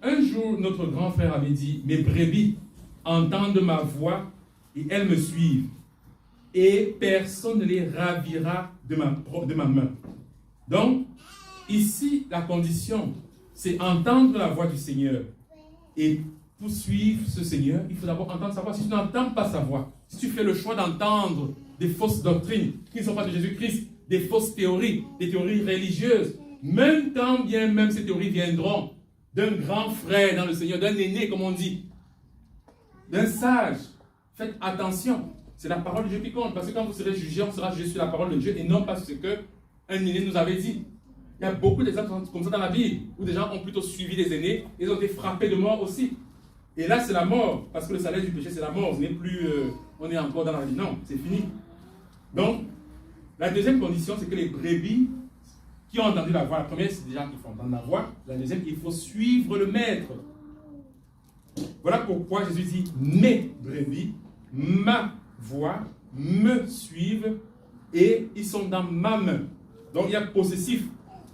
un jour notre grand frère avait dit, mes brebis entendent ma voix et elles me suivent. Et personne ne les ravira de ma main. Donc, ici, la condition, c'est entendre la voix du Seigneur. Et pour suivre ce Seigneur, il faut d'abord entendre sa voix. Si tu n'entends pas sa voix, si tu fais le choix d'entendre des fausses doctrines qui ne sont pas de Jésus-Christ, des fausses théories, des théories religieuses, même quand bien même ces théories viendront d'un grand frère dans le Seigneur, d'un aîné, comme on dit, d'un sage, faites attention. C'est la parole de Dieu qui compte. Parce que quand vous serez jugé, on sera jugé sur la parole de Dieu et non pas sur ce qu'un aîné nous avait dit. Il y a beaucoup d'exemples comme ça dans la Bible où des gens ont plutôt suivi les aînés et ils ont été frappés de mort aussi. Et là, c'est la mort, parce que le salaire du péché, c'est la mort. Ce n'est plus, on est encore dans la vie. Non, c'est fini. Donc, la deuxième condition, c'est que les brebis qui ont entendu la voix, la première, c'est déjà qu'il faut entendre la voix. La deuxième, il faut suivre le maître. Voilà pourquoi Jésus dit, mes brebis, ma voix, me suivent et ils sont dans ma main. Donc, il y a possessif.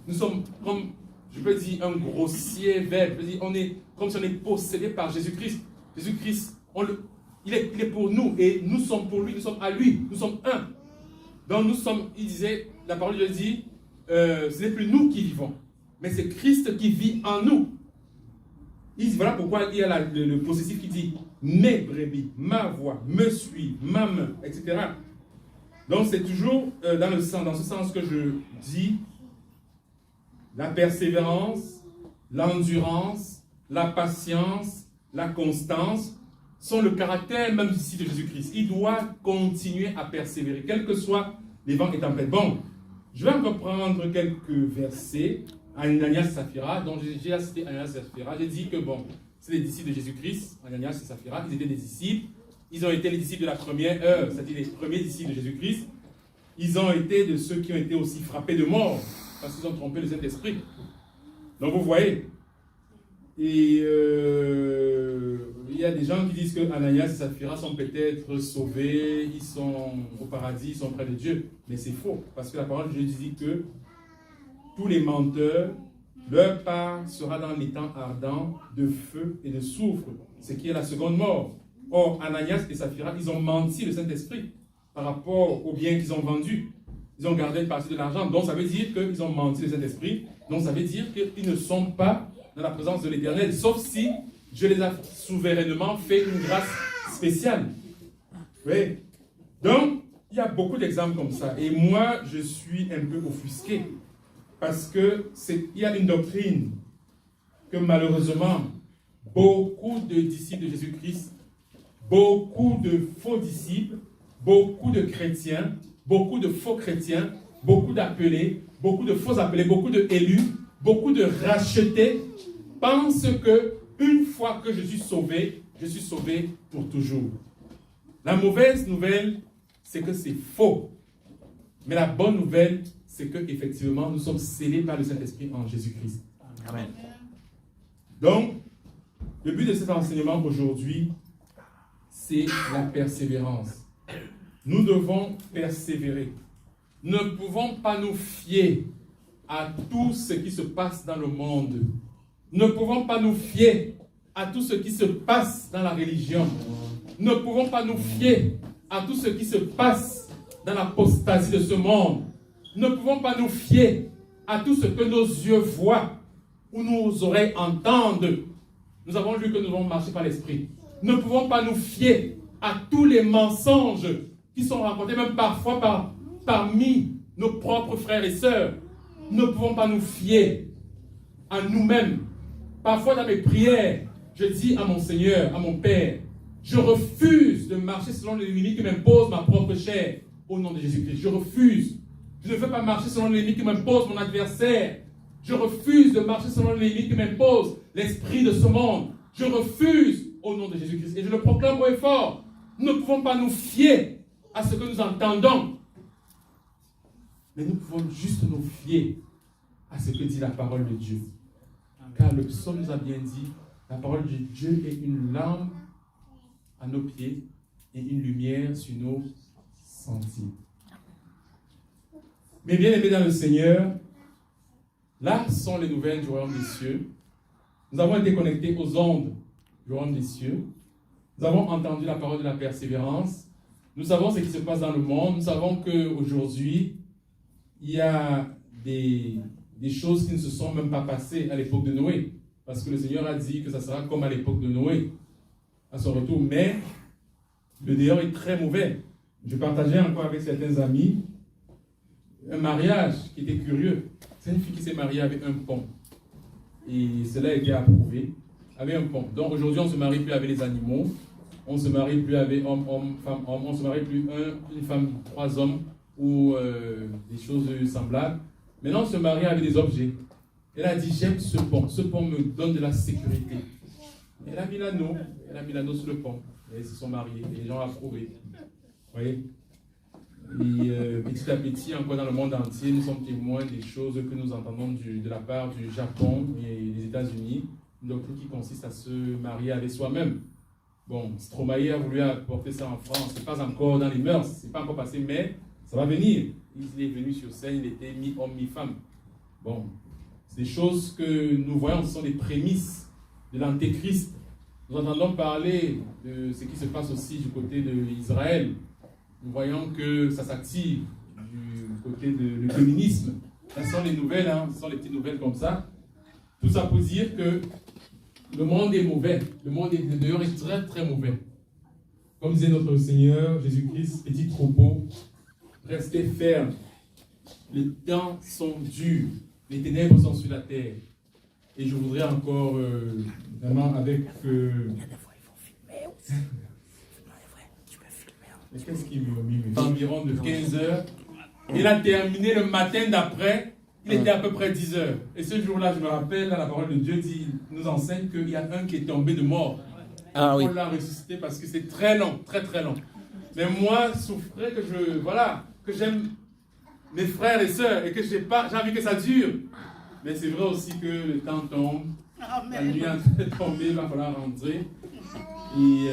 Nous sommes comme, je peux dire, un grossier verbe. Je peux dire, on est comme si on est possédé par Jésus-Christ. Jésus-Christ, il est pour nous et nous sommes pour lui, nous sommes à lui, nous sommes un. Donc, nous sommes, il disait, la parole de Dieu dit, ce n'est plus nous qui vivons, mais c'est Christ qui vit en nous. Il dit, voilà pourquoi il y a le possessif qui dit mes brebis, ma voix, me suit, ma main, etc. Donc c'est toujours dans ce sens que je dis la persévérance, l'endurance, la patience, la constance sont le caractère même ici de Jésus-Christ. Il doit continuer à persévérer, quels que soient les vents et tempêtes. Bon, je vais encore prendre quelques versets. Ananias et Saphira, donc j'ai cité Ananias et Saphira, j'ai dit que bon, c'est les disciples de Jésus-Christ, Ananias et Saphira, ils étaient des disciples, ils ont été les disciples de la première heure, c'est-à-dire les premiers disciples de Jésus-Christ, ils ont été de ceux qui ont été aussi frappés de mort, parce qu'ils ont trompé le Saint-Esprit. Donc vous voyez, et il y a des gens qui disent que Ananias et Saphira sont peut-être sauvés, ils sont au paradis, ils sont près de Dieu, mais c'est faux, parce que la parole de Dieu dit que tous les menteurs, leur part sera dans l'étang ardent de feu et de soufre, ce qui est la seconde mort. Or, Ananias et Saphira, ils ont menti le Saint-Esprit par rapport aux biens qu'ils ont vendus. Ils ont gardé une partie de l'argent, donc ça veut dire qu'ils ont menti le Saint-Esprit, donc ça veut dire qu'ils ne sont pas dans la présence de l'Éternel, sauf si Dieu les a souverainement fait une grâce spéciale. Oui. Donc, il y a beaucoup d'exemples comme ça, et moi, je suis un peu offusqué. Parce qu'il y a une doctrine que malheureusement, beaucoup de disciples de Jésus-Christ, beaucoup de faux disciples, beaucoup de chrétiens, beaucoup de faux chrétiens, beaucoup d'appelés, beaucoup de faux appelés, beaucoup d'élus, beaucoup de rachetés, pensent que une fois que je suis sauvé pour toujours. La mauvaise nouvelle, c'est que c'est faux. Mais la bonne nouvelle, c'est qu'effectivement, nous sommes scellés par le Saint-Esprit en Jésus-Christ. Amen. Donc, le but de cet enseignement aujourd'hui, c'est la persévérance. Nous devons persévérer. Nous ne pouvons pas nous fier à tout ce qui se passe dans le monde. Nous ne pouvons pas nous fier à tout ce qui se passe dans la religion. Nous ne pouvons pas nous fier à tout ce qui se passe dans l'apostasie de ce monde. Nous ne pouvons pas nous fier à tout ce que nos yeux voient ou nos oreilles entendent. Nous avons lu que nous devons marcher par l'esprit. Nous ne pouvons pas nous fier à tous les mensonges qui sont racontés, même parfois parmi nos propres frères et sœurs. Nous ne pouvons pas nous fier à nous-mêmes. Parfois dans mes prières, je dis à mon Seigneur, à mon Père, je refuse de marcher selon les limites que m'impose ma propre chair au nom de Jésus-Christ. Je refuse. Je ne veux pas marcher selon les limites que m'impose mon adversaire. Je refuse de marcher selon les limites que m'impose l'esprit de ce monde. Je refuse au nom de Jésus-Christ. Et je le proclame haut et fort. Nous ne pouvons pas nous fier à ce que nous entendons. Mais nous pouvons juste nous fier à ce que dit la parole de Dieu. Car le psaume nous a bien dit, la parole de Dieu est une lampe à nos pieds et une lumière sur nos sentiers. Mais bien aimés dans le Seigneur, là sont les nouvelles du royaume des cieux. Nous avons été connectés aux ondes du royaume des cieux. Nous avons entendu la parole de la persévérance. Nous savons ce qui se passe dans le monde. Nous savons qu'aujourd'hui, il y a des choses qui ne se sont même pas passées à l'époque de Noé. Parce que le Seigneur a dit que ça sera comme à l'époque de Noé, à son retour. Mais le dehors est très mauvais. Je partageais encore avec certains amis un mariage qui était curieux. C'est une fille qui s'est mariée avec un pont. Et cela a été approuvé avec un pont. Donc aujourd'hui, on ne se marie plus avec les animaux. On ne se marie plus avec homme, femme, homme. On ne se marie plus une femme, 3 hommes ou des choses semblables. Maintenant, on se marie avec des objets. Elle a dit, j'aime ce pont. Ce pont me donne de la sécurité. Elle a mis l'anneau sur le pont. Et ils se sont mariés. Et les gens ont approuvé. Vous voyez? Et petit à petit, encore dans le monde entier, nous sommes témoins des choses que nous entendons de la part du Japon et des États-Unis. Une doctrine qui consiste à se marier avec soi-même. Bon, Stromae a voulu apporter ça en France. Ce n'est pas encore dans les mœurs, ce n'est pas encore passé, mais ça va venir. Il est venu sur scène, il était mi-homme, mi-femme. Bon, c'est des choses que nous voyons, ce sont des prémices de l'antéchrist. Nous entendons parler de ce qui se passe aussi du côté d'Israël. Nous voyons que ça s'active du côté du féminisme. Ce sont les nouvelles, hein, ce sont les petites nouvelles comme ça. Tout ça pour dire que le monde est mauvais. Le monde est dehors est très très mauvais. Comme disait notre Seigneur Jésus-Christ, petit troupeau, restez fermes. Les temps sont durs. Les ténèbres sont sur la terre. Et je voudrais encore, vraiment avec... Il y a des fois, il faut filmer aussi. Tu peux filmer. Mais qu'est-ce qu'il m'a mis? Environ de 15 heures. Il a terminé le matin d'après. Il était à peu près 10 heures. Et ce jour-là, je me rappelle, la parole de Dieu nous enseigne qu'il y a un qui est tombé de mort. Ah, oui. On l'a ressuscité parce que c'est très long, très très long. Mais moi, souffrais que j'aime mes frères et sœurs et que j'ai envie que ça dure. Mais c'est vrai aussi que le temps tombe. La nuit est en train de tomber, il va falloir rentrer. Et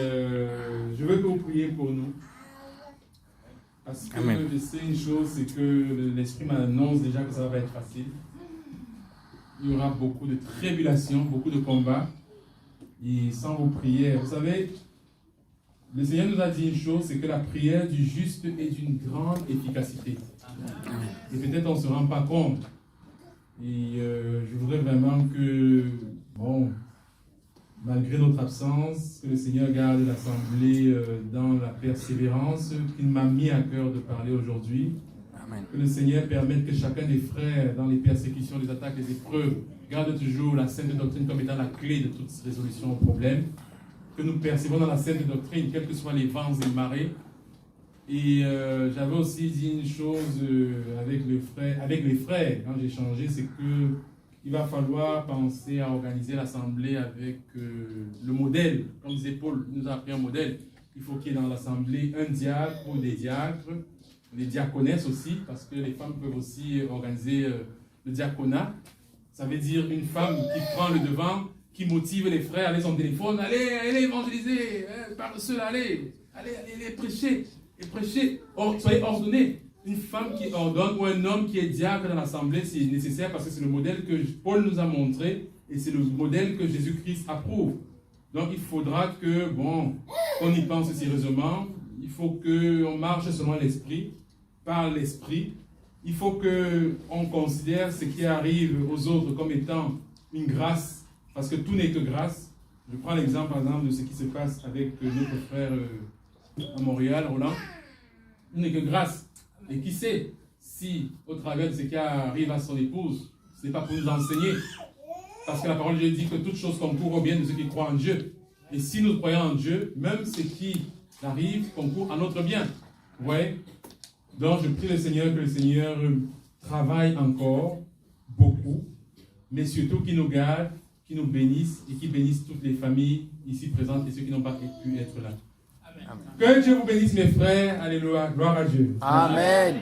je veux que vous priez pour nous. Parce que je sais une chose, c'est que l'Esprit m'annonce déjà que ça va pas être facile. Il y aura beaucoup de tribulations, beaucoup de combats. Et sans vos prières, vous savez, le Seigneur nous a dit une chose, c'est que la prière du juste est d'une grande efficacité. Et peut-être on ne se rend pas compte. Et je voudrais vraiment que, malgré notre absence, que le Seigneur garde l'Assemblée dans la persévérance qu'il m'a mis à cœur de parler aujourd'hui. Amen. Que le Seigneur permette que chacun des frères, dans les persécutions, les attaques, les épreuves, garde toujours la sainte doctrine comme étant la clé de toute résolution au problème. Que nous persévérons dans la sainte doctrine, quels que soient les vents et les marées. Et j'avais aussi dit une chose avec les frères, quand j'ai changé, c'est que il va falloir penser à organiser l'assemblée avec le modèle. Comme disait Paul, il nous a appris un modèle. Il faut qu'il y ait dans l'assemblée un diacre ou des diacres, des diaconesses aussi, parce que les femmes peuvent aussi organiser le diaconat. Ça veut dire une femme qui prend le devant, qui motive les frères, allez son téléphone, allez évangéliser, par cela, allez prêcher. Et prêcher, soyez ordonnés. Une femme qui ordonne ou un homme qui est diacre dans l'assemblée, c'est nécessaire parce que c'est le modèle que Paul nous a montré et c'est le modèle que Jésus-Christ approuve. Donc il faudra que, on y pense sérieusement. Il faut qu'on marche selon l'esprit, par l'esprit. Il faut qu'on considère ce qui arrive aux autres comme étant une grâce, parce que tout n'est que grâce. Je prends l'exemple, par exemple, de ce qui se passe avec notre frère à Montréal, Roland. Tout n'est que grâce. Et qui sait si, au travers de ce qui arrive à son épouse, ce n'est pas pour nous enseigner. Parce que la parole de Dieu dit que toute chose concourt au bien de ceux qui croient en Dieu. Et si nous croyons en Dieu, même ce qui arrive concourt à notre bien. Vous voyez? Donc je prie le Seigneur que le Seigneur travaille encore beaucoup, mais surtout qu'il nous garde, qu'il nous bénisse et qu'il bénisse toutes les familles ici présentes et ceux qui n'ont pas pu être là. Amen. Que Dieu vous bénisse mes frères. Alléluia. Gloire à Dieu.
Amen.